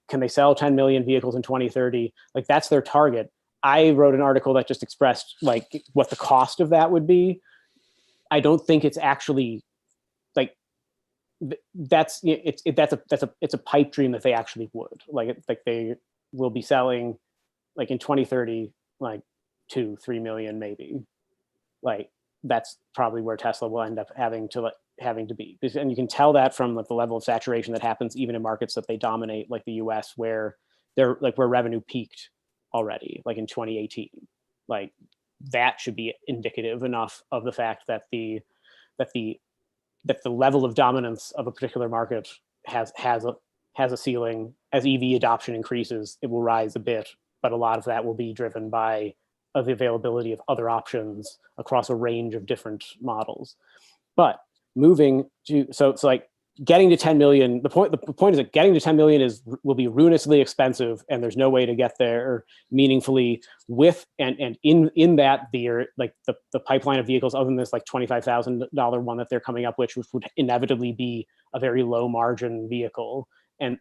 can they sell 10 million vehicles in 2030? Like that's their target. I wrote an article that just expressed like what the cost of that would be. I don't think it's actually like that's a pipe dream that they actually would they will be selling like in 2030 like 2-3 million maybe. Like that's probably where Tesla will end up having to be, and you can tell that from like the level of saturation that happens even in markets that they dominate, like the US, where where revenue peaked already, like in 2018. Like that should be indicative enough of the fact that the level of dominance of a particular market has a ceiling. As EV adoption increases, it will rise a bit, but a lot of that will be driven by the availability of other options across a range of different models. But moving to, so it's like getting to 10 million, the point is that getting to 10 million will be ruinously expensive, and there's no way to get there meaningfully with, and in that the pipeline of vehicles other than this like $25,000 one that they're coming up with, which would inevitably be a very low margin vehicle, and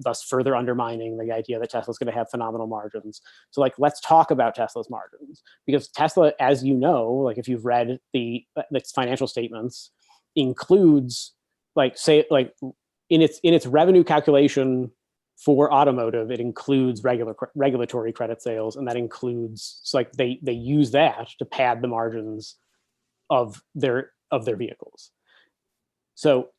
thus further undermining the idea that Tesla's going to have phenomenal margins. So like, let's talk about Tesla's margins, because Tesla, as you know, like if you've read its financial statements, includes in its revenue calculation for automotive, it includes regulatory credit sales, and that includes, so like they use that to pad the margins of their vehicles. So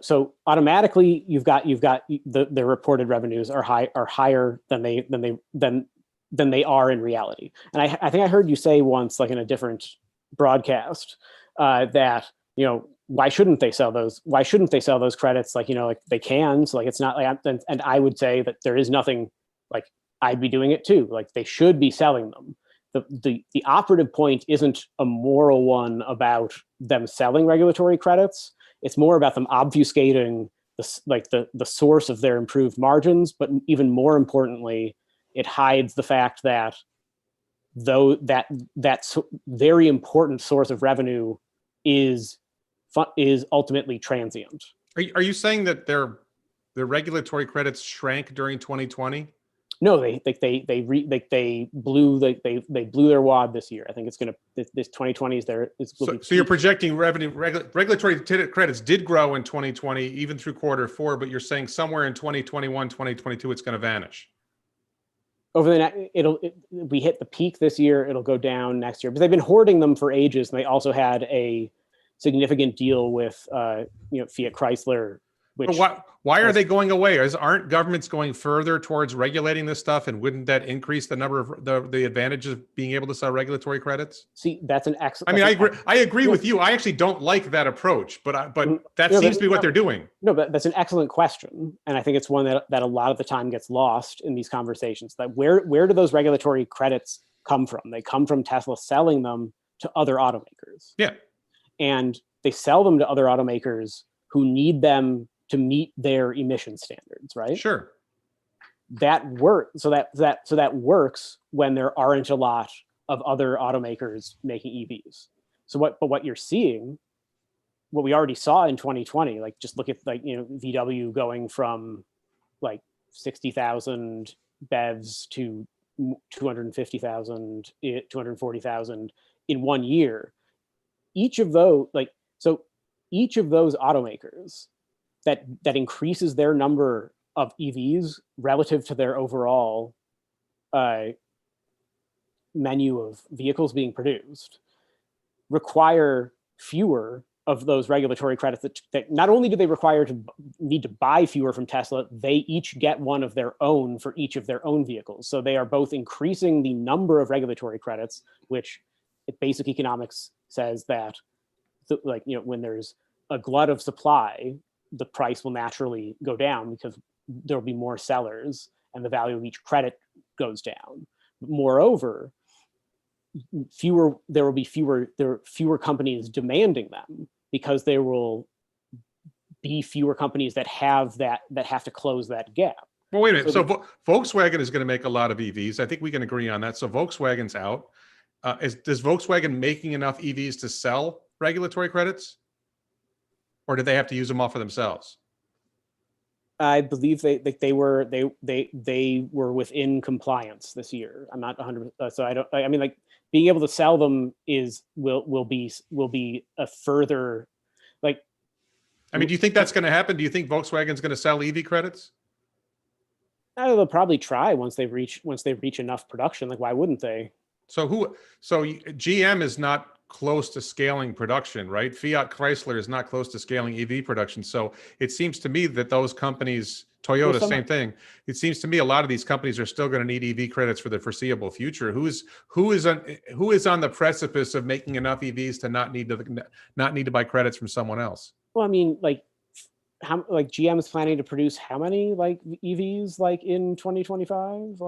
so automatically you've got the reported revenues are higher than they are in reality. And I think I heard you say once, like in a different broadcast, that why shouldn't they sell those? Why shouldn't they sell those credits? Like like they can. So like it's not like, and I would say that there is nothing, like I'd be doing it too. Like they should be selling them. The operative point isn't a moral one about them selling regulatory credits. It's more about them obfuscating the source of their improved margins, but even more importantly, it hides the fact that though that's very important source of revenue is ultimately transient. Are you saying that the regulatory credits shrank during 2020? No, they blew their wad this year. I think it's going to this 2020 is there. So you're projecting regulatory credits did grow in 2020, even through Q4, but you're saying somewhere in 2021, 2022, it's going to vanish. Over the we hit the peak this year. It'll go down next year, but they've been hoarding them for ages, and they also had a significant deal with Fiat Chrysler. Which why are they going away? Aren't governments going further towards regulating this stuff, and wouldn't that increase the number of the advantages of being able to sell regulatory credits? See, that's an excellent. I mean, I agree with you. I actually don't like that approach, but that seems to be what they're doing. No, but that's an excellent question, and I think it's one that a lot of the time gets lost in these conversations. That where do those regulatory credits come from? They come from Tesla selling them to other automakers. Yeah, and they sell them to other automakers who need them to meet their emission standards, right? Sure. That works when there aren't a lot of other automakers making EVs. But what you're seeing, what we already saw in 2020, like just look at VW going from like 60,000 BEVs to 250,000, 240,000 in 1 year. Each of those automakers that increases their number of EVs relative to their overall menu of vehicles being produced require fewer of those regulatory credits that not only do they need to buy fewer from Tesla, they each get one of their own for each of their own vehicles. So they are both increasing the number of regulatory credits, which basic economics says that when there's a glut of supply, the price will naturally go down because there will be more sellers and the value of each credit goes down. Moreover, there will be fewer companies demanding them because there will be fewer companies that have to close that gap. Well, wait a minute. So Volkswagen is going to make a lot of EVs. I think we can agree on that. So Volkswagen's out. Does Volkswagen making enough EVs to sell regulatory credits? Or did they have to use them all for themselves? I believe they were within compliance this year. I'm not 100. So I don't. I mean, like being able to sell them will be a further like. I mean, do you think that's going to happen? Do you think Volkswagen's going to sell EV credits? They'll probably try once they reach enough production. Like, why wouldn't they? So GM is not close to scaling production, right? Fiat Chrysler is not close to scaling EV production. So it seems to me that those companies, Toyota, same thing. It seems to me a lot of these companies are still going to need EV credits for the foreseeable future. Who is on the precipice of making enough EVs to not need to buy credits from someone else? Well, I mean, GM is planning to produce how many EVs in 2025?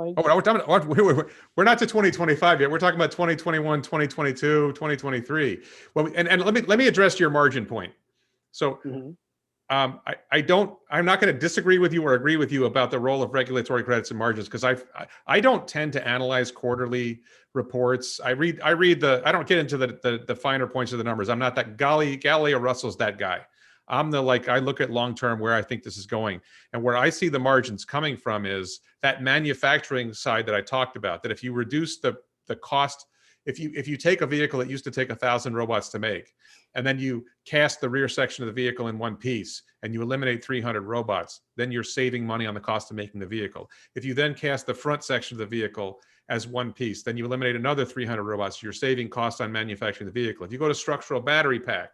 We're not to 2025 yet. We're talking about 2021, 2022, 2023. Well, and let me address your margin point. So I'm not going to disagree with you or agree with you about the role of regulatory credits and margins, because I don't tend to analyze quarterly reports. I don't get into the finer points of the numbers. I'm not that Galileo Russell's that guy. I look at long-term where I think this is going, and where I see the margins coming from is that manufacturing side that I talked about, that if you reduce the cost, if you take a vehicle that used to take 1,000 robots to make, and then you cast the rear section of the vehicle in one piece and you eliminate 300 robots, then you're saving money on the cost of making the vehicle. If you then cast the front section of the vehicle as one piece, then you eliminate another 300 robots, you're saving costs on manufacturing the vehicle. If you go to structural battery pack,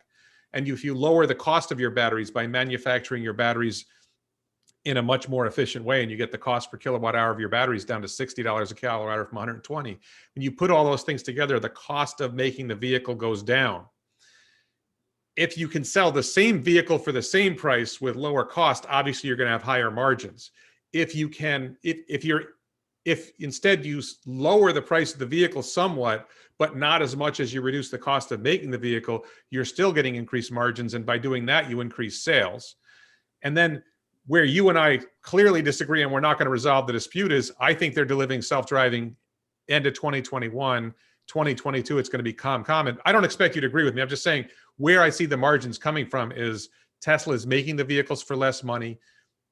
and if you lower the cost of your batteries by manufacturing your batteries in a much more efficient way, and you get the cost per kilowatt hour of your batteries down to $60 a kilowatt hour from 120, when you put all those things together, the cost of making the vehicle goes down. If you can sell the same vehicle for the same price with lower cost, obviously you're going to have higher margins. If instead you lower the price of the vehicle somewhat, but not as much as you reduce the cost of making the vehicle, you're still getting increased margins. And by doing that, you increase sales. And then where you and I clearly disagree, and we're not going to resolve the dispute, is I think they're delivering self-driving end of 2021, 2022. It's going to be common. I don't expect you to agree with me. I'm just saying where I see the margins coming from is Tesla is making the vehicles for less money,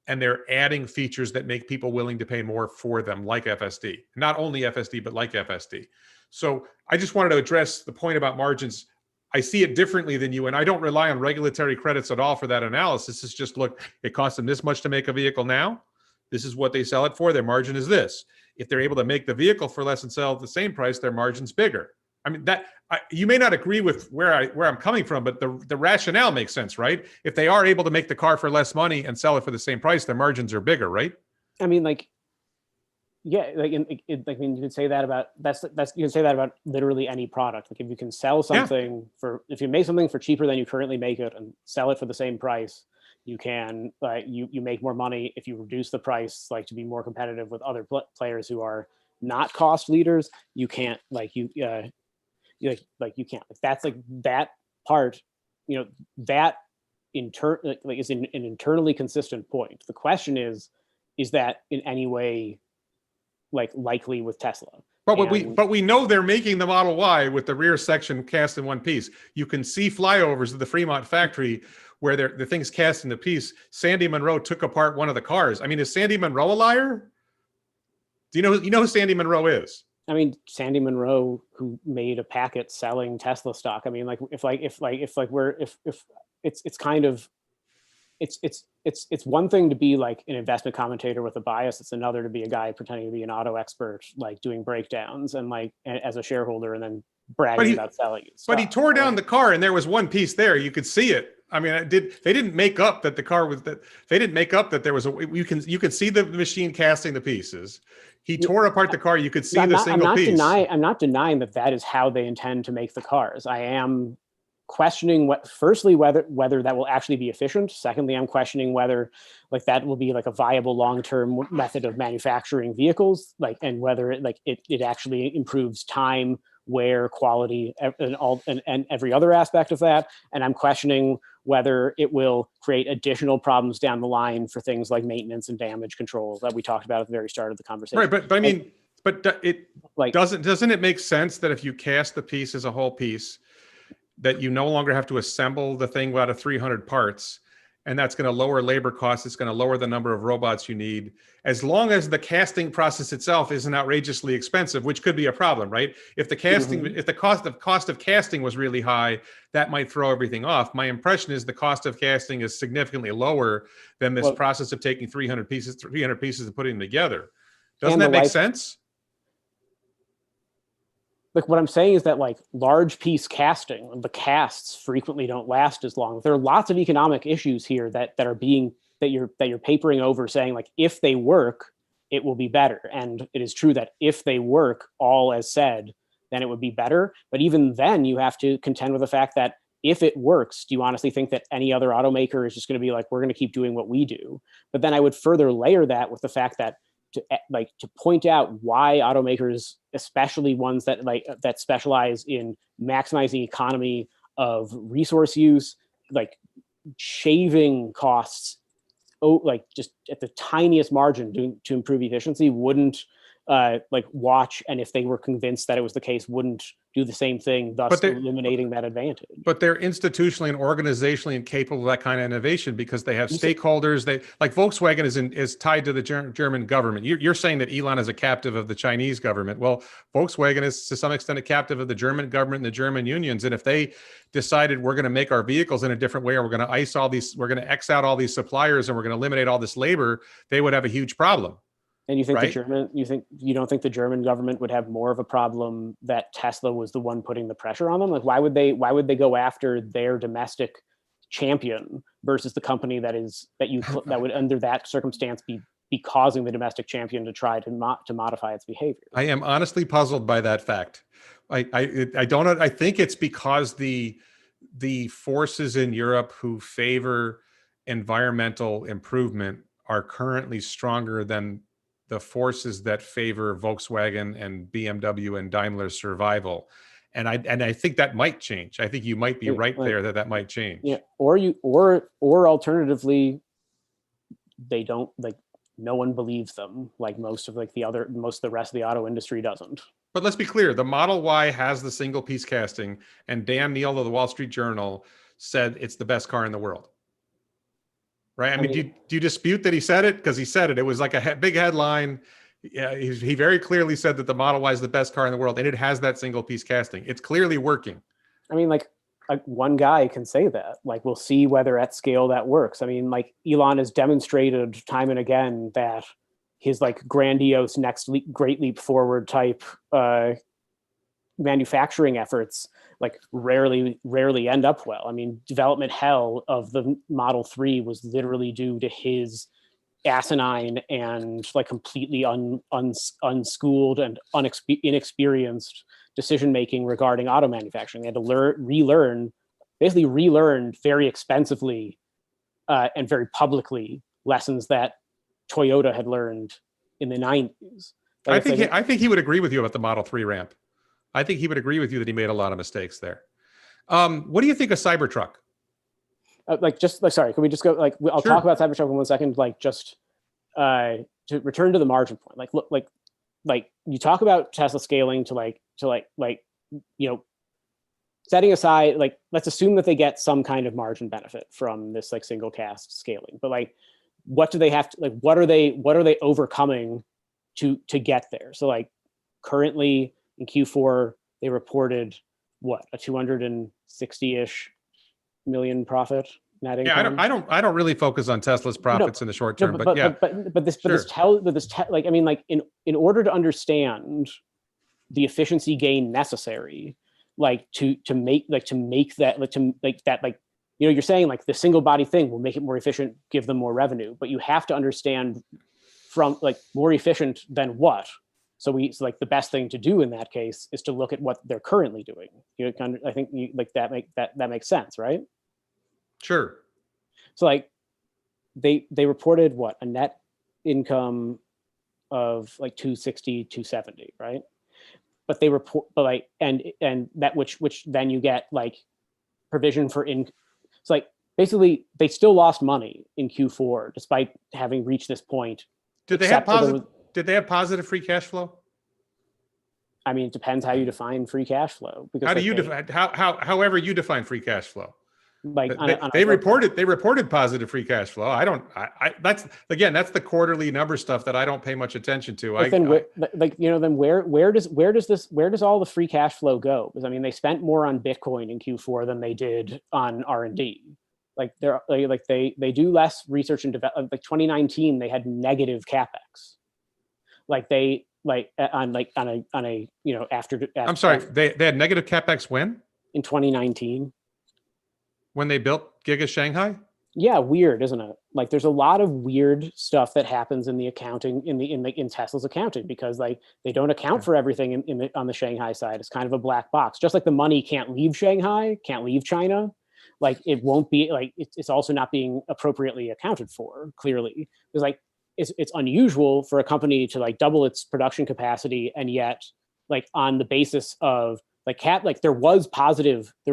and they're adding features that make people willing to pay more for them, like FSD. Not only FSD, but like FSD. So I just wanted to address the point about margins. I see it differently than you, and I don't rely on regulatory credits at all for that analysis. It's just, look, it costs them this much to make a vehicle now. This is what they sell it for. Their margin is this. If they're able to make the vehicle for less and sell at the same price, their margin's bigger. I mean, you may not agree with where I'm coming from, but the rationale makes sense, right? If they are able to make the car for less money and sell it for the same price, their margins are bigger, right? I mean, like, yeah, like, you could say that about you can say that about literally any product. Like, if you can sell something if you make something for cheaper than you currently make it and sell it for the same price, you can you make more money. If you reduce the price, like, to be more competitive with other players who are not cost leaders, you can't you can't. That's like that part, that is an internally consistent point. The question is that in any way likely with Tesla? But we know they're making the Model Y with the rear section cast in one piece. You can see flyovers of the Fremont factory where the thing's cast in the piece. Sandy Munro took apart one of the cars. I mean, is Sandy Munro a liar? Do you know who Sandy Munro is? I mean, Sandy Munro, who made a packet selling Tesla stock. I mean, it's one thing to be like an investment commentator with a bias. It's another to be a guy pretending to be an auto expert, like doing breakdowns and as a shareholder, and then bragging about selling it. But he tore down the car, and there was one piece there. You could see it. I mean, they didn't make up that the car was that. They didn't make up that there was you could see the machine casting the pieces. He tore apart the car. You could see single piece. I'm not denying that is how they intend to make the cars. I am questioning firstly whether that will actually be efficient. Secondly, I'm questioning whether that will be a viable long-term method of manufacturing vehicles, and whether it actually improves time, wear, quality, and every other aspect of that. And I'm questioning whether it will create additional problems down the line for things like maintenance and damage control that we talked about at the very start of the conversation. Right, but I mean, doesn't it make sense that if you cast the piece as a whole piece, that you no longer have to assemble the thing out of 300 parts, and that's going to lower labor costs. It's going to lower the number of robots you need, as long as the casting process itself isn't outrageously expensive, which could be a problem, right? If the casting, if the cost of casting was really high, that might throw everything off. My impression is the cost of casting is significantly lower than this process of taking 300 pieces and putting them together. Doesn't that make sense? What I'm saying is that large piece casting, the casts frequently don't last as long. There are lots of economic issues here that you're papering over, saying if they work, it will be better. And it is true that if they work all as said, then it would be better. But even then, you have to contend with the fact that if it works, do you honestly think that any other automaker is just going to be we're going to keep doing what we do? But then I would further layer that with the fact that to point out why automakers, especially ones that specialize in maximizing economy of resource use, shaving costs, just at the tiniest margin to improve efficiency, wouldn't watch, and if they were convinced that it was the case, wouldn't do the same thing, thus eliminating that advantage. But they're institutionally and organizationally incapable of that kind of innovation because they have stakeholders. They Volkswagen is tied to the German government. You're saying that Elon is a captive of the Chinese government. Well, Volkswagen is to some extent a captive of the German government and the German unions. And if they decided we're going to make our vehicles in a different way, or we're going to X out all these suppliers, and we're going to eliminate all this labor, they would have a huge problem. And you think you don't think the German government would have more of a problem that Tesla was the one putting the pressure on them? Why would they go after their domestic champion versus the company that would under that circumstance be causing the domestic champion to try to modify its behavior? I am honestly puzzled by that fact. I don't know. I think it's because the forces in Europe who favor environmental improvement are currently stronger than the forces that favor Volkswagen and BMW and Daimler's survival. And I think that might change. I think you might be right there that might change. Yeah. Or alternatively, they don't like, no one believes them. Like most of the rest of the auto industry doesn't. But let's be clear, the Model Y has the single piece casting, and Dan Neal of the Wall Street Journal said it's the best car in the world. Right? I mean, do you dispute that he said it? Because he said it. It was like a big headline. Yeah, he very clearly said that the Model Y is the best car in the world, and it has that single piece casting. It's clearly working. I mean, like one guy can say that. Like, we'll see whether at scale that works. I mean, like Elon has demonstrated time and again that his like grandiose next great leap forward type manufacturing efforts like rarely end up well. I mean, development hell of the Model 3 was literally due to his asinine and like completely unschooled and inexperienced decision making regarding auto manufacturing. They had to basically relearn very expensively and very publicly lessons that Toyota had learned in the 90s. I think he would agree with you about the Model 3 ramp. I think he would agree with you that he made a lot of mistakes there. What do you think of Cybertruck? Sorry, can we just go, like, I'll talk about Cybertruck in 1 second, like, just to return to the margin point. Like, look, like you talk about Tesla scaling to setting aside, like, let's assume that they get some kind of margin benefit from this, like, single cast scaling. But, like, what do they have to, like, what are they overcoming to get there? So, like, currently in Q4, they reported what, a 260-ish million profit net income. Yeah, I don't really focus on Tesla's profits in the short term, but I mean, like, in order to understand the efficiency gain necessary, like to make that, you're saying like the single body thing will make it more efficient, give them more revenue, but you have to understand from like more efficient than what. So like the best thing to do in that case is to look at what they're currently doing. I think that makes sense, right? Sure. So like they reported what, a net income of like 260, 270, right? But they report, but like, and that which then you get like provision for it's like basically they still lost money in Q4 despite having reached this point. Did they have positive free cash flow? I mean, it depends how you define free cash flow. Because how do you define, however you define free cash flow? Like they reported positive free cash flow. That's the quarterly number stuff that I don't pay much attention to. Then where does all the free cash flow go? Because I mean, they spent more on Bitcoin in Q4 than they did on R&D. Like they do less research and development. Like 2019, they had negative capex. I'm sorry, they had negative capex when? In 2019. When they built Giga Shanghai? Yeah, weird, isn't it? Like, there's a lot of weird stuff that happens in the accounting in Tesla's accounting, because like they don't account for everything on the Shanghai side. It's kind of a black box. Just like the money can't leave Shanghai, can't leave China. Like it won't be like it's also not being appropriately accounted for. Clearly, because like it's unusual for a company to like double its production capacity, and yet like on the basis of there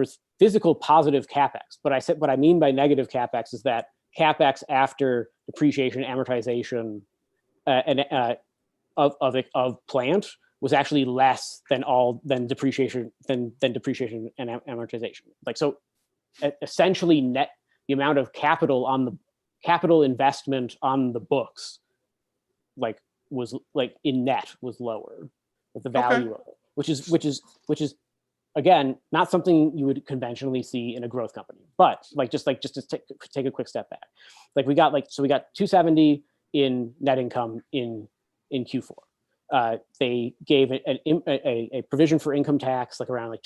was physical positive capex. But what I mean by negative capex is that capex after depreciation, amortization, of plant was actually less than depreciation and amortization. Like, so essentially the amount of capital investment on the books was in net was lower, but the value of it, which is again, not something you would conventionally see in a growth company. But just to take a quick step back, we got 270 in net income in Q4. They gave a provision for income tax around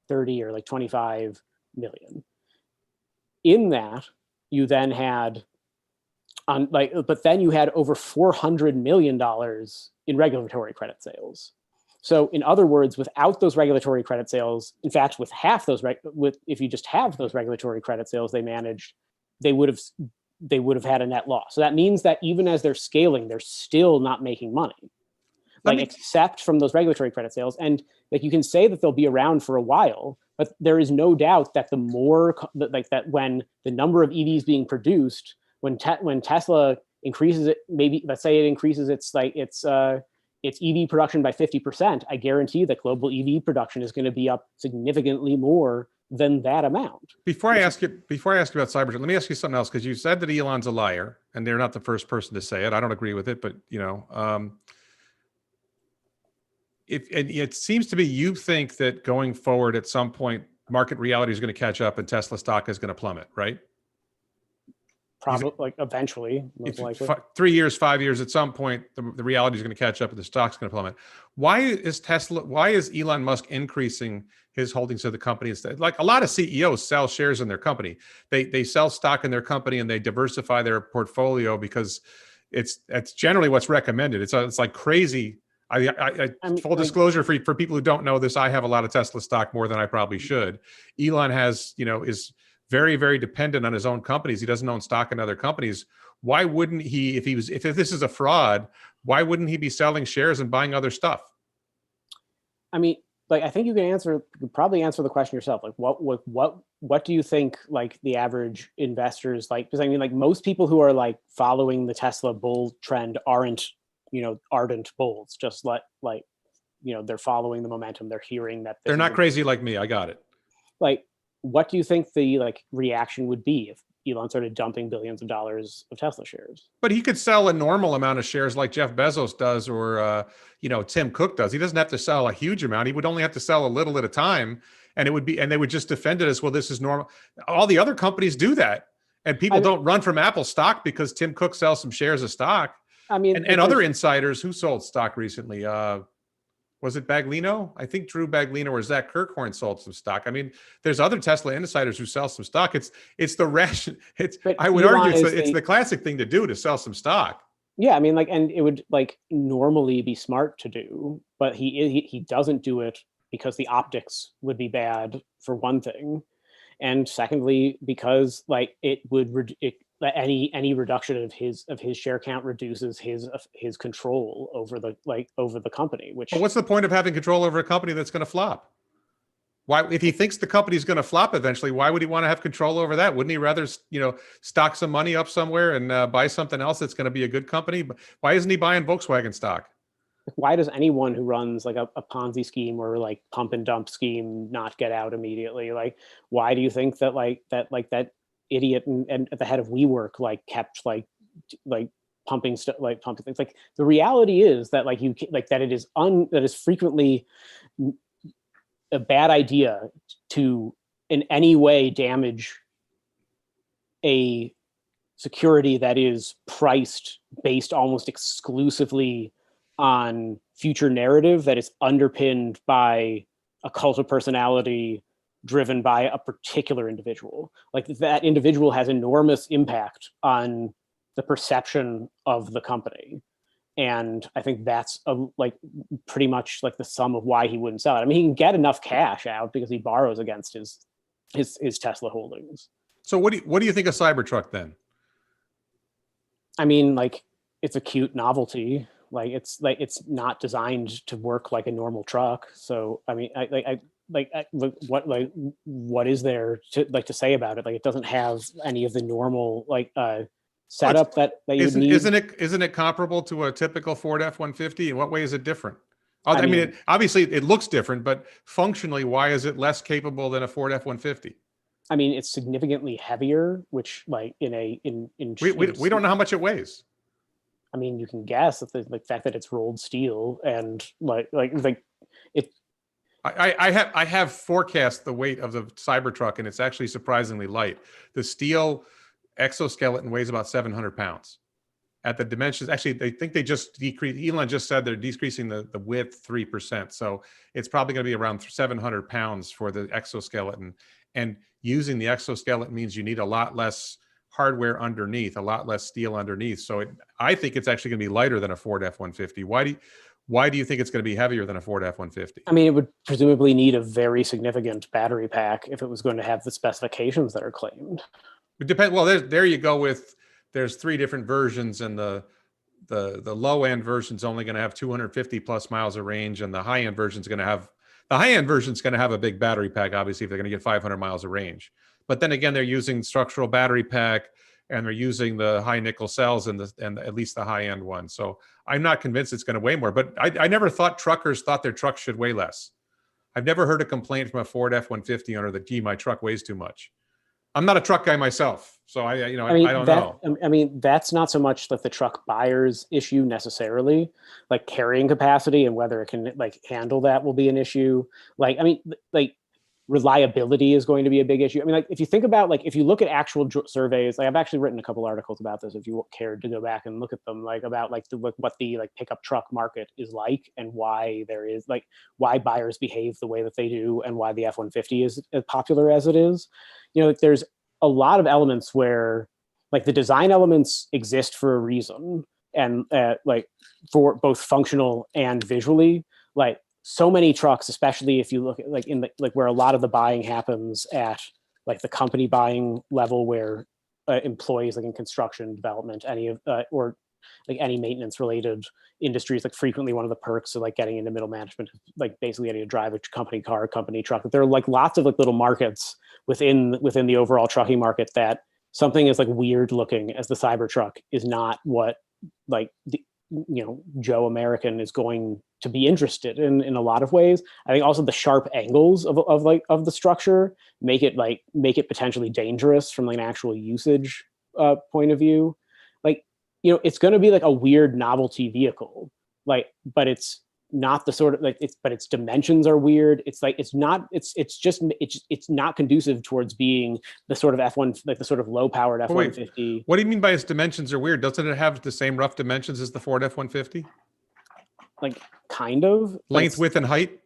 30 or 25 million. In that, you then had but then you had over $400 million in regulatory credit sales. So in other words, without those regulatory credit sales, in fact, with half those, if you just have those regulatory credit sales they managed, they would have had a net loss. So that means that even as they're scaling, they're still not making money, except from those regulatory credit sales. And you can say that they'll be around for a while, but there is no doubt that when the number of EVs being produced, when Tesla increases it, maybe let's say it increases its EV production by 50%, I guarantee that global EV production is going to be up significantly more than that amount. Before I ask you about Cybertruck, let me ask you something else, because you said that Elon's a liar, and they're not the first person to say it. I don't agree with it, but it seems to be you think that going forward at some point, market reality is going to catch up and Tesla stock is going to plummet, right? Probably, like eventually, most likely. 3 years, 5 years, at some point, the reality is going to catch up and the stock's going to plummet. Why is Elon Musk increasing his holdings of the company instead? Like a lot of CEOs sell shares in their company. They sell stock in their company and they diversify their portfolio because it's generally what's recommended. It's like crazy. Full disclosure for people who don't know this, I have a lot of Tesla stock, more than I probably should. Elon has, is very, very dependent on his own companies. He doesn't own stock in other companies. Why wouldn't he, if this is a fraud, why wouldn't he be selling shares and buying other stuff? I mean, like, I think you can probably answer the question yourself. Like, what do you think, like, the average investors like? Because I mean, like, most people who are like following the Tesla bull trend aren't, ardent bulls. Just they're following the momentum. They're hearing that they're not crazy like me. I got it. Like, what do you think the reaction would be if Elon started dumping billions of dollars of Tesla shares? But he could sell a normal amount of shares like Jeff Bezos does, or Tim Cook does. He doesn't have to sell a huge amount. He would only have to sell a little at a time, and they would just defend it as, well, this is normal. All the other companies do that, and people don't run from Apple stock because Tim Cook sells some shares of stock. I mean, and other insiders who sold stock recently. Was it Baglino? I think Drew Baglino or Zach Kirkhorn sold some stock. I mean, there's other Tesla insiders who sell some stock. It's the ration. I would argue it's the classic thing to do, to sell some stock. Yeah, I mean, and it would normally be smart to do, but he doesn't do it because the optics would be bad, for one thing, and secondly, because any reduction of his share count reduces his control over the company. Which, but what's the point of having control over a company that's going to flop? Why, if he thinks the company's going to flop eventually, why would he want to have control over that? Wouldn't he rather stock some money up somewhere and buy something else that's going to be a good company? Why isn't he buying Volkswagen stock? Why does anyone who runs like a Ponzi scheme or like pump and dump scheme not get out immediately? Like, why do you think that idiot and at the head of WeWork kept pumping stuff, pumping things? Like, the reality is that that it is frequently a bad idea to in any way damage a security that is priced based almost exclusively on future narrative that is underpinned by a cult of personality driven by a particular individual. Like, that individual has enormous impact on the perception of the company. And I think that's pretty much the sum of why he wouldn't sell it. I mean, he can get enough cash out because he borrows against his Tesla holdings. So what do you think of Cybertruck then? I mean, it's a cute novelty. It's not designed to work like a normal truck. So I mean, what is there to say about it? It doesn't have any of the normal setup that you would need. Isn't it comparable to a typical Ford F-150? In what way is it different? I mean, obviously it looks different, but functionally, why is it less capable than a Ford F-150? I mean, it's significantly heavier, which we don't know how much it weighs. I mean, you can guess that the fact that it's rolled steel and it. I have forecast the weight of the Cybertruck, and it's actually surprisingly light. The steel exoskeleton weighs about 700 pounds. At the dimensions, actually, they think they just decreased. Elon just said they're decreasing the width 3%. So it's probably going to be around 700 pounds for the exoskeleton. And using the exoskeleton means you need a lot less hardware underneath, a lot less steel underneath. So I think it's actually going to be lighter than a Ford F-150. Why do you think it's going to be heavier than a Ford F-150? I mean, it would presumably need a very significant battery pack if it was going to have the specifications that are claimed. It depends. Well, there you go with. There's 3 different versions, and the low end version is only going to have 250 plus miles of range, and the high end version is going to have a big battery pack. Obviously, if they're going to get 500 miles of range. But then again, they're using structural battery pack, and they're using the high nickel cells and at least the high end one. So I'm not convinced it's going to weigh more, but I never thought truckers thought their trucks should weigh less. I've never heard a complaint from a Ford F-150 owner that, gee, my truck weighs too much. I'm not a truck guy myself, so I don't know. I mean, that's not so much like the truck buyer's issue necessarily. Like carrying capacity and whether it can like handle that will be an issue. Like, I mean, like reliability is going to be a big issue. I mean, like if you think about like if you look at actual surveys, like I've actually written a couple articles about this. If you cared to go back and look at them, like about like what the like pickup truck market is like and why there is like why buyers behave the way that they do and why the F-150 is as popular as it is. You know, like, there's a lot of elements where like the design elements exist for a reason and like for both functional and visually. Like so many trucks, especially if you look at like in the like where a lot of the buying happens at like the company buying level, where employees like in construction, development, any of or like any maintenance related industries, like frequently one of the perks of like getting into middle management, like basically getting to drive a company car, company truck. There are like lots of like little markets within the overall trucking market that something as like weird looking as the Cybertruck is not what like the Joe American is going to be interested in a lot of ways. I think also the sharp angles of the structure make it potentially dangerous from like an actual usage point of view. Like, it's going to be like a weird novelty vehicle, like, but it's not the sort of like but its dimensions are weird. It's like it's not conducive towards being the sort of F1, like the sort of low powered F-150. What do you mean by its dimensions are weird? Doesn't it have the same rough dimensions as the Ford F-150? Like kind of length, width, and height.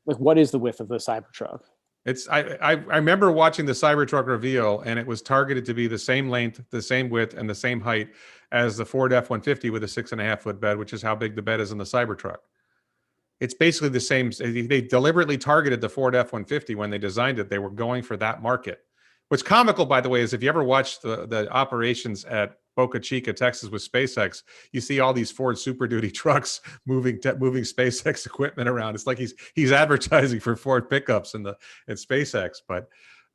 Like what is the width of the Cybertruck? I remember watching the Cybertruck reveal, and it was targeted to be the same length, the same width, and the same height as the Ford F-150 with a 6.5 foot bed, which is how big the bed is in the Cybertruck. It's basically the same. They deliberately targeted the Ford F-150 when they designed it. They were going for that market. What's comical, by the way, is if you ever watch the operations at Boca Chica, Texas with SpaceX, you see all these Ford Super Duty trucks moving SpaceX equipment around. It's like he's advertising for Ford pickups in SpaceX. But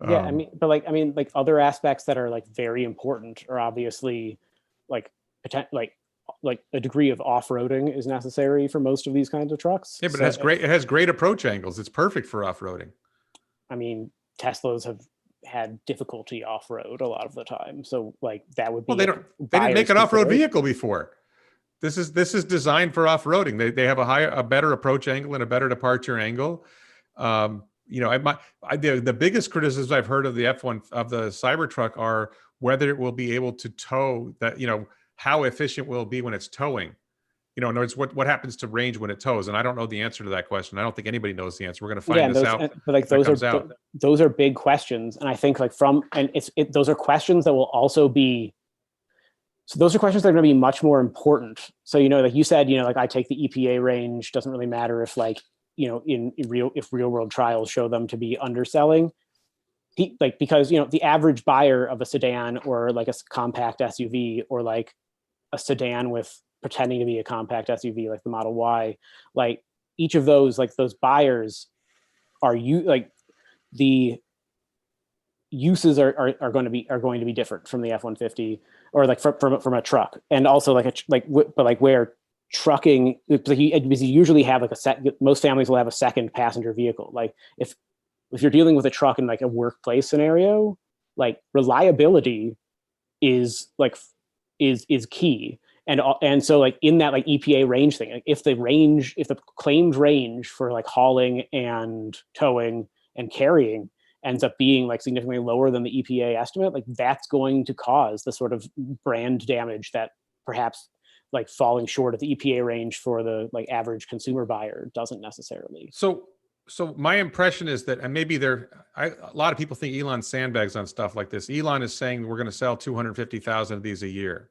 yeah, I mean, other aspects that are like very important are obviously like like a degree of off-roading is necessary for most of these kinds of trucks. Yeah, but it has great approach angles. It's perfect for off-roading. I mean, Teslas have had difficulty off-road a lot of the time, so like that would be. Well, they didn't make an off-road vehicle before. This is designed for off-roading. They have a better approach angle and a better departure angle. The biggest criticisms I've heard of the F1 of the Cybertruck are whether it will be able to tow that. How efficient will it be when it's towing? In other words, what happens to range when it tows? And I don't know the answer to that question. I don't think anybody knows the answer. We're going to find this out. But like those are big questions, and I think like those are questions that will also be. So those are questions that are going to be much more important. So like you said, like I take the EPA range. Doesn't really matter if like if real world trials show them to be underselling. Because the average buyer of a sedan or like a compact SUV or like a sedan with pretending to be a compact SUV like the Model Y, like each of those, like those buyers are the uses are going to be different from the F-150 or like from a truck. And also where trucking, because you usually have like most families will have a second passenger vehicle. Like if you're dealing with a truck in like a workplace scenario, like reliability is key. And so like in that like EPA range thing, like if the claimed range for like hauling and towing and carrying ends up being like significantly lower than the EPA estimate, like that's going to cause the sort of brand damage that perhaps like falling short of the EPA range for the like average consumer buyer doesn't necessarily. So my impression is that, and maybe a lot of people think Elon sandbags on stuff like this. Elon is saying we're going to sell 250,000 of these a year.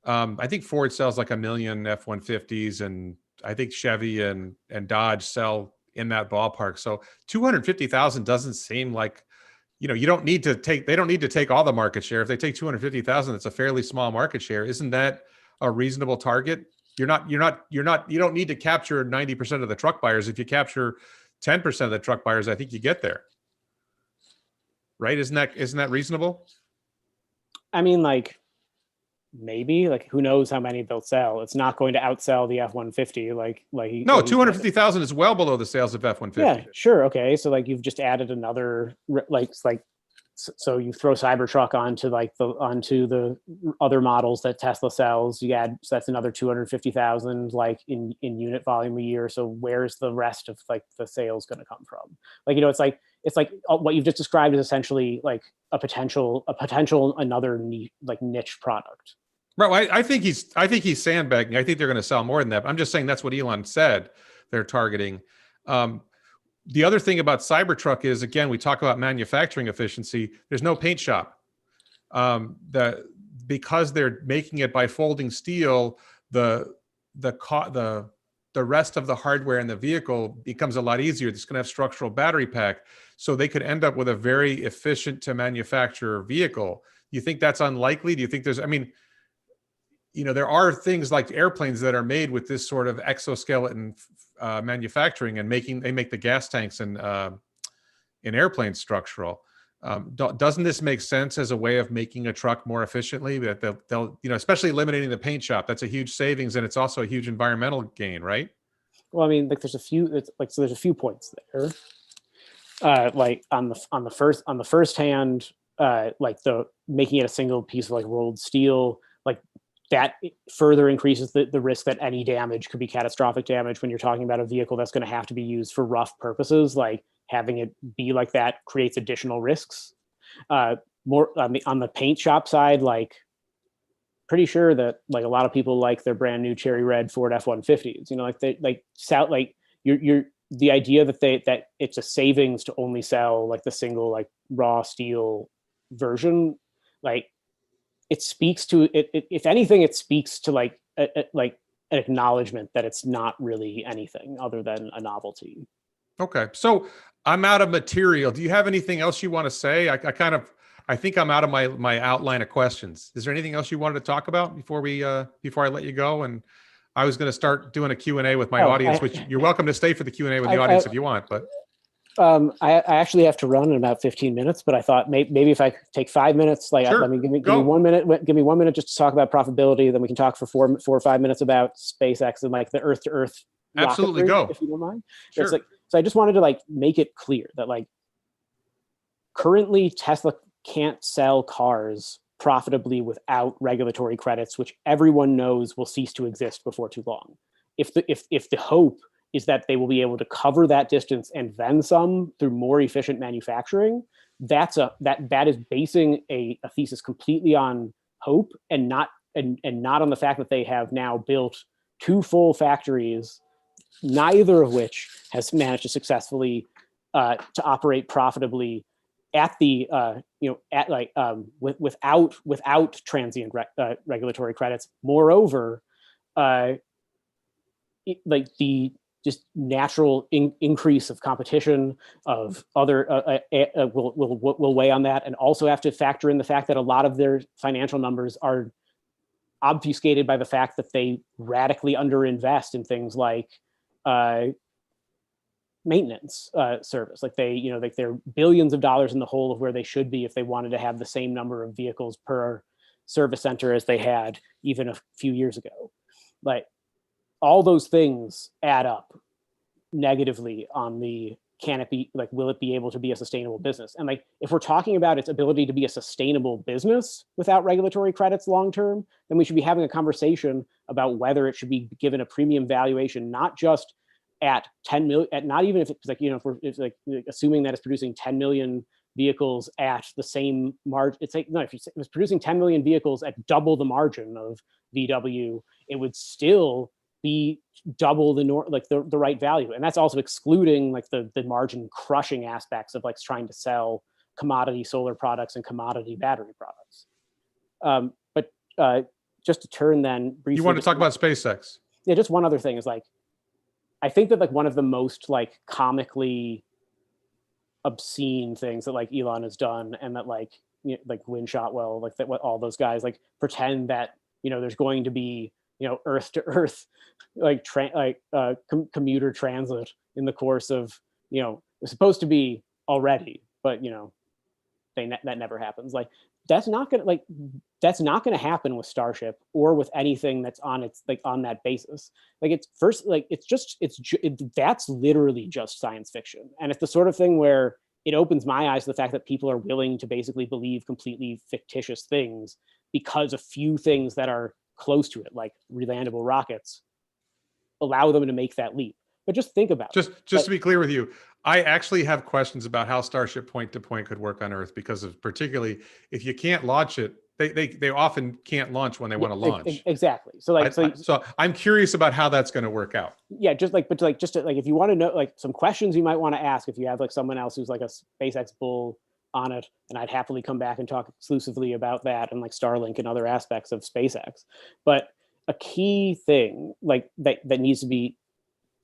I think Ford sells like 1 million F-150s, and I think Chevy and Dodge sell in that ballpark. So 250,000 doesn't seem like, they don't need to take all the market share. If they take 250,000, it's a fairly small market share. Isn't that a reasonable target? You don't need to capture 90% of the truck buyers. If you capture 10% of the truck buyers, I think you get there. right? Isn't that reasonable? I mean, like, maybe, like, who knows how many they'll sell. It's not going to outsell the F-150. No, 250,000 is well below the sales of F-150. Yeah, sure. Okay. So like you've just added another, so you throw Cybertruck onto the other models that Tesla sells. You add, so that's another 250,000 like in unit volume a year. So where's the rest of like the sales going to come from? Like, you know, it's like what you've just described is essentially like a potential another niche product. Right. I think he's sandbagging. I think they're going to sell more than that. I'm just saying that's what Elon said they're targeting. The other thing about Cybertruck is, again, we talk about manufacturing efficiency. There's no paint shop. Because they're making it by folding steel, the rest of the hardware in the vehicle becomes a lot easier. It's going to have structural battery pack, so they could end up with a very efficient to manufacture vehicle. You think that's unlikely? Do you think there's? I mean, you know, there are things like airplanes that are made with this sort of exoskeleton manufacturing, and they make the gas tanks in airplanes structural. Doesn't this make sense as a way of making a truck more efficiently? That they'll you know, especially eliminating the paint shop, that's a huge savings, and it's also a huge environmental gain, right? Well, I mean, like there's a few points there. Like on the first hand, like the making it a single piece of like rolled steel, like that further increases the risk that any damage could be catastrophic damage when you're talking about a vehicle that's going to have to be used for rough purposes. Like having it be like that creates additional risks. More on the paint shop side, like pretty sure that like a lot of people like their brand new cherry red Ford F-150s. You know, you're the idea that it's a savings to only sell like the single like raw steel version, like it speaks to it. If anything, it speaks to like an acknowledgement that it's not really anything other than a novelty. Okay, so I'm out of material. Do you have anything else you want to say? I think I'm out of my outline of questions. Is there anything else you wanted to talk about before I let you go? And I was going to start doing a Q&A with my audience, which you're welcome to stay for the Q&A with the audience if you want, but. I actually have to run in about 15 minutes, but I thought maybe if I could take 5 minutes, like sure. give me 1 minute, give me 1 minute just to talk about profitability. Then we can talk for four or 5 minutes about SpaceX and like the Earth to Earth. Absolutely, go if you don't mind. Sure. It's like, so I just wanted to like make it clear that like currently Tesla can't sell cars profitably without regulatory credits, which everyone knows will cease to exist before too long. If the hope is that they will be able to cover that distance and then some through more efficient manufacturing, that is basing a thesis completely on hope and not on the fact that they have now built 2 full factories, neither of which has managed to successfully to operate profitably at the without transient regulatory credits. Moreover, like the just natural increase of competition of other will weigh on that, and also have to factor in the fact that a lot of their financial numbers are obfuscated by the fact that they radically underinvest in things like maintenance service. Like they're billions of dollars in the hole of where they should be if they wanted to have the same number of vehicles per service center as they had even a few years ago. Like all those things add up negatively on the will it be able to be a sustainable business? And like if we're talking about its ability to be a sustainable business without regulatory credits long term, then we should be having a conversation about whether it should be given a premium valuation, not just at 10 million, not even if it's like, you know, if like assuming that it's producing 10 million vehicles at the same margin. It's like, no, if it was producing 10 million vehicles at double the margin of VW, it would still be double the right value. And that's also excluding like the margin crushing aspects of like trying to sell commodity solar products and commodity battery products. But just to turn then briefly. You want to talk about SpaceX? Yeah, just one other thing is like, I think that like one of the most like comically obscene things that like Elon has done, and that like, you know, like Lynn Shotwell, like that, what all those guys like pretend that, you know, there's going to be, you know, earth to earth like commuter transit in the course of, you know, it's supposed to be already, but you know, that never happens. Like that's not gonna happen with Starship or with anything that's on on that basis. Like it's first, like that's literally just science fiction, and it's the sort of thing where it opens my eyes to the fact that people are willing to basically believe completely fictitious things because a few things that are close to it, like relandable rockets, allow them to make that leap. But just think about it. Just to be clear with you, I actually have questions about how Starship point-to-point could work on Earth, because of particularly if you can't launch it, they often can't launch when they want to launch. Exactly. So so I'm curious about how that's going to work out. Yeah, just if you want to know some questions you might want to ask, if you have someone else who's like a SpaceX bull on it, and I'd happily come back and talk exclusively about that and Starlink and other aspects of SpaceX. But a key thing that needs to be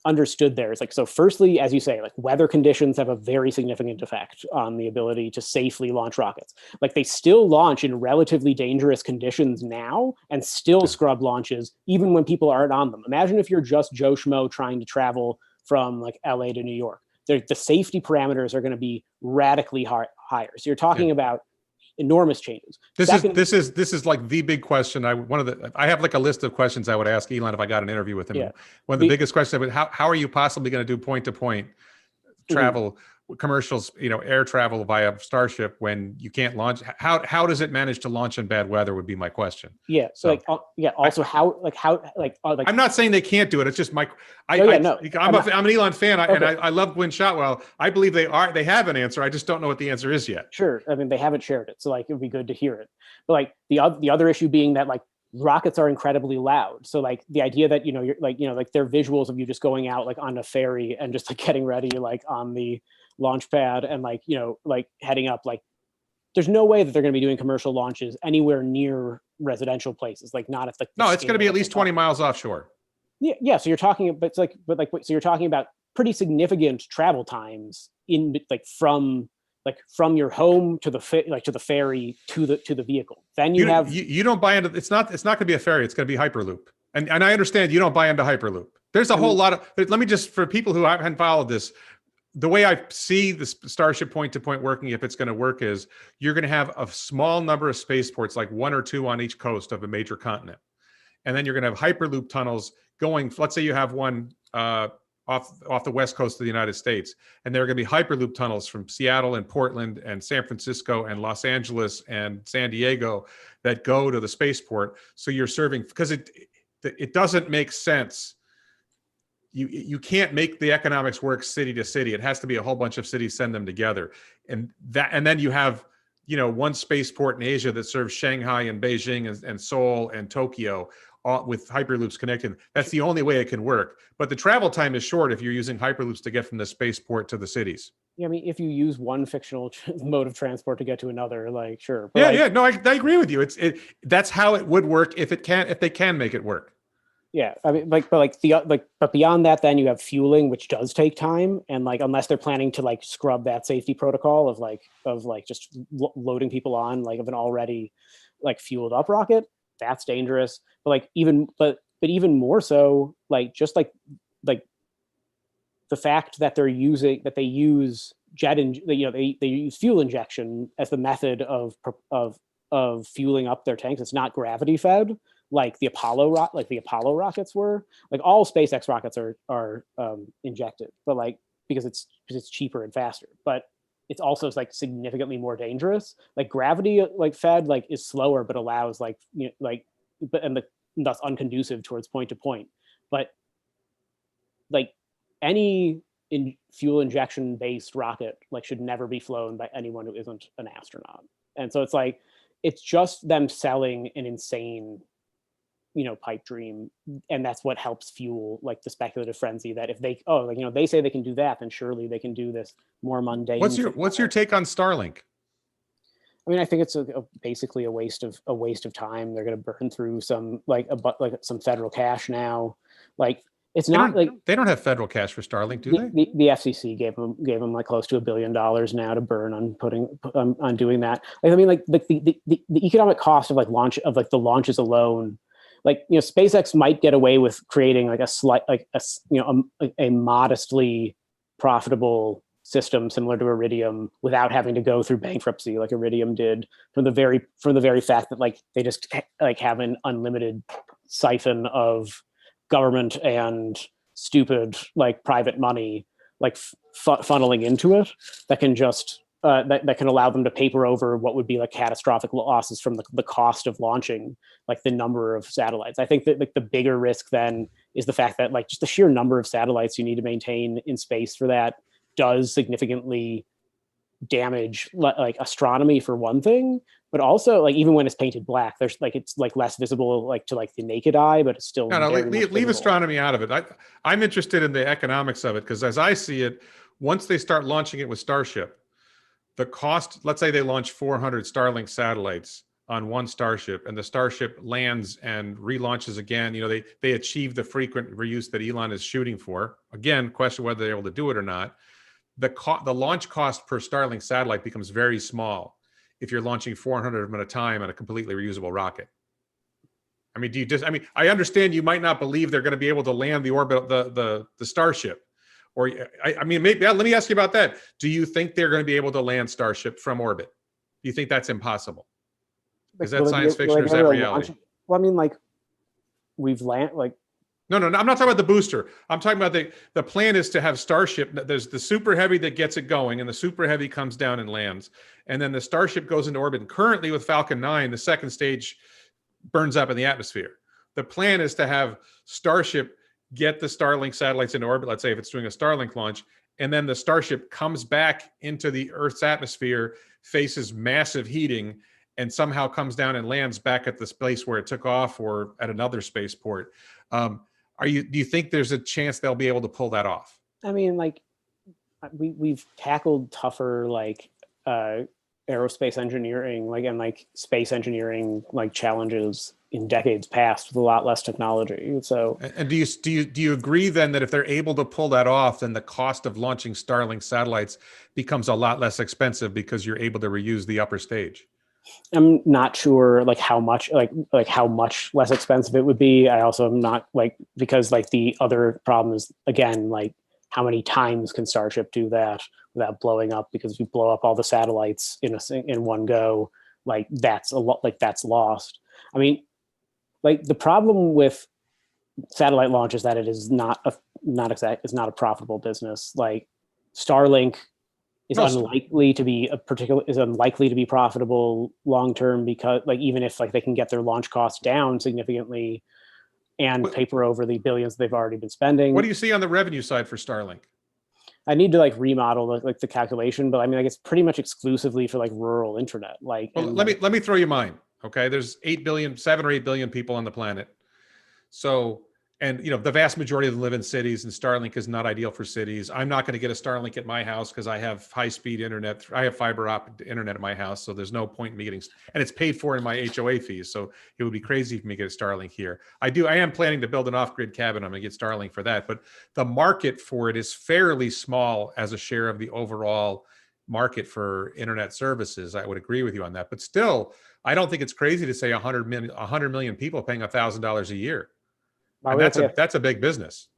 understood there is so firstly, as you say, weather conditions have a very significant effect on the ability to safely launch rockets. They still launch in relatively dangerous conditions now and still scrub launches even when people aren't on them. Imagine if you're just Joe Schmo trying to travel from LA to New York. The safety parameters are going to be radically higher. So you're talking about enormous changes. This is like the big question. I have a list of questions I would ask Elon if I got an interview with him. Yeah. One of the biggest questions, how are you possibly going to do point-to-point travel, commercials, air travel via Starship when you can't launch? How does it manage to launch in bad weather would be my question. Yeah. So I'm not saying they can't do it. It's just I'm an Elon fan, and I love Gwynne Shotwell. I believe they have an answer. I just don't know what the answer is yet. Sure. I mean, they haven't shared it, so it would be good to hear it. But the other issue being that rockets are incredibly loud. So the idea that you're their visuals of you just going out on a ferry and just getting ready on the launch pad and heading up, there's no way that they're going to be doing commercial launches anywhere near residential places, not at no, it's going to be at least 20 miles offshore. Yeah. So you're talking, so you're talking about pretty significant travel times in from your home to the ferry to the vehicle. Then you don't buy into, it's not going to be a ferry, it's going to be Hyperloop. And I understand you don't buy into Hyperloop. There's a whole lot of, let me just, for people who haven't followed this, the way I see the Starship point-to-point working, if it's going to work, is you're going to have a small number of spaceports, one or two on each coast of a major continent. And then you're going to have Hyperloop tunnels going, let's say you have one off the west coast of the United States, and there are going to be Hyperloop tunnels from Seattle and Portland and San Francisco and Los Angeles and San Diego that go to the spaceport. So you're serving, because it doesn't make sense. You can't make the economics work city to city. It has to be a whole bunch of cities, send them together. And then you have, one spaceport in Asia that serves Shanghai and Beijing and Seoul and Tokyo, with Hyperloops connected. That's the only way it can work. But the travel time is short if you're using Hyperloops to get from the spaceport to the cities. Yeah, I mean, if you use one fictional mode of transport to get to another, sure. But no, I agree with you. That's how it would work if they can make it work. Yeah, I mean, but beyond that, then you have fueling, which does take time, and unless they're planning to scrub that safety protocol of just loading people on of an already fueled up rocket, that's dangerous. But even more so, just the fact that they use they use fuel injection as the method of fueling up their tanks. It's not gravity fed like the Apollo rockets were. All SpaceX rockets are injected, but because it's cheaper and faster. But it's also significantly more dangerous. Gravity fed is slower, but allows thus unconducive towards point-to-point. But any fuel injection based rocket should never be flown by anyone who isn't an astronaut. And so it's just them selling an insane pipe dream, and that's what helps fuel the speculative frenzy that if they they say they can do that, then surely they can do this more mundane. What's your take on Starlink? I mean, I think it's basically a waste of time. They're going to burn through some some federal cash now. It's not they don't have federal cash for Starlink, do they? The FCC gave them close to $1 billion now to burn on doing that. I mean, the economic cost of launch of the launches alone. SpaceX might get away with creating a modestly profitable system similar to Iridium without having to go through bankruptcy like Iridium did, from the very fact that like they just like have an unlimited siphon of government and stupid like private money like funneling into it that can just that can allow them to paper over what would be like catastrophic losses from the cost of launching like the number of satellites. I think that like the bigger risk then is the fact that like just the sheer number of satellites you need to maintain in space for that does significantly damage like astronomy for one thing, but also like even when it's painted black, there's like it's like less visible like to like the naked eye, but it's still No, leave astronomy out of it. I'm interested in the economics of it because as I see it, once they start launching it with Starship, the cost, let's say they launch 400 Starlink satellites on one Starship and the Starship lands and relaunches again, you know, they achieve the frequent reuse that Elon is shooting for. Again, question whether they're able to do it or not. The launch cost per Starlink satellite becomes very small if you're launching 400 of them at a time on a completely reusable rocket. I mean, I understand you might not believe they're going to be able to land the orbit, the Starship. Or, I mean, maybe, let me ask you about that. Do you think they're going to be able to land Starship from orbit? Do you think that's impossible? Is that science fiction or is that reality? Well, I mean, like, we've landed, like, No, I'm not talking about the booster. I'm talking about the plan is to have Starship. There's the Super Heavy that gets it going, and the Super Heavy comes down and lands. And then the Starship goes into orbit. And currently with Falcon 9, the second stage burns up in the atmosphere. The plan is to have Starship get the Starlink satellites into orbit, let's say if it's doing a Starlink launch, and then the Starship comes back into the Earth's atmosphere, faces massive heating, and somehow comes down and lands back at the place where it took off or at another spaceport. Do you think there's a chance they'll be able to pull that off? I mean, like, we've tackled tougher like aerospace engineering, like, and like space engineering like challenges in decades past with a lot less technology. So, and do you agree then that if they're able to pull that off, then the cost of launching Starlink satellites becomes a lot less expensive because you're able to reuse the upper stage? I'm not sure like how much how much less expensive it would be. I also am not like, because like the other problem is again like how many times can Starship do that without blowing up? Because if you blow up all the satellites in one go, like that's a lot, like that's lost. I mean, like the problem with satellite launch is that it is not a profitable business. Like Starlink is unlikely to be profitable long term, because like even if like they can get their launch costs down significantly and paper over the billions they've already been spending. What do you see on the revenue side for Starlink? I need to like remodel the calculation, but I mean, like it's pretty much exclusively for like rural internet. Like, well, let me throw you mine. Okay, there's 7 or 8 billion people on the planet. So, and you know, the vast majority of them live in cities, and Starlink is not ideal for cities. I'm not going to get a Starlink at my house because I have high-speed internet. I have fiber optic internet at my house, so there's no point in me getting, and it's paid for in my HOA fees. So it would be crazy for me to get a Starlink here. I am planning to build an off-grid cabin. I'm going to get Starlink for that, but the market for it is fairly small as a share of the overall market for internet services. I would agree with you on that, but still, I don't think it's crazy to say 100 million people paying $1,000 a year. And that's a big business.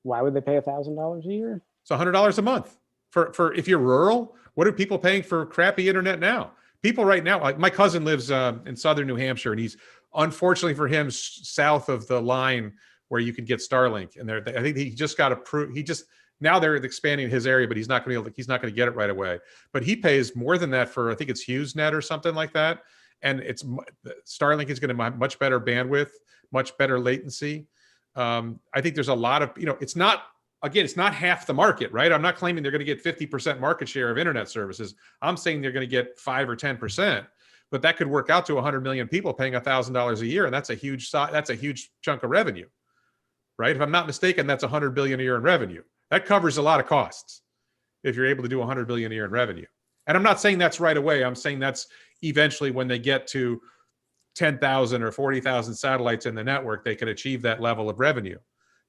Why would they pay $1,000 a year? It's $100 a month for if you're rural. What are people paying for crappy internet now? People right now, like my cousin lives in southern New Hampshire, and he's unfortunately for him south of the line where you can get Starlink. And I think he just got approved. Now they're expanding his area, but he's not going to get it right away. But he pays more than that for, I think it's HughesNet or something like that. And Starlink is going to have much better bandwidth, much better latency. I think there's a lot of, it's not half the market, right? I'm not claiming they're going to get 50% market share of internet services. I'm saying they're going to get 5 or 10%, but that could work out to 100 million people paying $1,000 a year. And that's a huge chunk of revenue, right? If I'm not mistaken, that's 100 billion a year in revenue. That covers a lot of costs if you're able to do 100 billion a year in revenue. And I'm not saying that's right away. I'm saying that's eventually when they get to 10,000 or 40,000 satellites in the network, they can achieve that level of revenue.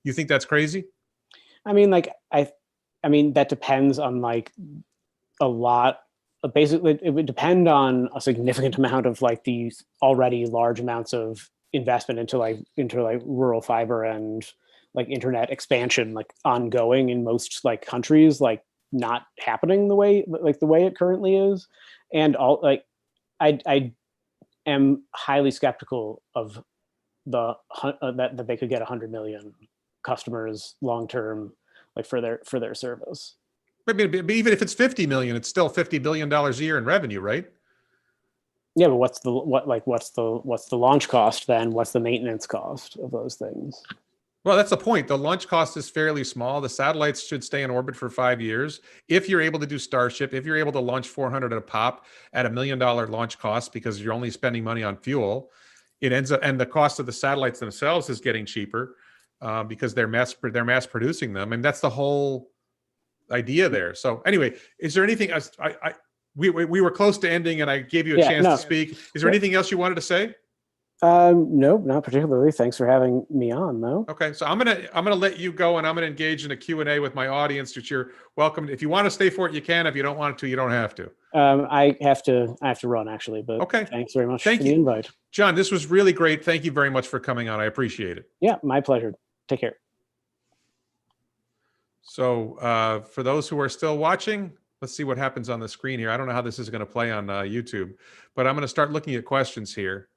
You think that's crazy? I mean, like, I mean, that depends on like a lot. Basically, it would depend on a significant amount of like these already large amounts of investment into rural fiber and like internet expansion, like ongoing in most like countries. Like not happening the way it currently is, and all like I am highly skeptical of that they could get 100 million customers long term, like for their service. But even if it's 50 million, it's still $50 billion a year in revenue, right? Yeah, but what's the launch cost then? What's the maintenance cost of those things? Well, that's the point. The launch cost is fairly small. The satellites should stay in orbit for 5 years. If you're able to do Starship, if you're able to launch 400 at a pop at $1 million launch cost because you're only spending money on fuel, it ends up, and the cost of the satellites themselves is getting cheaper because they're mass producing them, and that's the whole idea there. So anyway, is there anything we were close to ending, and I gave you a chance to speak. Is there anything else you wanted to say? No, not particularly. Thanks for having me on, though. Okay, so I'm gonna let you go, and I'm gonna engage in a Q&A with my audience, which you're welcome. If you want to stay for it, you can. If you don't want to, you don't have to. I have to run actually, but okay. Thanks very much for the invite. John, this was really great. Thank you very much for coming on. I appreciate it. Yeah, my pleasure. Take care. So for those who are still watching, let's see what happens on the screen here. I don't know how this is going to play on YouTube, but I'm going to start looking at questions here.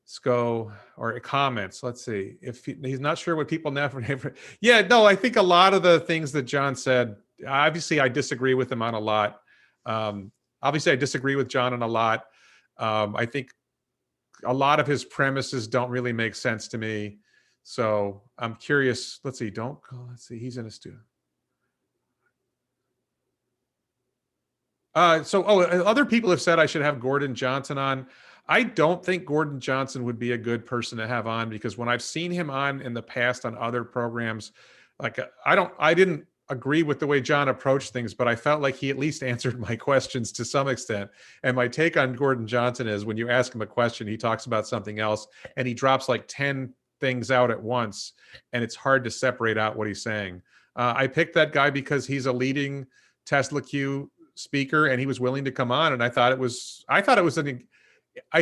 Let's go, or comments. Let's see if he's not sure what people never. Yeah, no, I think a lot of the things that John said, obviously I disagree with him on a lot. Obviously I disagree with John on a lot. I think a lot of his premises don't really make sense to me. So I'm curious. Let's see. Let's see. He's in a studio. Other people have said I should have Gordon Johnson on. I don't think Gordon Johnson would be a good person to have on, because when I've seen him on in the past on other programs, like I didn't agree with the way John approached things, but I felt like he at least answered my questions to some extent. And my take on Gordon Johnson is when you ask him a question, he talks about something else and he drops like 10 things out at once, and it's hard to separate out what he's saying. I picked that guy because he's a leading TSLAQ speaker and he was willing to come on, and I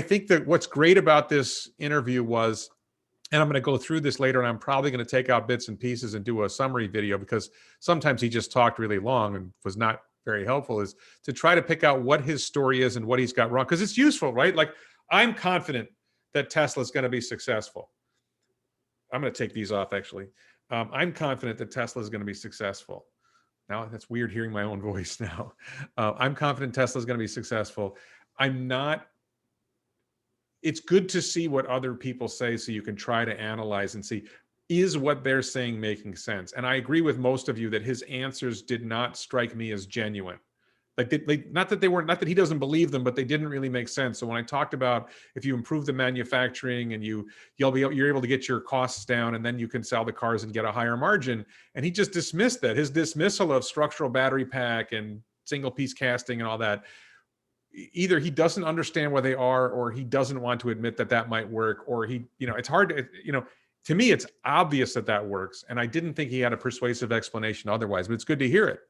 think that what's great about this interview was, and I'm going to go through this later, and I'm probably going to take out bits and pieces and do a summary video because sometimes he just talked really long and was not very helpful, is to try to pick out what his story is and what he's got wrong, because it's useful, right? Like, I'm confident that Tesla is going to be successful. I'm going to take these off, actually. I'm confident that Tesla is going to be successful. Now, that's weird hearing my own voice now. I'm confident Tesla is going to be successful. I'm not. It's good to see what other people say so you can try to analyze and see, is what they're saying making sense? And I agree with most of you that his answers did not strike me as genuine. Like not that he doesn't believe them, but they didn't really make sense. So when I talked about if you improve the manufacturing and you're able to get your costs down, and then you can sell the cars and get a higher margin, and he just dismissed that. His dismissal of structural battery pack and single piece casting and all that, either he doesn't understand where they are, or he doesn't want to admit that that might work, or it's hard to, to me, it's obvious that that works. And I didn't think he had a persuasive explanation otherwise, but it's good to hear it.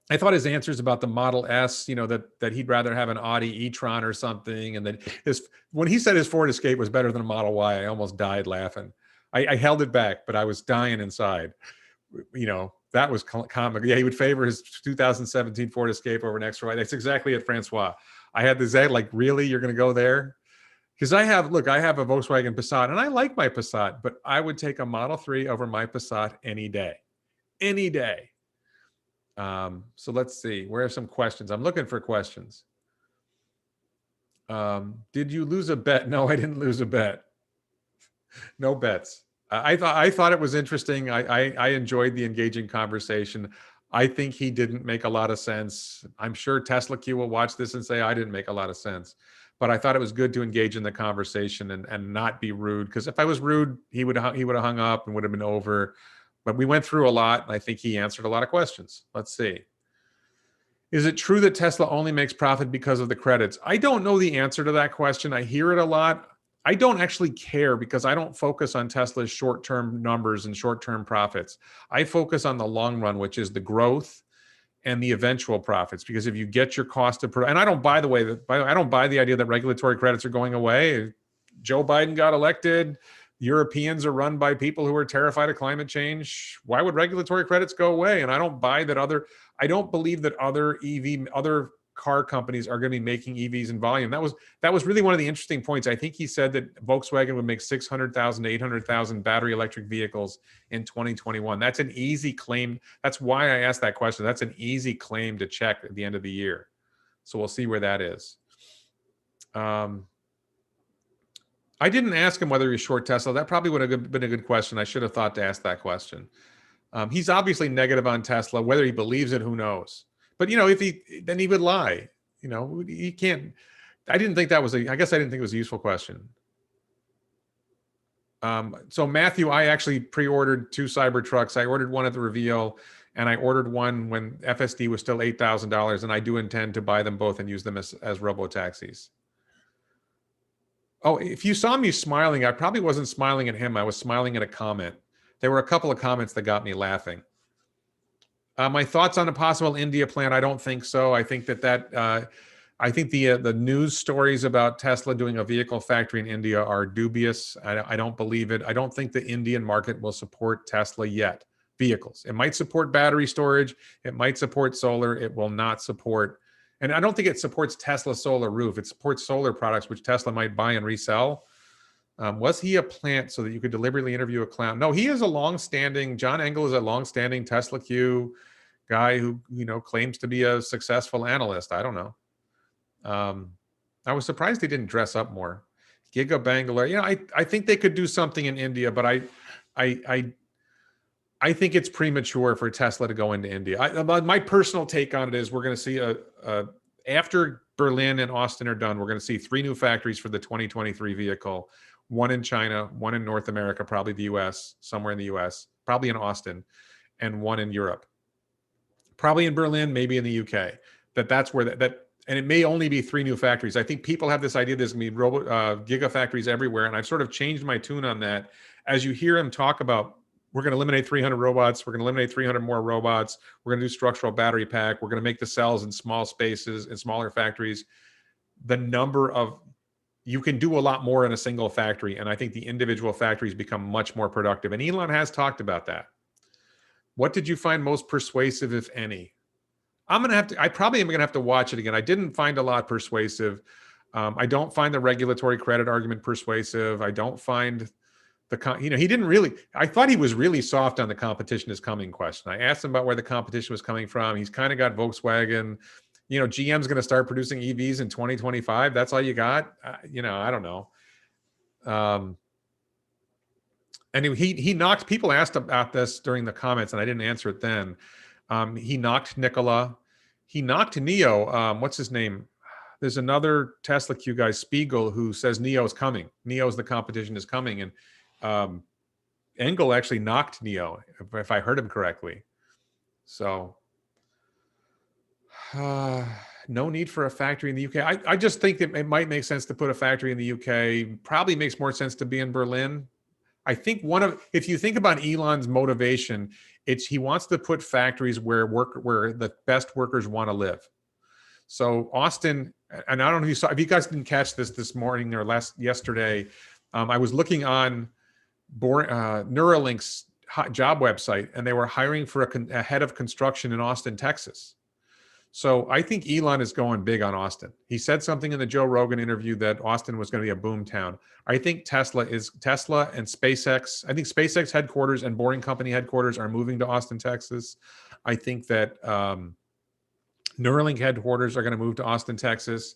I thought his answers about the Model S, that he'd rather have an Audi e-tron or something. And that when he said his Ford Escape was better than a Model Y, I almost died laughing. I held it back, but I was dying inside. That was comic. Yeah, he would favor his 2017 Ford Escape over an X-Y. That's exactly it, Francois. I had this like, really, you're going to go there? Because I have a Volkswagen Passat, and I like my Passat, but I would take a Model 3 over my Passat any day. Any day. So let's see. Where are some questions? I'm looking for questions. Did you lose a bet? No, I didn't lose a bet. No bets. I thought it was interesting. I enjoyed the engaging conversation. I think he didn't make a lot of sense. I'm sure TSLAQ will watch this and say I didn't make a lot of sense. But I thought it was good to engage in the conversation and not be rude. Because if I was rude, he would have hung up and would have been over. But we went through a lot, and I think he answered a lot of questions. Let's see. Is it true that Tesla only makes profit because of the credits? I don't know the answer to that question. I hear it a lot. I don't actually care, because I don't focus on Tesla's short-term numbers and short-term profits. I focus on the long run, which is the growth and the eventual profits. Because if you get your cost of production, and I don't buy the idea that regulatory credits are going away. Joe Biden got elected. Europeans are run by people who are terrified of climate change. Why would regulatory credits go away? And I don't believe that other car companies are going to be making EVs in volume. That was really one of the interesting points. I think he said that Volkswagen would make 600,000 to 800,000 battery electric vehicles in 2021. That's an easy claim. That's why I asked that question. That's an easy claim to check at the end of the year. So we'll see where that is. I didn't ask him whether he's short Tesla. That probably would have been a good question. I should have thought to ask that question. He's obviously negative on Tesla. Whether he believes it, who knows? But then he would lie. He can't. I didn't think that was I guess I didn't think it was a useful question. So Matthew, I actually pre-ordered 2 Cybertrucks. I ordered one at the reveal, and I ordered one when FSD was still $8,000, and I do intend to buy them both and use them as robo-taxis. Oh, if you saw me smiling, I probably wasn't smiling at him. I was smiling at a comment. There were a couple of comments that got me laughing. My thoughts on a possible India plant, I don't think so. I think I think the news stories about Tesla doing a vehicle factory in India are dubious. I don't believe it. I don't think the Indian market will support Tesla yet. Vehicles. It might support battery storage. It might support solar. It will not support. And I don't think it supports Tesla solar roof. It supports solar products, which Tesla might buy and resell. Was he a plant so that you could deliberately interview a clown? No, he is a long-standing, John Engel is a long-standing TSLAQ guy who, claims to be a successful analyst. I don't know. I was surprised he didn't dress up more. Giga Bangalore. I think they could do something in India, but I think it's premature for Tesla to go into India. My personal take on it is we're going to see after Berlin and Austin are done, we're going to see 3 new factories for the 2023 vehicle. One in China, one in North America, probably the US, somewhere in the US, probably in Austin, and one in Europe. Probably in Berlin, maybe in the UK. That's where and it may only be 3 new factories. I think people have this idea there's going to be gigafactories everywhere, and I've sort of changed my tune on that. As you hear him talk about, we're going to eliminate 300 robots, we're going to eliminate 300 more robots, we're going to do structural battery pack, we're going to make the cells in small spaces in smaller factories. The number of, you can do a lot more in a single factory, and I think the individual factories become much more productive. And Elon has talked about that. What did you find most persuasive, if any? I probably am going to have to watch it again. I didn't find a lot persuasive. I don't find the regulatory credit argument persuasive. I don't find he didn't really, I thought he was really soft on the competition is coming question. I asked him about where the competition was coming from. He's kind of got Volkswagen. GM's going to start producing EVs in 2025. That's all you got? I don't know. And he knocked, people asked about this during the comments, and I didn't answer it then. He knocked Nikola. He knocked Neo. What's his name? There's another TSLAQ guy, Spiegel, who says Neo's coming. Neo's the competition is coming. And Engel actually knocked Neo, if I heard him correctly. So no need for a factory in the UK. I just think that it might make sense to put a factory in the UK. Probably makes more sense to be in Berlin. I think if you think about Elon's motivation, he wants to put factories where the best workers want to live. So Austin, and I don't know if you guys didn't catch this morning or yesterday, I was looking on Neuralink's job website, and they were hiring for a head of construction in Austin, Texas. So I think Elon is going big on Austin. He said something in the Joe Rogan interview that Austin was going to be a boom town. I think Tesla and SpaceX. I think SpaceX headquarters and Boring Company headquarters are moving to Austin, Texas. I think that Neuralink headquarters are going to move to Austin, Texas.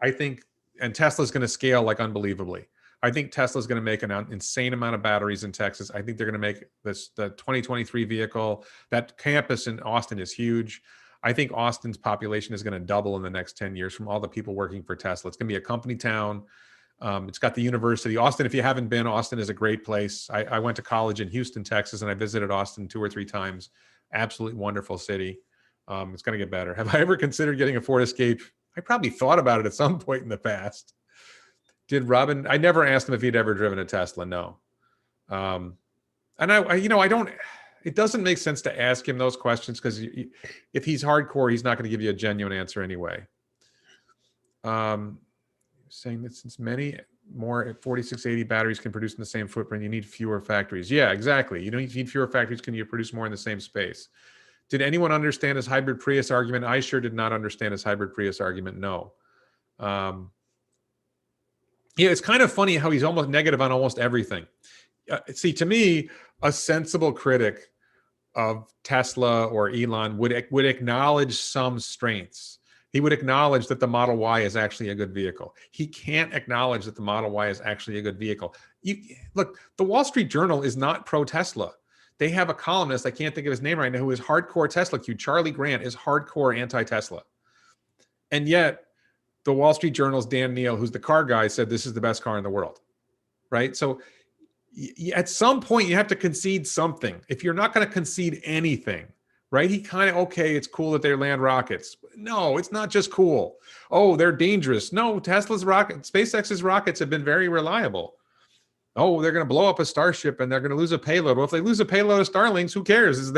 And Tesla's going to scale like unbelievably. I think Tesla's going to make an insane amount of batteries in Texas. I think they're going to make the 2023 vehicle. That campus in Austin is huge. I think Austin's population is going to double in the next 10 years from all the people working for Tesla. It's going to be a company town. It's got the university. Austin, if you haven't been, Austin is a great place. I went to college in Houston, Texas, and I visited Austin 2 or 3 times. Absolutely wonderful city. It's going to get better. Have I ever considered getting a Ford Escape? I probably thought about it at some point in the past. Did Robin? I never asked him if he'd ever driven a Tesla. No. And I don't. It doesn't make sense to ask him those questions because if he's hardcore, he's not going to give you a genuine answer anyway. Saying that since many more 4680 batteries can produce in the same footprint. You need fewer factories. Yeah, exactly. You don't need fewer factories. Can you produce more in the same space? Did anyone understand his hybrid Prius argument? I sure did not understand his hybrid Prius argument. No. Yeah, it's kind of funny how he's almost negative on almost everything. See, to me, a sensible critic of Tesla or Elon would acknowledge some strengths. He would acknowledge that the Model Y is actually a good vehicle. He can't acknowledge that the Model Y is actually a good vehicle. Look, the Wall Street Journal is not pro-Tesla. They have a columnist, I can't think of his name right now, who is hardcore TSLAQ. Charlie Grant is hardcore anti-Tesla. And yet, the Wall Street Journal's Dan Neal, who's the car guy, said this is the best car in the world, right? So at some point, you have to concede something. If you're not going to concede anything, right? He kind of, okay, it's cool that they land rockets. No, it's not just cool. Oh, they're dangerous. No, Tesla's rocket, SpaceX's rockets have been very reliable. Oh, they're going to blow up a Starship and they're going to lose a payload. Well, if they lose a payload of Starlinks, who cares?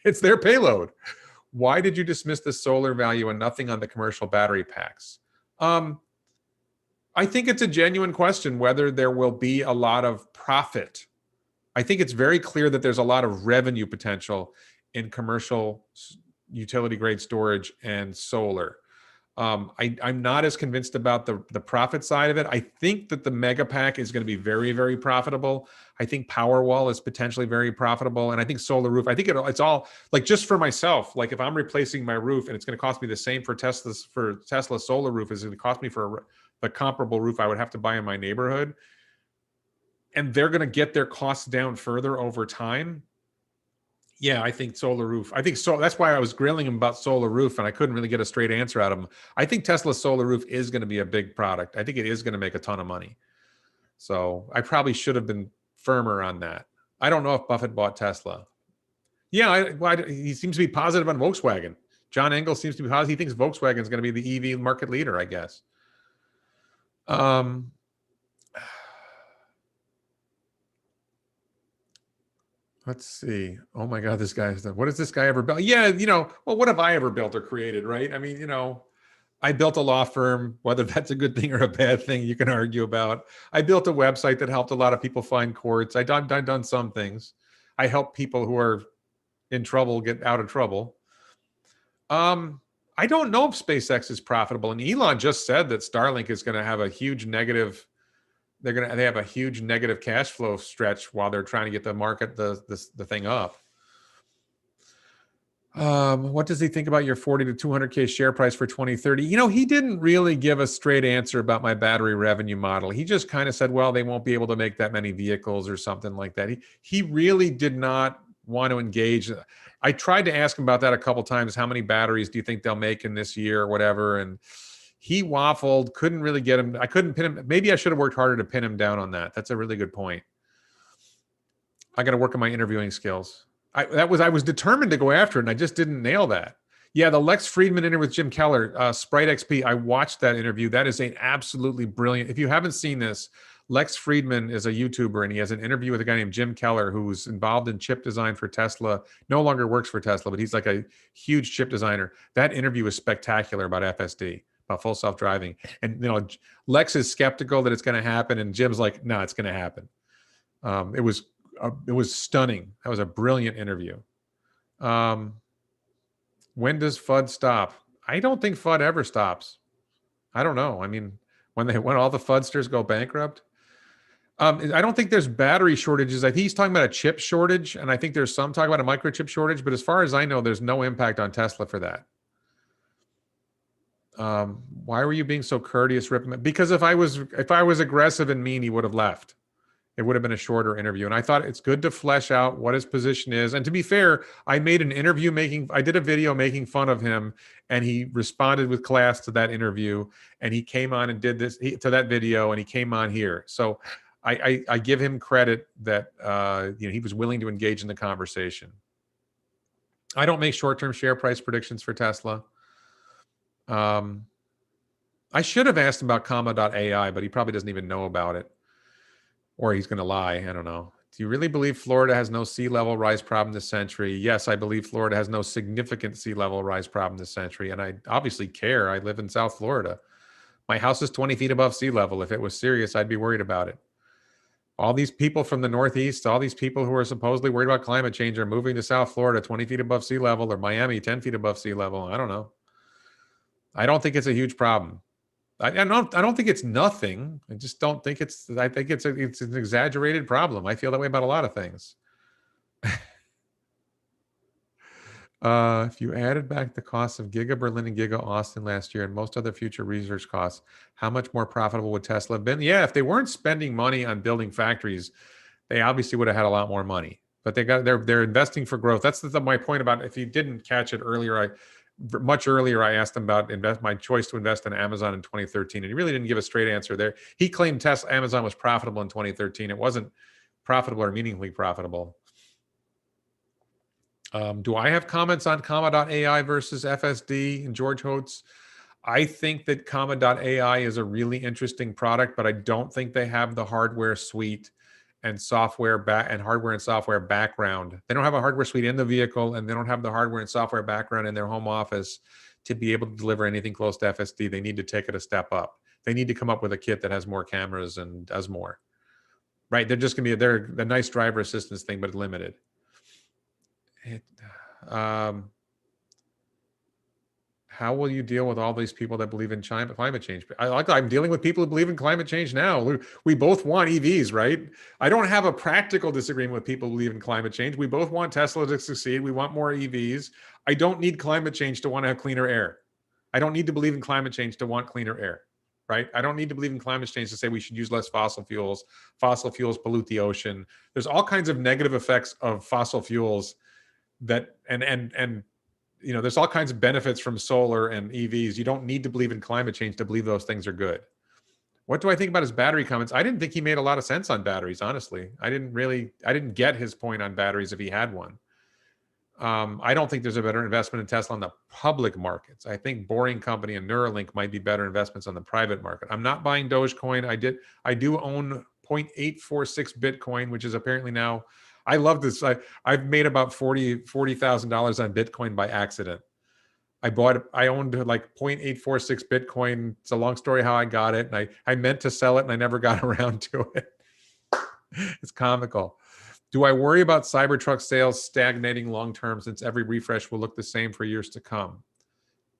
It's their payload. Why did you dismiss the solar value and nothing on the commercial battery packs? I think it's a genuine question whether there will be a lot of profit. I think it's very clear that there's a lot of revenue potential in commercial utility grade storage and solar. I'm not as convinced about the profit side of it. I think that the mega pack is going to be very, very profitable. I think Powerwall is potentially very profitable. And I think Solar Roof, I think it's all like just for myself, like if I'm replacing my roof and it's going to cost me the same for Tesla Solar Roof as it would cost me for the comparable roof I would have to buy in my neighborhood. And they're going to get their costs down further over time. Yeah, I think Solar Roof. I think so. That's why I was grilling him about Solar Roof, and I couldn't really get a straight answer out of him. I think Tesla's Solar Roof is going to be a big product. I think it is going to make a ton of money. So I probably should have been firmer on that. I don't know if Buffett bought Tesla. Yeah, he seems to be positive on Volkswagen. John Engel seems to be positive. He thinks Volkswagen is going to be the EV market leader, I guess. Let's see. Oh my God, this guy's done. What has this guy ever built? Yeah, well, what have I ever built or created, right? I mean, I built a law firm. Whether that's a good thing or a bad thing, you can argue about. I built a website that helped a lot of people find courts. I've done some things. I help people who are in trouble get out of trouble. I don't know if SpaceX is profitable. And Elon just said that Starlink is going to have a huge negative. They have a huge negative cash flow stretch while they're trying to get the market the thing up. What does he think about your 40 to 200K share price for 2030? He didn't really give a straight answer about my battery revenue model. He just kind of said, well, they won't be able to make that many vehicles or something like that. He really did not want to engage. I tried to ask him about that a couple times. How many batteries do you think they'll make in this year or whatever? And he waffled, couldn't really get him. I couldn't pin him. Maybe I should have worked harder to pin him down on that. That's a really good point. I got to work on my interviewing skills. I was determined to go after it, and I just didn't nail that. Yeah, the Lex Friedman interview with Jim Keller, Sprite XP. I watched that interview. That is an absolutely brilliant. If you haven't seen this, Lex Friedman is a YouTuber, and he has an interview with a guy named Jim Keller, who's involved in chip design for Tesla. No longer works for Tesla, but he's like a huge chip designer. That interview was spectacular about FSD. About full self-driving. And Lex is skeptical that it's going to happen, and Jim's like, no, it's going to happen. It was stunning. That was a brilliant interview. When does FUD stop? I don't think FUD ever stops. I don't know. I mean, when all the FUDsters go bankrupt. I don't think there's battery shortages. I think he's talking about a chip shortage, and I think there's some talk about a microchip shortage, but as far as I know, there's no impact on Tesla for that. Why were you being so courteous, Rip? Because if I was aggressive and mean, he would have left. It would have been a shorter interview. And I thought it's good to flesh out what his position is. And to be fair, I did a video making fun of him, and he responded with class to that interview, and he came on and did this to that video, and he came on here. So I give him credit that he was willing to engage in the conversation. I don't make short-term share price predictions for Tesla. I should have asked him about comma.ai, but he probably doesn't even know about it. Or he's going to lie. I don't know. Do you really believe Florida has no sea level rise problem this century? Yes, I believe Florida has no significant sea level rise problem this century. And I obviously care. I live in South Florida. My house is 20 feet above sea level. If it was serious, I'd be worried about it. All these people from the Northeast, all these people who are supposedly worried about climate change are moving to South Florida 20 feet above sea level, or Miami 10 feet above sea level. I don't know. I don't think it's a huge problem. I don't think it's nothing. I just don't think I think it's an exaggerated problem. I feel that way about a lot of things. If you added back the costs of Giga Berlin and Giga Austin last year and most other future research costs, how much more profitable would Tesla have been? Yeah, if they weren't spending money on building factories, they obviously would have had a lot more money. But they're investing for growth. That's my point about, if you didn't catch it earlier, much earlier I asked him about my choice to invest in Amazon in 2013, and he really didn't give a straight answer there. He claimed Amazon was profitable in 2013. It wasn't profitable or meaningfully profitable. Do I have comments on Comma.ai versus FSD and George Holtz? I think that Comma.ai is a really interesting product, but I don't think they have the hardware suite and hardware and software background. They don't have a hardware suite in the vehicle, and they don't have the hardware and software background in their home office to be able to deliver anything close to FSD. They need to take it a step up. They need to come up with a kit that has more cameras and does more. Right? They're just going to be the nice driver assistance thing, but limited. How will you deal with all these people that believe in climate change? I'm dealing with people who believe in climate change now. We both want EVs, right? I don't have a practical disagreement with people who believe in climate change. We both want Tesla to succeed. We want more EVs. I don't need climate change to want to have cleaner air. I don't need to believe in climate change to want cleaner air, right? I don't need to believe in climate change to say we should use less fossil fuels. Fossil fuels pollute the ocean. There's all kinds of negative effects of fossil fuels that, and there's all kinds of benefits from solar and EVs. You don't need to believe in climate change to believe those things are good. What do I think about his battery comments? I didn't think he made a lot of sense on batteries, honestly. I didn't get his point on batteries if he had one. I don't think there's a better investment in Tesla on the public markets. I think Boring Company and Neuralink might be better investments on the private market. I'm not buying Dogecoin. I do own 0.846 Bitcoin, which is apparently now, I love this. I've made about $40,000 on Bitcoin by accident. I owned like 0.846 Bitcoin. It's a long story how I got it. And I meant to sell it and I never got around to it. It's comical. Do I worry about Cybertruck sales stagnating long-term since every refresh will look the same for years to come?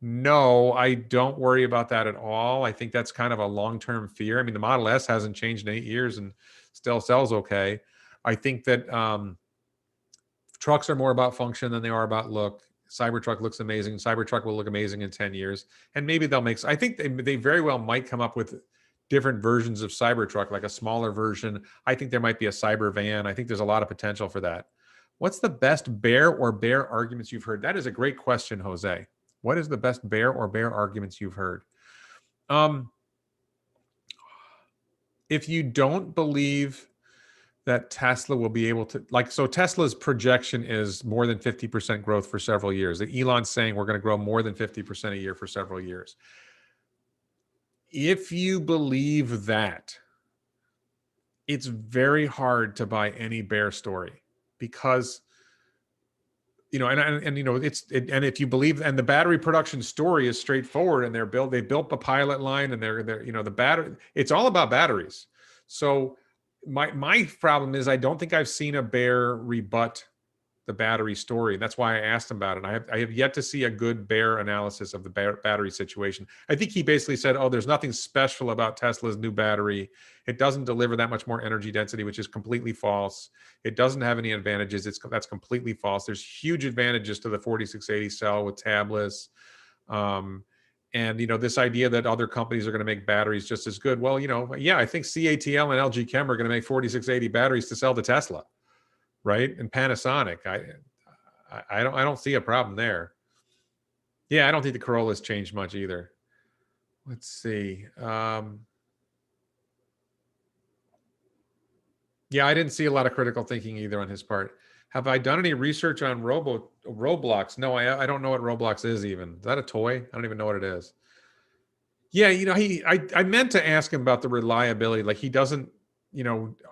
No, I don't worry about that at all. I think that's kind of a long-term fear. I mean, the Model S hasn't changed in 8 years and still sells okay. I think that trucks are more about function than they are about look. Cybertruck looks amazing. Cybertruck will look amazing in 10 years. And maybe they'll make, I think they very well might come up with different versions of Cybertruck, like a smaller version. I think there might be a cyber van. I think there's a lot of potential for that. What's the best bear arguments you've heard? That is a great question, Jose. What is the best bear arguments you've heard? If you don't believe that Tesla will be able to, so Tesla's projection is more than 50% growth for several years. Elon's saying we're going to grow more than 50% a year for several years. If you believe that, it's very hard to buy any bear story because, and if you believe, and the battery production story is straightforward, and they built the pilot line, and they're the battery, it's all about batteries. So my problem is I don't think I've seen a bear rebut the battery story. That's why I asked him about it. I have yet to see a good bear analysis of the battery situation. I think he basically said, oh, there's nothing special about Tesla's new battery. It doesn't deliver that much more energy density, which is completely false. It doesn't have any advantages. That's completely false. There's huge advantages to the 4680 cell with tablets. And, this idea that other companies are going to make batteries just as good. Well, yeah, I think CATL and LG Chem are going to make 4680 batteries to sell to Tesla. Right? And Panasonic, I don't see a problem there. Yeah, I don't think the Corolla's changed much either. Let's see. Yeah, I didn't see a lot of critical thinking either on his part. Have I done any research on Roblox? No, I don't know what Roblox is even. Is that a toy? I don't even know what it is. Yeah, I meant to ask him about the reliability. Like he doesn't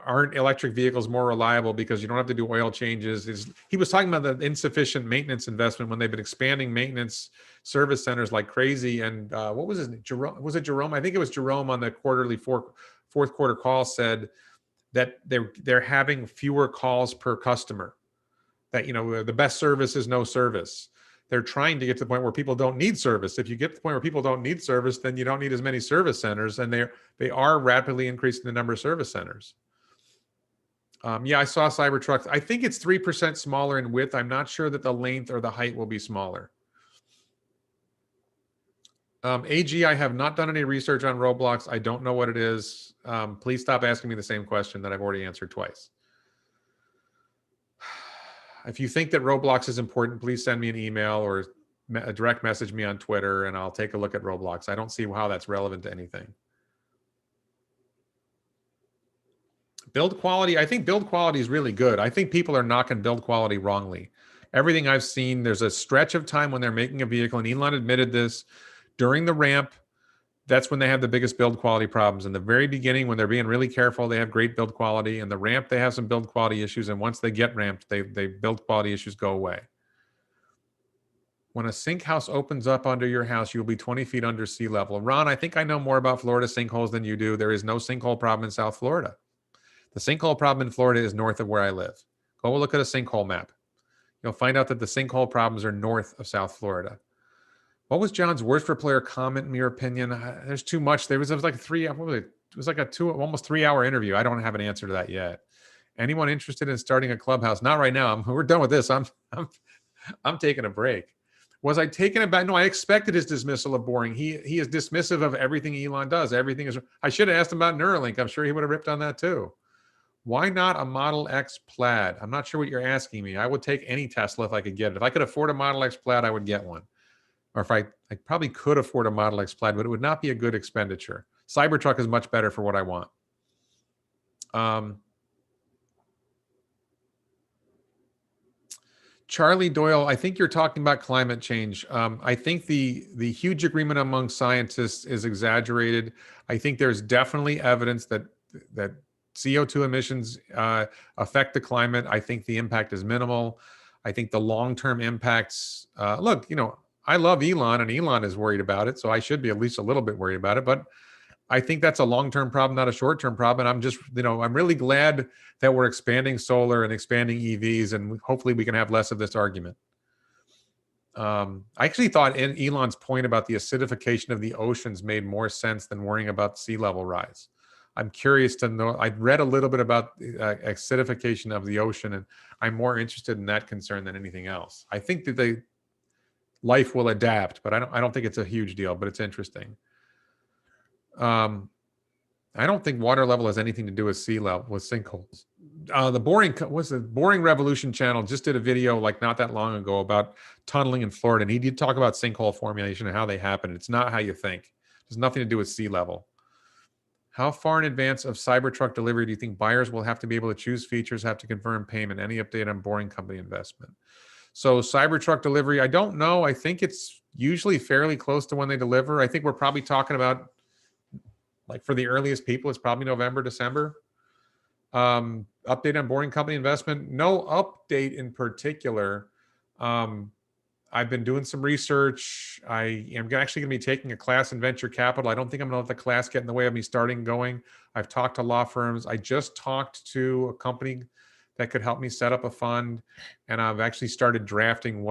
aren't electric vehicles more reliable because you don't have to do oil changes? He was talking about the insufficient maintenance investment when they've been expanding maintenance service centers like crazy. And what was his name? Jerome? Was it Jerome? I think it was Jerome on the quarterly fourth quarter call said that they're having fewer calls per customer. That the best service is no service. They're trying to get to the point where people don't need service. If you get to the point where people don't need service, then you don't need as many service centers, and they are rapidly increasing the number of service centers. Yeah, I saw Cybertruck. I think it's 3% smaller in width. I'm not sure that the length or the height will be smaller. AG, I have not done any research on Roblox. I don't know what it is. Please stop asking me the same question that I've already answered twice. If you think that Roblox is important, please send me an email or a direct message me on Twitter, and I'll take a look at Roblox. I don't see how that's relevant to anything. Build quality. I think build quality is really good. I think people are knocking build quality wrongly. Everything I've seen, there's a stretch of time when they're making a vehicle, and Elon admitted this during the ramp. That's when they have the biggest build quality problems. In the very beginning, when they're being really careful, they have great build quality. In the ramp, they have some build quality issues. And once they get ramped, they build quality issues go away. When a sink house opens up under your house, you'll be 20 feet under sea level. Ron, I think I know more about Florida sinkholes than you do. There is no sinkhole problem in South Florida. The sinkhole problem in Florida is north of where I live. Go look at a sinkhole map. You'll find out that the sinkhole problems are north of South Florida. What was John's worst for player comment in your opinion? There's too much. It was like a almost 3 hour interview. I don't have an answer to that yet. Anyone interested in starting a clubhouse? Not right now. We're done with this. I'm taking a break. Was I taken aback? No, I expected his dismissal of boring. He is dismissive of everything Elon does. Everything is. I should have asked him about Neuralink. I'm sure he would have ripped on that too. Why not a Model X Plaid? I'm not sure what you're asking me. I would take any Tesla if I could get it. If I could afford a Model X Plaid, I would get one. Or if I probably could afford a Model X Plaid, but it would not be a good expenditure. Cybertruck is much better for what I want. Charlie Doyle, I think you're talking about climate change. I think the huge agreement among scientists is exaggerated. I think there's definitely evidence that CO2 emissions affect the climate. I think the impact is minimal. I think the long-term impacts, look, I love Elon, and Elon is worried about it, so I should be at least a little bit worried about it. But I think that's a long-term problem, not a short-term problem. And I'm just, I'm really glad that we're expanding solar and expanding EVs, and hopefully we can have less of this argument. I actually thought Elon's point about the acidification of the oceans made more sense than worrying about sea level rise. I'm curious to know. I'd read a little bit about acidification of the ocean, and I'm more interested in that concern than anything else. I think that life will adapt, but I don't think it's a huge deal, but it's interesting. I don't think water level has anything to do with sea level, with sinkholes. The Boring Revolution channel just did a video like not that long ago about tunneling in Florida, and he did talk about sinkhole formation and how they happen. It's not how you think. It has nothing to do with sea level. How far in advance of Cybertruck delivery do you think buyers will have to be able to choose features, have to confirm payment? Any update on Boring Company investment? So Cybertruck delivery, I don't know. I think it's usually fairly close to when they deliver. I think we're probably talking about, like for the earliest people, it's probably November, December. Update on Boring Company investment? No update in particular. I've been doing some research. I am actually going to be taking a class in venture capital. I don't think I'm going to let the class get in the way of me starting going. I've talked to law firms. I just talked to a company that could help me set up a fund. And I've actually started drafting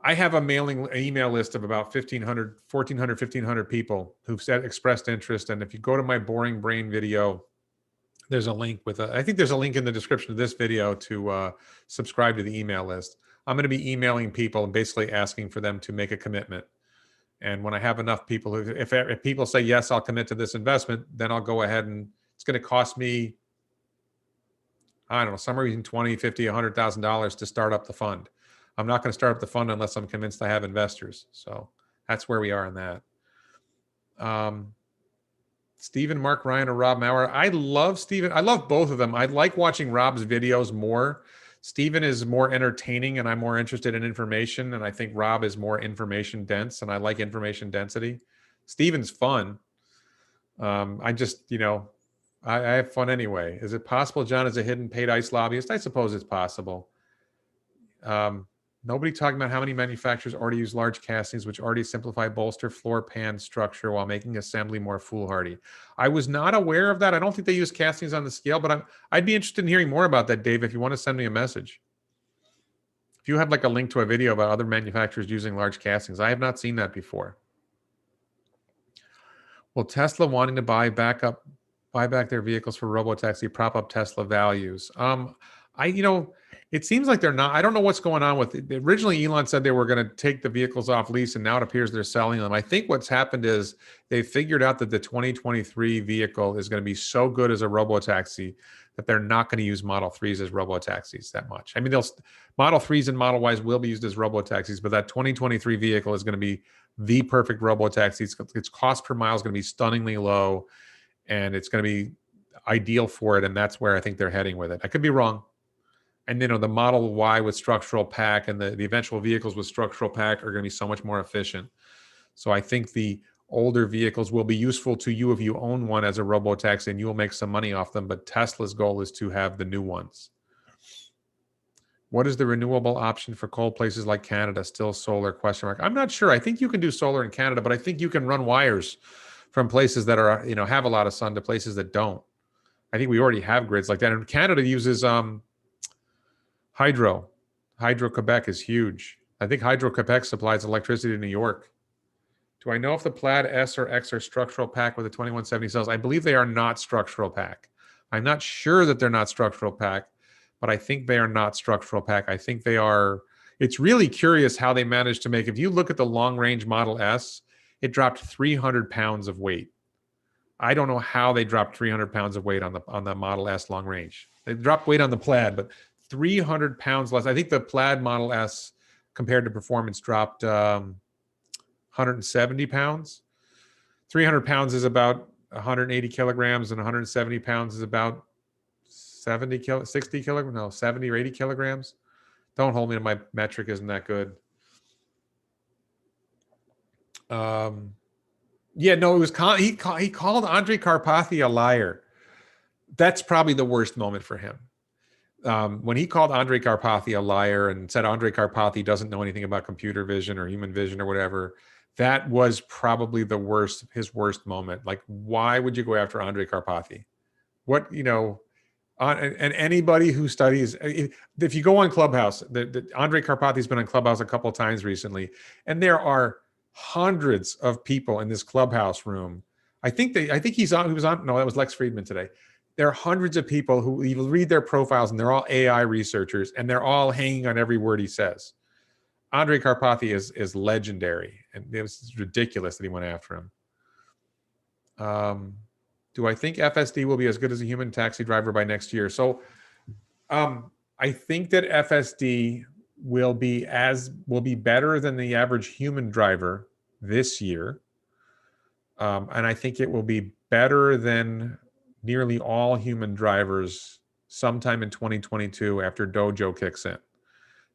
I have a email list of about 1,400 people who've expressed interest. And if you go to my Boring Brain video, there's a link I think there's a link in the description of this video to subscribe to the email list. I'm going to be emailing people and basically asking for them to make a commitment. And when I have enough people, if people say, yes, I'll commit to this investment, then I'll go ahead, and it's going to cost me, I don't know, somewhere between $20,000, $50,000, $100,000 to start up the fund. I'm not going to start up the fund unless I'm convinced I have investors. So that's where we are in that. Stephen, Mark Ryan, or Rob Maurer. I love Stephen. I love both of them. I like watching Rob's videos more. Stephen is more entertaining, and I'm more interested in information. And I think Rob is more information dense, and I like information density. Stephen's fun. I just, I have fun anyway. Is it possible John is a hidden paid ICE lobbyist? I suppose it's possible. Nobody talking about how many manufacturers already use large castings, which already simplify bolster floor pan structure while making assembly more foolhardy. I was not aware of that. I don't think they use castings on the scale, but I'd be interested in hearing more about that, Dave, if you want to send me a message. If you have like a link to a video about other manufacturers using large castings, I have not seen that before. Well, Tesla wanting to buy back their vehicles for robotaxi, prop up Tesla values. It seems like they're not. I don't know what's going on with it. Originally, Elon said they were going to take the vehicles off lease, and now it appears they're selling them. I think what's happened is they figured out that the 2023 vehicle is going to be so good as a robotaxi that they're not going to use Model 3s as robotaxis that much. I mean, Model 3s and Model Ys will be used as robotaxis, but that 2023 vehicle is going to be the perfect robotaxi. Its cost per mile is going to be stunningly low, and it's going to be ideal for it. And that's where I think they're heading with it. I could be wrong. And the Model Y with structural pack and the eventual vehicles with structural pack are going to be so much more efficient. So I think the older vehicles will be useful to you if you own one as a robotaxi, and you will make some money off them. But Tesla's goal is to have the new ones. What is the renewable option for cold places like Canada? Still solar? Question mark. I'm not sure. I think you can do solar in Canada, but I think you can run wires from places that are have a lot of sun to places that don't. I think we already have grids like that. And Canada uses hydro. Hydro-Quebec is huge. I think Hydro-Quebec supplies electricity to New York. Do I know if the Plaid S or X are structural pack with the 2170 cells? I believe they are not structural pack. I'm not sure that they're not structural pack, but I think they are not structural pack. I think they are. It's really curious how they managed to make, if you look at the long-range Model S, it dropped 300 pounds of weight. I don't know how they dropped 300 pounds of weight on the Model S long range. They dropped weight on the Plaid, but 300 pounds less. I think the Plaid Model S compared to performance dropped 170 pounds. 300 pounds is about 180 kilograms, and 170 pounds is about 60 kilograms. No, 70 or 80 kilograms. Don't hold me to my metric. Isn't that good? Yeah, no, it was he called Andrei Karpathy a liar. That's probably the worst moment for him. When he called Andrei Karpathy a liar and said Andrei Karpathy doesn't know anything about computer vision or human vision or whatever, that was probably his worst moment. Like, why would you go after Andrei Karpathy? What, and anybody who studies, if you go on Clubhouse, Andrei Karpathy's been on Clubhouse a couple of times recently, and there are hundreds of people in this Clubhouse room. I think he was on, no, that was Lex Friedman today. There are hundreds of people who you read their profiles, and they're all AI researchers, and they're all hanging on every word he says. Andrei Karpathy is legendary, and it was ridiculous that he went after him. Do I think FSD will be as good as a human taxi driver by next year? So I think that FSD will be better than the average human driver this year. And I think it will be better than nearly all human drivers sometime in 2022 after Dojo kicks in.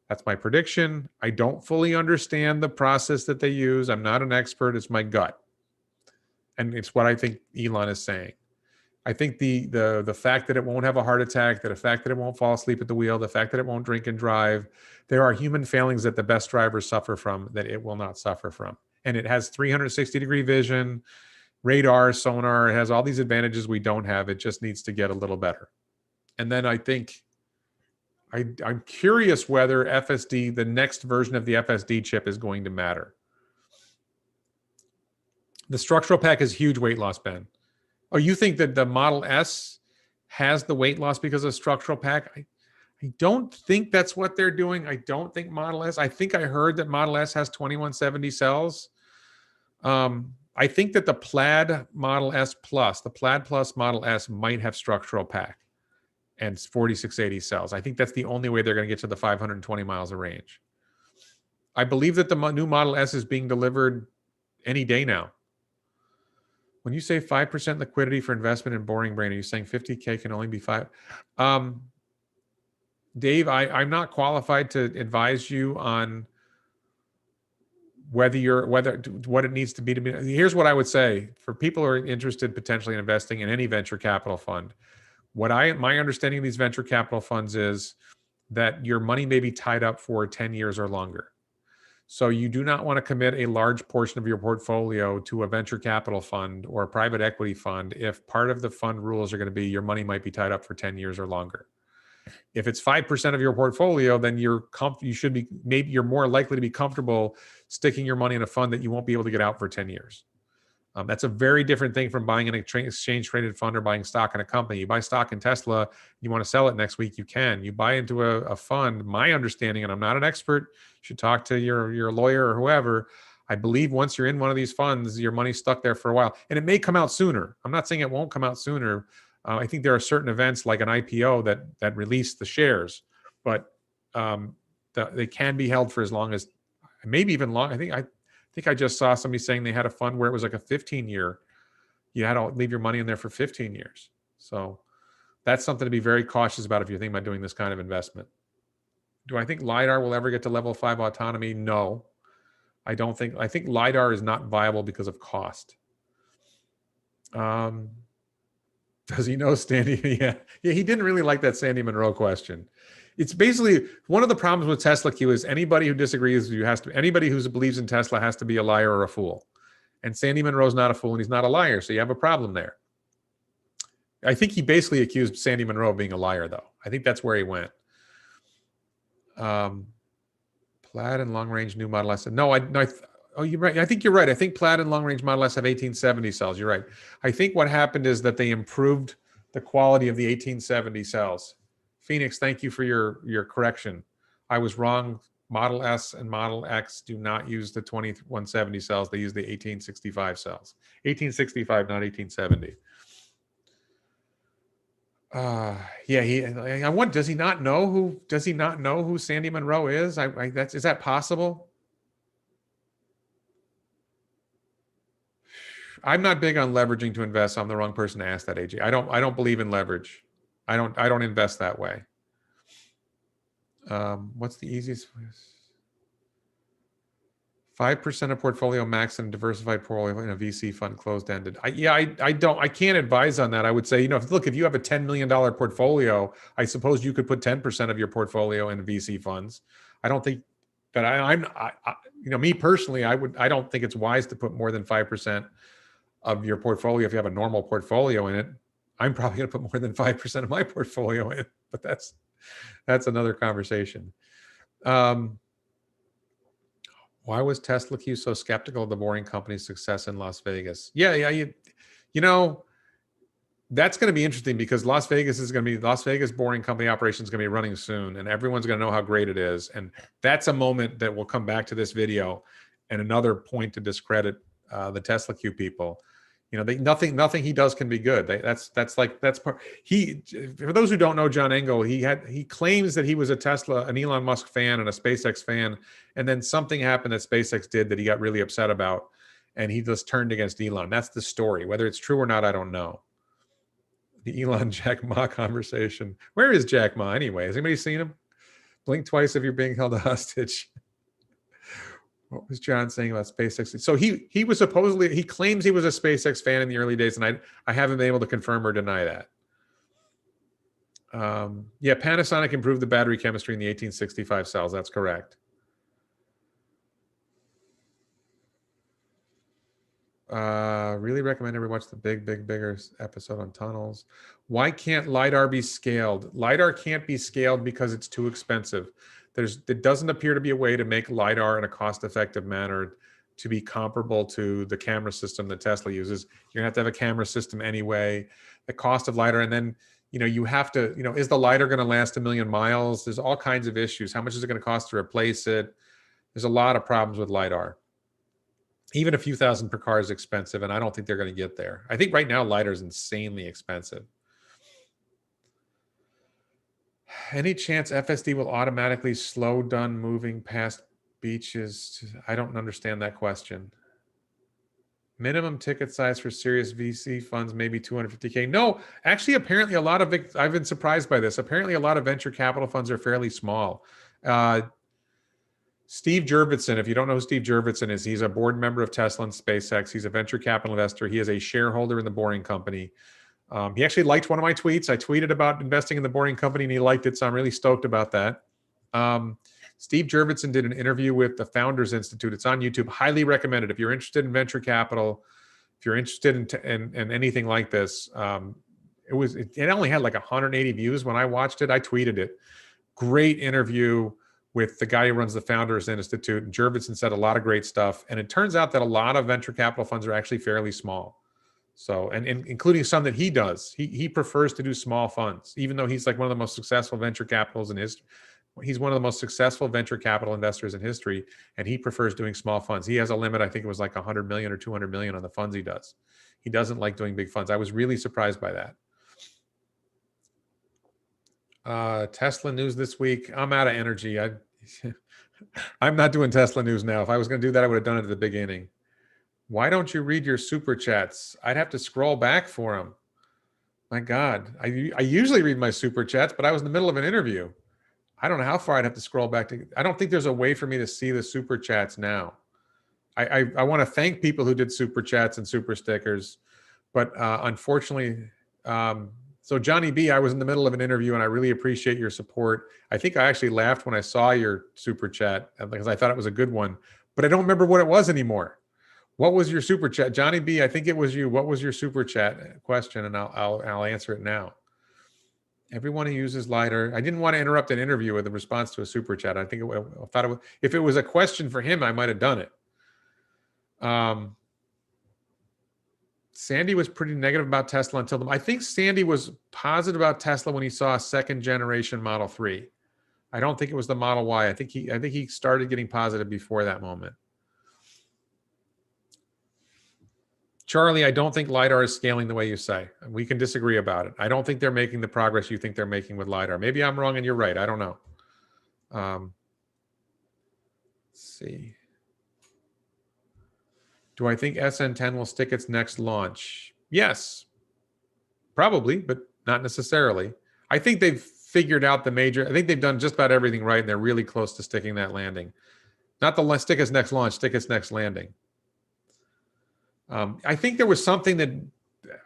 That's my prediction. I don't fully understand the process that they use. I'm not an expert. It's my gut. And it's what I think Elon is saying. I think the fact that it won't have a heart attack, the fact that it won't fall asleep at the wheel, the fact that it won't drink and drive, there are human failings that the best drivers suffer from that it will not suffer from. And it has 360-degree vision, radar, sonar. It has all these advantages we don't have. It just needs to get a little better. And then I think I'm curious whether FSD, the next version of the FSD chip, is going to matter. The structural pack is huge weight loss, Ben. Oh, you think that the Model S has the weight loss because of structural pack? I don't think that's what they're doing. I don't think Model S. I think I heard that Model S has 2170 cells. I think that the Plaid Model S Plus, the Plaid Plus Model S might have structural pack and 4680 cells. I think that's the only way they're going to get to the 520 miles of range. I believe that the new Model S is being delivered any day now. When you say 5% liquidity for investment in Boring Brain, are you saying 50K can only be 5? Dave, I'm not qualified to advise you on what it needs to be. Here's what I would say for people who are interested potentially in investing in any venture capital fund. My understanding of these venture capital funds is that your money may be tied up for 10 years or longer. So you do not want to commit a large portion of your portfolio to a venture capital fund or a private equity fund if part of the fund rules are going to be your money might be tied up for 10 years or longer. If it's 5% of your portfolio, then you're more likely to be comfortable sticking your money in a fund that you won't be able to get out for 10 years. That's a very different thing from buying an exchange traded fund or buying stock in a company. You buy stock in Tesla, you want to sell it next week, you can. You buy into a fund, my understanding, and I'm not an expert, you should talk to your lawyer or whoever. I believe once you're in one of these funds, your money's stuck there for a while. And it may come out sooner. I'm not saying it won't come out sooner. I think there are certain events like an IPO that release the shares, but they can be held for as long as, maybe even long. I think I just saw somebody saying they had a fund where it was like a 15-year. You had to leave your money in there for 15 years. So that's something to be very cautious about if you're thinking about doing this kind of investment. Do I think LiDAR will ever get to level 5 autonomy? No, I don't think. I think LiDAR is not viable because of cost. Does he know Sandy? Yeah, he didn't really like that Sandy Monroe question. It's basically one of the problems with TSLAQ is anybody who disagrees with you anybody who believes in Tesla has to be a liar or a fool. And Sandy Monroe's not a fool and he's not a liar. So you have a problem there. I think he basically accused Sandy Monroe of being a liar, though. I think that's where he went. Plaid and long range new Model S. No, you're right. I think you're right. I think Plaid and long range Model S have 1870 cells. You're right. I think what happened is that they improved the quality of the 1870 cells. Phoenix, thank you for your correction. I was wrong. Model S and Model X do not use the 2170 cells. They use the 1865 cells. 1865, not 1870. I wonder, does he not know who Sandy Monroe is? Is that possible? I'm not big on leveraging to invest. I'm the wrong person to ask that, AJ. I don't believe in leverage. I don't invest that way. What's the easiest? 5% of portfolio max in a diversified portfolio in a VC fund closed-ended. I can't advise on that. I would say, look, if you have a $10 million portfolio, I suppose you could put 10% of your portfolio in VC funds. I don't think that me personally, I don't think it's wise to put more than 5% of your portfolio if you have a normal portfolio in it. I'm probably going to put more than 5% of my portfolio in, but that's another conversation. Why was TSLAQ so skeptical of the Boring Company's success in Las Vegas? That's going to be interesting because Las Vegas Boring Company operation is going to be running soon, and everyone's going to know how great it is. And that's a moment that will come back to this video, and another point to discredit the TSLAQ people. Nothing he does can be good. For those who don't know John Engel, he claims that he was an Elon Musk fan and a SpaceX fan, and then something happened that SpaceX did that he got really upset about, and he just turned against Elon. That's the story. Whether it's true or not, I don't know. The Elon Jack Ma conversation. Where is Jack Ma anyway? Has anybody seen him? Blink twice if you're being held hostage. What was John saying about SpaceX? So he was he claims he was a SpaceX fan in the early days, and I haven't been able to confirm or deny that. Panasonic improved the battery chemistry in the 1865 cells. That's correct. Really recommend everyone watch the bigger episode on tunnels. Why can't LiDAR be scaled? LiDAR can't be scaled because it's too expensive. It doesn't appear to be a way to make LiDAR in a cost-effective manner to be comparable to the camera system that Tesla uses. You're gonna have to have a camera system anyway. The cost of LiDAR, and then you have to, is the LiDAR gonna last 1 million miles? There's all kinds of issues. How much is it gonna cost to replace it? There's a lot of problems with LiDAR. Even a few thousand per car is expensive, and I don't think they're gonna get there. I think right now LiDAR is insanely expensive. Any chance FSD will automatically slow down moving past beaches? I don't understand that question. Minimum ticket size for serious VC funds, maybe 250K. No, actually, apparently I've been surprised by this. Apparently a lot of venture capital funds are fairly small. Steve Jurvetson, if you don't know who Steve Jurvetson is, he's a board member of Tesla and SpaceX. He's a venture capital investor. He is a shareholder in the Boring Company. He actually liked one of my tweets. I tweeted about investing in the Boring Company and he liked it. So I'm really stoked about that. Steve Jurvetson did an interview with the Founders Institute. It's on YouTube. Highly recommended. If you're interested in venture capital, if you're interested in anything like this, it only had like 180 views when I watched it. I tweeted it. Great interview with the guy who runs the Founders Institute. And Jurvetson said a lot of great stuff. And it turns out that a lot of venture capital funds are actually fairly small. So, and including some that he does. He prefers to do small funds, even though he's like one of the most successful venture capitals in history. He's one of the most successful venture capital investors in history, and he prefers doing small funds. He has a limit, I think it was like 100 million or 200 million on the funds he does. He doesn't like doing big funds. I was really surprised by that. Tesla news this week. I'm out of energy. I'm not doing Tesla news now. If I was going to do that, I would have done it at the beginning. Why don't you read your super chats? I'd have to scroll back for them. My God, I usually read my super chats, but I was in the middle of an interview. I don't know how far I'd have to scroll back to. I don't think there's a way for me to see the super chats now. I want to thank people who did super chats and super stickers, but unfortunately, so Johnny B, I was in the middle of an interview and I really appreciate your support. I think I actually laughed when I saw your super chat because I thought it was a good one, but I don't remember what it was anymore. What was your super chat? Johnny B, I think it was you. What was your super chat question? And I'll answer it now. Everyone who uses LiDAR. I didn't want to interrupt an interview with a response to a super chat. I thought if it was a question for him, I might have done it. Sandy was pretty negative about Tesla until I think Sandy was positive about Tesla when he saw a second generation Model 3. I don't think it was the Model Y. I think he started getting positive before that moment. Charlie, I don't think LiDAR is scaling the way you say. We can disagree about it. I don't think they're making the progress you think they're making with LiDAR. Maybe I'm wrong and you're right. I don't know. Let's see. Do I think SN10 will stick its next launch? Yes, probably, but not necessarily. I think they've figured out I think they've done just about everything right, and they're really close to sticking that landing. Not the stick its next launch, stick its next landing. I think there was something that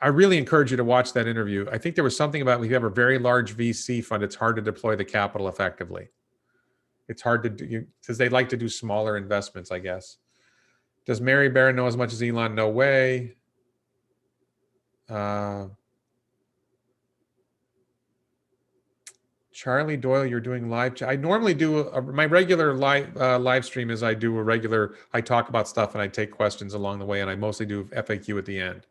I really encourage you to watch that interview. I think there was something about when you have a very large VC fund, it's hard to deploy the capital effectively. It's hard to do because they like to do smaller investments, I guess. Does Mary Barron know as much as Elon? No way. Charlie Doyle, you're doing live chat. I normally do my regular live stream is I talk about stuff and I take questions along the way, and I mostly do FAQ at the end.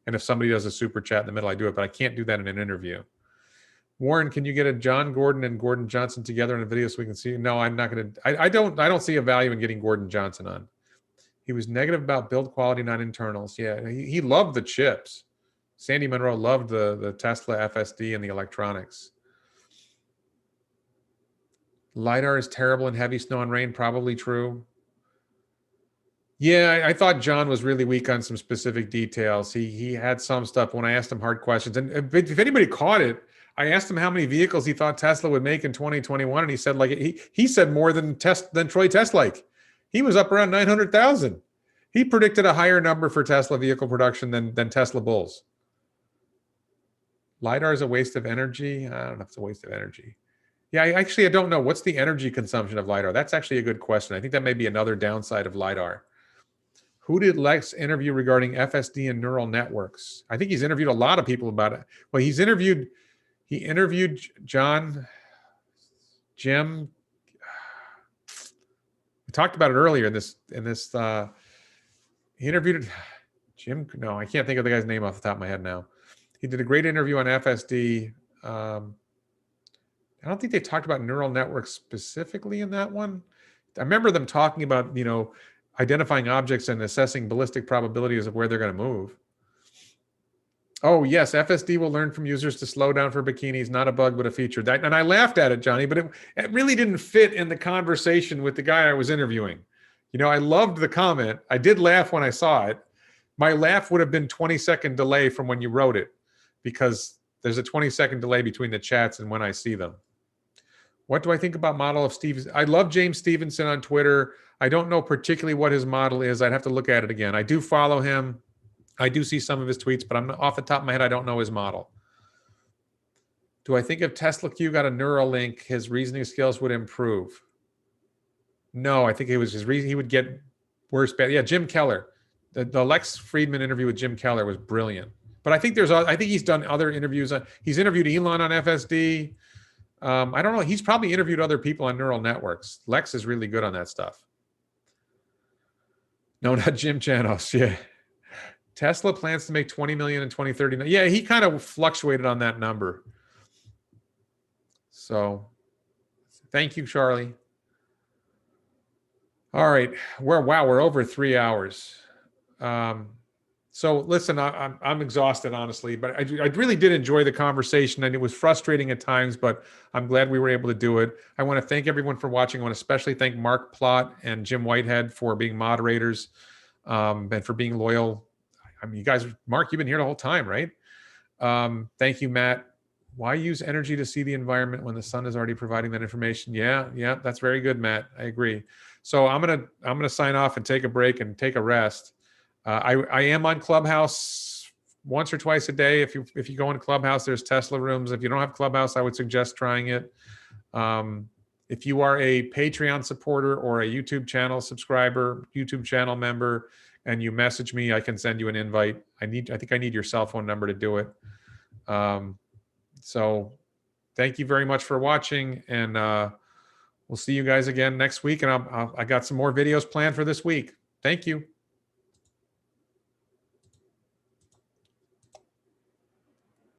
And if somebody does a super chat in the middle, I do it, but I can't do that in an interview. Warren, can you get a John Gordon and Gordon Johnson together in a video so we can see? No, I'm not going to. I don't see a value in getting Gordon Johnson on. He was negative about build quality, not internals. Yeah, he loved the chips. Sandy Monroe loved the Tesla FSD and the electronics. LiDAR is terrible in heavy snow and rain. Probably true. Yeah, I thought John was really weak on some specific details. He had some stuff when I asked him hard questions. And if anybody caught it, I asked him how many vehicles he thought Tesla would make in 2021, and he said he said more than Troy TSLAQ. He was up around 900,000. He predicted a higher number for Tesla vehicle production than Tesla bulls. LiDAR is a waste of energy. I don't know if it's a waste of energy. Yeah, I don't know. What's the energy consumption of LiDAR? That's actually a good question. I think that may be another downside of LiDAR. Who did Lex interview regarding FSD and neural networks? I think he's interviewed a lot of people about it. Well, he interviewed Jim. We talked about it earlier in this. He interviewed Jim. No, I can't think of the guy's name off the top of my head now. He did a great interview on FSD. I don't think they talked about neural networks specifically in that one. I remember them talking about, identifying objects and assessing ballistic probabilities of where they're going to move. Oh, yes, FSD will learn from users to slow down for bikinis, not a bug, but a feature. And I laughed at it, Johnny, but it really didn't fit in the conversation with the guy I was interviewing. I loved the comment. I did laugh when I saw it. My laugh would have been 20-second delay from when you wrote it, because there's a 20-second delay between the chats and when I see them. What do I think about model of Stevenson? I love James Stevenson on Twitter. I don't know particularly what his model is. I'd have to look at it again. I do follow him. I do see some of his tweets, but I'm off the top of my head, I don't know his model. Do I think if TSLAQ got a neural link, his reasoning skills would improve? No, I think it was his reason. He would get worse. Bad. Yeah, Jim Keller. The Lex Friedman interview with Jim Keller was brilliant. But I think he's done other interviews. He's interviewed Elon on FSD. I don't know. He's probably interviewed other people on neural networks. Lex is really good on that stuff. No, not Jim Chanos. Yeah. Tesla plans to make 20 million in 2030. Yeah, he kind of fluctuated on that number. So thank you, Charlie. All right. We're over 3 hours. So listen, I'm exhausted, honestly, but I really did enjoy the conversation, and it was frustrating at times, but I'm glad we were able to do it. I want to thank everyone for watching. I want to especially thank Mark Plott and Jim Whitehead for being moderators, and for being loyal. I mean, you guys, Mark, you've been here the whole time, right? Thank you, Matt. Why use energy to see the environment when the sun is already providing that information? Yeah, that's very good, Matt. I agree. So I'm gonna sign off and take a break and take a rest. I am on Clubhouse once or twice a day. If you go in Clubhouse, there's Tesla rooms. If you don't have Clubhouse, I would suggest trying it. If you are a Patreon supporter or a YouTube channel subscriber, YouTube channel member, and you message me, I can send you an invite. I think I need your cell phone number to do it. So thank you very much for watching, and we'll see you guys again next week. And I got some more videos planned for this week. Thank you.